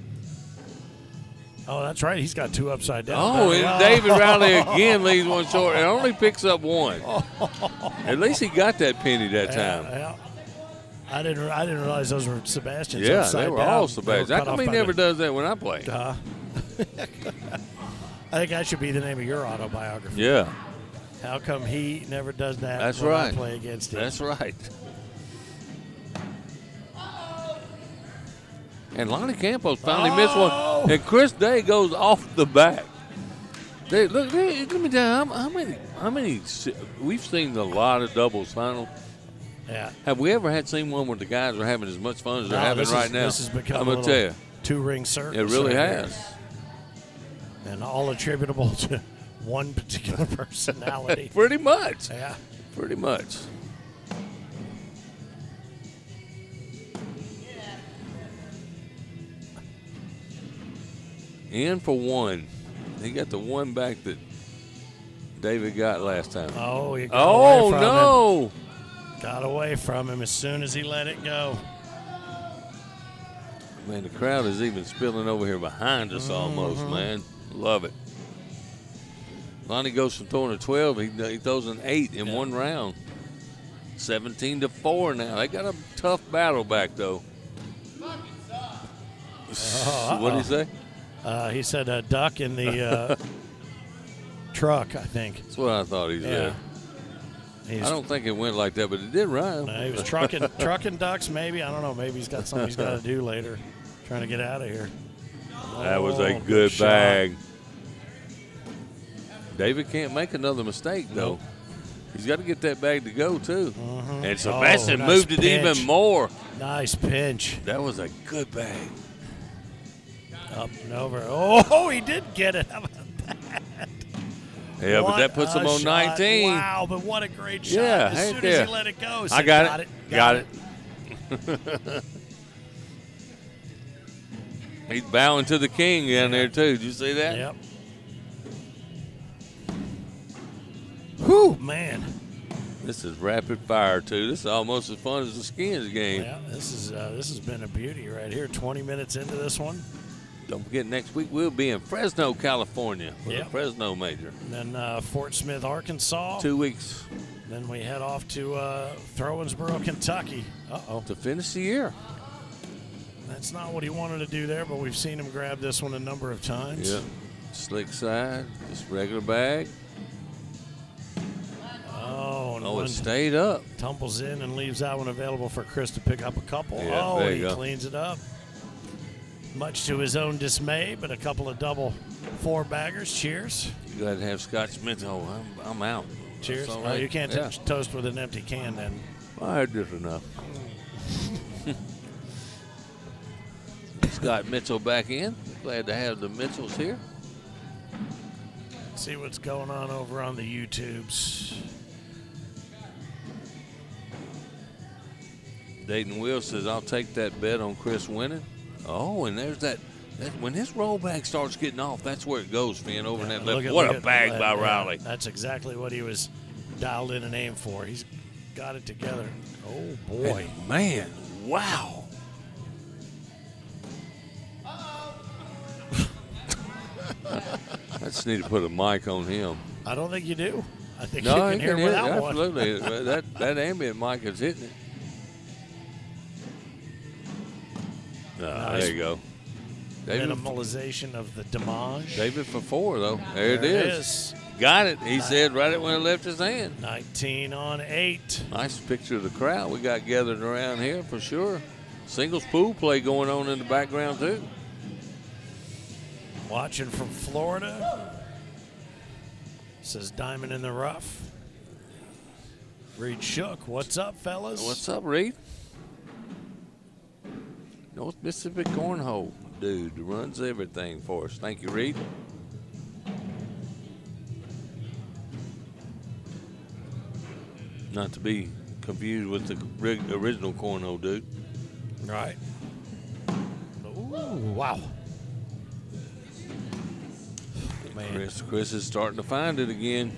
Oh, that's right. He's got two upside down. Oh, and David Riley again leaves one short and only picks up one. At least he got that penny that time. Yeah. I didn't realize those were Sebastian's. Yeah, upside they were down. all Sebastian. How come he never does that when I play? I think that should be the name of your autobiography. Yeah. How come he never does that That's when right. I play against him? That's right. And Lonnie Campos finally missed one. And Chris Day goes off the back. Let me tell you, how many, we've seen a lot of doubles finals. Yeah. Have we ever seen one where the guys are having as much fun as they're having right now? This has become I'm going to tell you. Two-ring circus. It really has. And all attributable to one particular personality. Pretty much. Yeah. Pretty much. In for one. He got the one back that David got last time. Oh, he got away from no. him. Got away from him as soon as he let it go. Man, the crowd is even spilling over here behind us almost, man. Love it. Lonnie goes from throwing a 12. He throws an 8 in one round. 17-4 now. They got a tough battle back, though. What did he say? He said a duck in the truck, I think. That's what I thought he said. I don't think it went like that, but it did rhyme. He was trucking ducks, maybe. I don't know. Maybe he's got something he's got to do later, trying to get out of here. That was a good bag. David can't make another mistake, though. Nope. He's got to get that bag to go, too. And Sebastian nice moved it pinch. even more. Nice pinch. That was a good bag. Up and over. Oh, he did get it. How about that? Yeah, but that puts him on shot. 19. Wow, but what a great shot. Yeah, as soon there. as he let it go. I got it. Got it. He's bowing to the king down there, too. Did you see that? Yep. Whew, man. This is rapid fire, too. This is almost as fun as the skins game. Yeah, this has been a beauty right here. 20 minutes into this one. Don't forget, next week we'll be in Fresno, California for the Fresno Major. And then Fort Smith, Arkansas. 2 weeks. Then we head off to Throwinsboro, Kentucky. To finish the year. That's not what he wanted to do there, but we've seen him grab this one a number of times. Yeah. Slick side, just regular bag. Oh, it stayed up. Tumbles in and leaves that one available for Chris to pick up a couple. Yeah, and there he you go. cleans it up. Much to his own dismay, but a couple of double 4-baggers. Cheers. You got to have Scotch Smith. Oh, I'm out. Cheers. All Oh, right. you can't toast with an empty can then. I had just enough. Scott Mitchell back in. Glad to have the Mitchells here. See what's going on over on the YouTubes. Dayton Will says, I'll take that bet on Chris winning. Oh, and there's that when his rollback starts getting off, that's where it goes, Finn, over in that left. What a bag by Riley. That's exactly what he was dialed in and aimed for. He's got it together. Oh, boy. And man, wow. I just need to put a mic on him. I don't think you do. I think No, you can hear without one. Absolutely. that ambient mic is hitting it. Nice. There you go. David, Minimalization of the damage. David for 4, though. There it There is. Got it. He said right when it left his hand. 19 on 8. Nice picture of the crowd we got gathered around here for sure. Singles pool play going on in the background, too. Watching from Florida. Says Diamond in the Rough. Reed Shook. What's up, fellas? What's up, Reed? North Mississippi Cornhole dude runs everything for us. Thank you, Reed. Not to be confused with the original Cornhole dude. Right. Ooh, wow. Man. Chris is starting to find it again.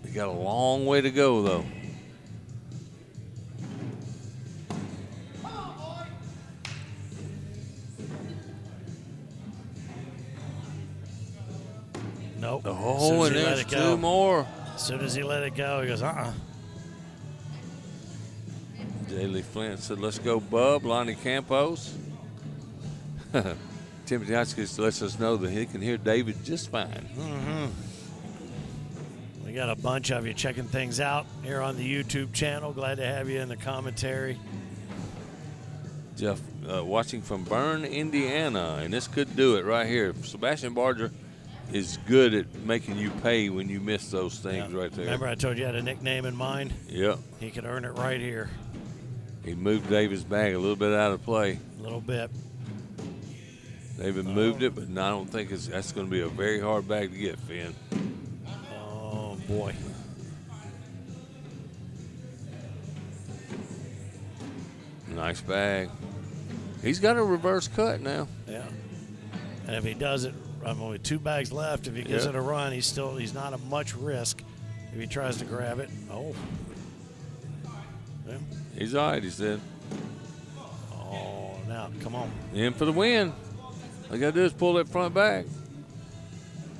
We got a long way to go, though. Nope. Oh, and there's 2 more. As soon as he let it go, he goes, Daly Flint said, let's go, Bub. Lonnie Campos. Timothy Hotchkiss lets us know that he can hear David just fine. Mm-hmm. We got a bunch of you checking things out here on the YouTube channel. Glad to have you in the commentary. Jeff, watching from Bern, Indiana, and this could do it right here. Sebastian Barger is good at making you pay when you miss those things right there. Remember I told you I had a nickname in mind? Yep. He could earn it right here. He moved David's bag a little bit out of play. A little bit. David moved it, but I don't think that's going to be a very hard bag to get, Finn. Oh, boy. Nice bag. He's got a reverse cut now. Yeah. And if he does it, with 2 bags left, if he gives it a run, he's not at much risk if he tries to grab it. Oh. Yeah. He's all right, he said. Oh, out. Come on. In for the win. All you got to do is pull that front back.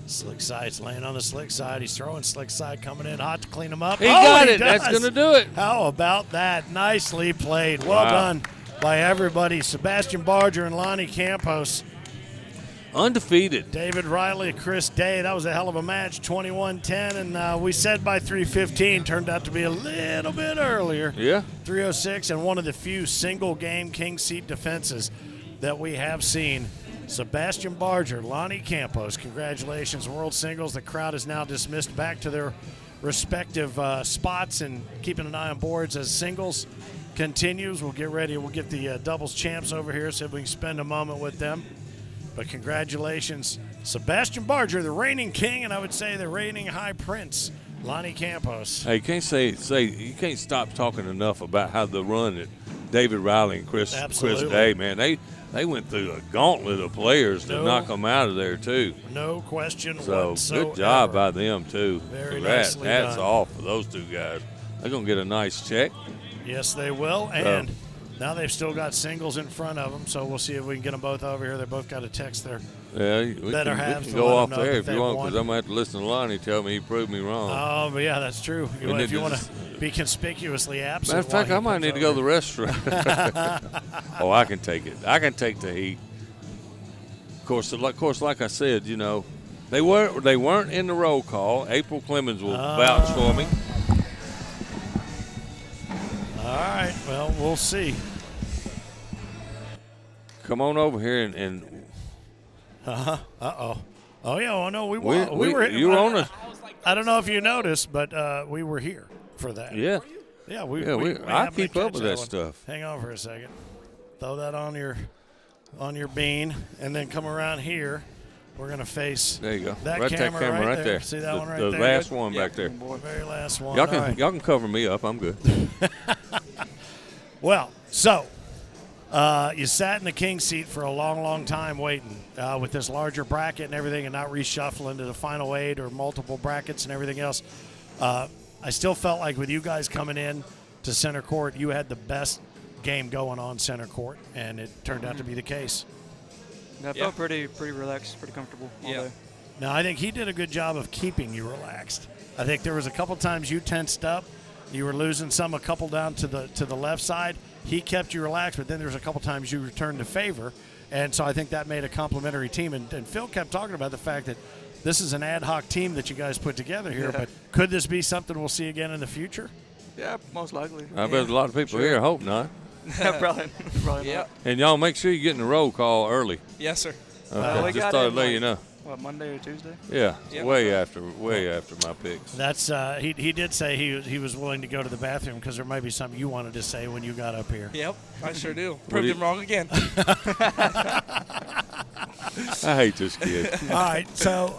Slick side's laying on the slick side. He's throwing slick side, coming in hot to clean him up. He got it. Does. That's going to do it. How about that? Nicely played. Well done by everybody. Sebastian Barger and Lonnie Campos. Undefeated. David Riley, Chris Day. That was a hell of a match, 21-10. And we said by 3:15. Turned out to be a little bit earlier. Yeah. 3:06, and one of the few single-game king seat defenses that we have seen. Sebastian Barger, Lonnie Campos, congratulations, World Singles. The crowd is now dismissed back to their respective spots and keeping an eye on boards as singles continues. We'll get ready. We'll get the doubles champs over here so we can spend a moment with them. But congratulations, Sebastian Barger, the reigning king, and I would say the reigning high prince, Lonnie Campos. Hey, you can't you can't stop talking enough about how the run that David Riley and Chris Day, man, they went through a gauntlet of players to knock them out of there, too. No question whatsoever. So good job by them, too. Very nicely Hats done. off for those two guys. They're going to get a nice check. Yes, they will. And now they've still got singles in front of them, so we'll see if we can get them both over here. They both got a text there. Yeah, we can go off there if you want, because I'm going to have to listen to Lonnie tell me he proved me wrong. Oh, but yeah, that's true. If you want to be conspicuously absent. Matter of fact, I might need to go to the restaurant. Oh, I can take it. I can take the heat. Of course, like I said, you know, they weren't in the roll call. April Clemens will vouch for me. All right. Well, we'll see. Come on over here and Uh-oh. Oh, yeah. Oh, no, we were. You were on us. I don't know if you noticed, but we were here for that. Yeah. Yeah, I keep up with that stuff. Hang on for a second. Throw that on your bean, and then come around here. We're going to face there you go. that right camera right there. See that one right the there? The last one back there. The very last one. Y'all can cover me up. I'm good. Well, so you sat in the king seat for a long, long time waiting with this larger bracket and everything, and not reshuffle into the final 8 or multiple brackets and everything else. I still felt like with you guys coming in to center court, you had the best game going on center court, and it turned out to be the case. I felt pretty relaxed, pretty comfortable all day. Now, I think he did a good job of keeping you relaxed. I think there was a couple times you tensed up. You were losing a couple down to the left side. He kept you relaxed, but then there was a couple times you returned to favor. And so I think that made a complimentary team. And Phil kept talking about the fact that this is an ad hoc team that you guys put together here. But could this be something we'll see again in the future? Yeah, most likely. I bet a lot of people here hope not. Probably not. And y'all make sure you get in the roll call early. Yes, sir. Okay. Just thought I'd let you know. What, Monday or Tuesday? Yeah, way after my picks. That's he did say he was willing to go to the bathroom because there might be something you wanted to say when you got up here. Yep, I sure do. Proved him wrong again. I hate this kid. All right, so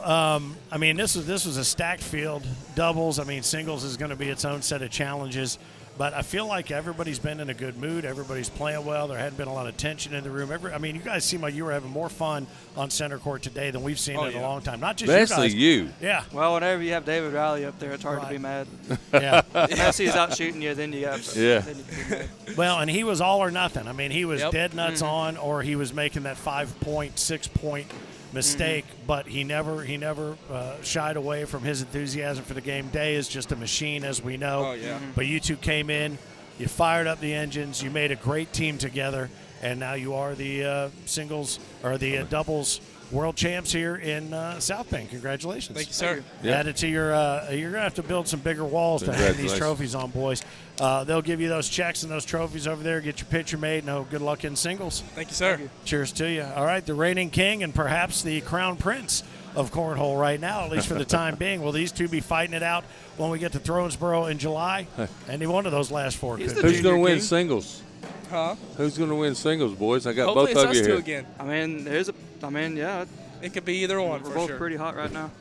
I mean this was a stacked field. Doubles, I mean singles is going to be its own set of challenges. But I feel like everybody's been in a good mood. Everybody's playing well. There hadn't been a lot of tension in the room. I mean, you guys seem like you were having more fun on center court today than we've seen in a long time. Not just especially you guys. you. Yeah. Well, whenever you have David Riley up there, it's hard to be mad. Yeah. Unless he's out shooting you, then you got. Then you can be mad. Well, and he was all or nothing. I mean, he was dead nuts on, or he was making that 5-point, 6-point mistake, but he never shied away from his enthusiasm for the game. Day is just a machine, as we know. Oh, yeah. But you two came in, you fired up the engines, you made a great team together, and now you are the singles or the doubles world champs here in South Bend. Congratulations. Thank you, sir. Add it to your you're going to have to build some bigger walls to hang these trophies on, boys. They'll give you those checks and those trophies over there. Get your picture made. No, good luck in singles. Thank you, sir. Cheers to you. All right, the reigning king and perhaps the crown prince of Cornhole right now, at least for the time being. Will these two be fighting it out when we get to Thronesboro in July? Any one of those last four could. Who's going to win singles? Huh? Who's going to win singles, boys? I got Hopefully both of it's you us here. two again. I mean, there's a I mean, yeah. It could be either one. We're both pretty hot right now.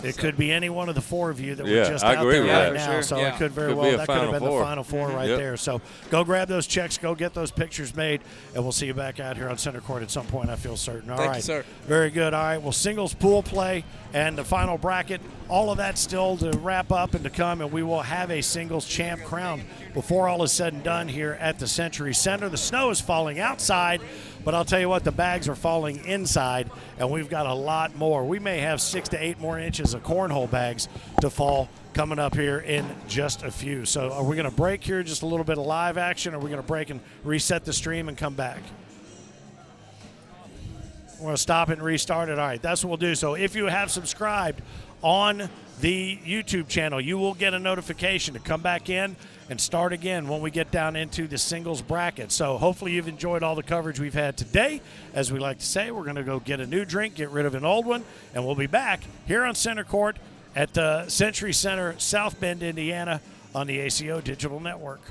It could be any one of the 4 of you that Yeah, were just I out agree there with right that. now. Sure. So Yeah. it could very Could be well a that could have Final been Four. the Final Four right Yep. there. So go grab those checks, go get those pictures made, and we'll see you back out here on center court at some point. I feel certain. All right, Thank you, sir. Very good. All right. Well, singles pool play and the final bracket, all of that still to wrap up and to come, and we will have a singles champ crowned before all is said and done here at the Century Center. The snow is falling outside, but I'll tell you what, the bags are falling inside, and we've got a lot more. We may have 6 to 8 more inches of cornhole bags to fall coming up here in just a few. So are we going to break here, just a little bit of live action, or are we going to break and reset the stream and come back? We're going to stop it and restart it. All right, that's what we'll do. So if you have subscribed on the YouTube channel, you will get a notification to come back in and start again when we get down into the singles bracket. So hopefully you've enjoyed all the coverage we've had today. As we like to say, we're going to go get a new drink, get rid of an old one, and we'll be back here on Center Court at the Century Center, South Bend, Indiana, on the ACO Digital Network.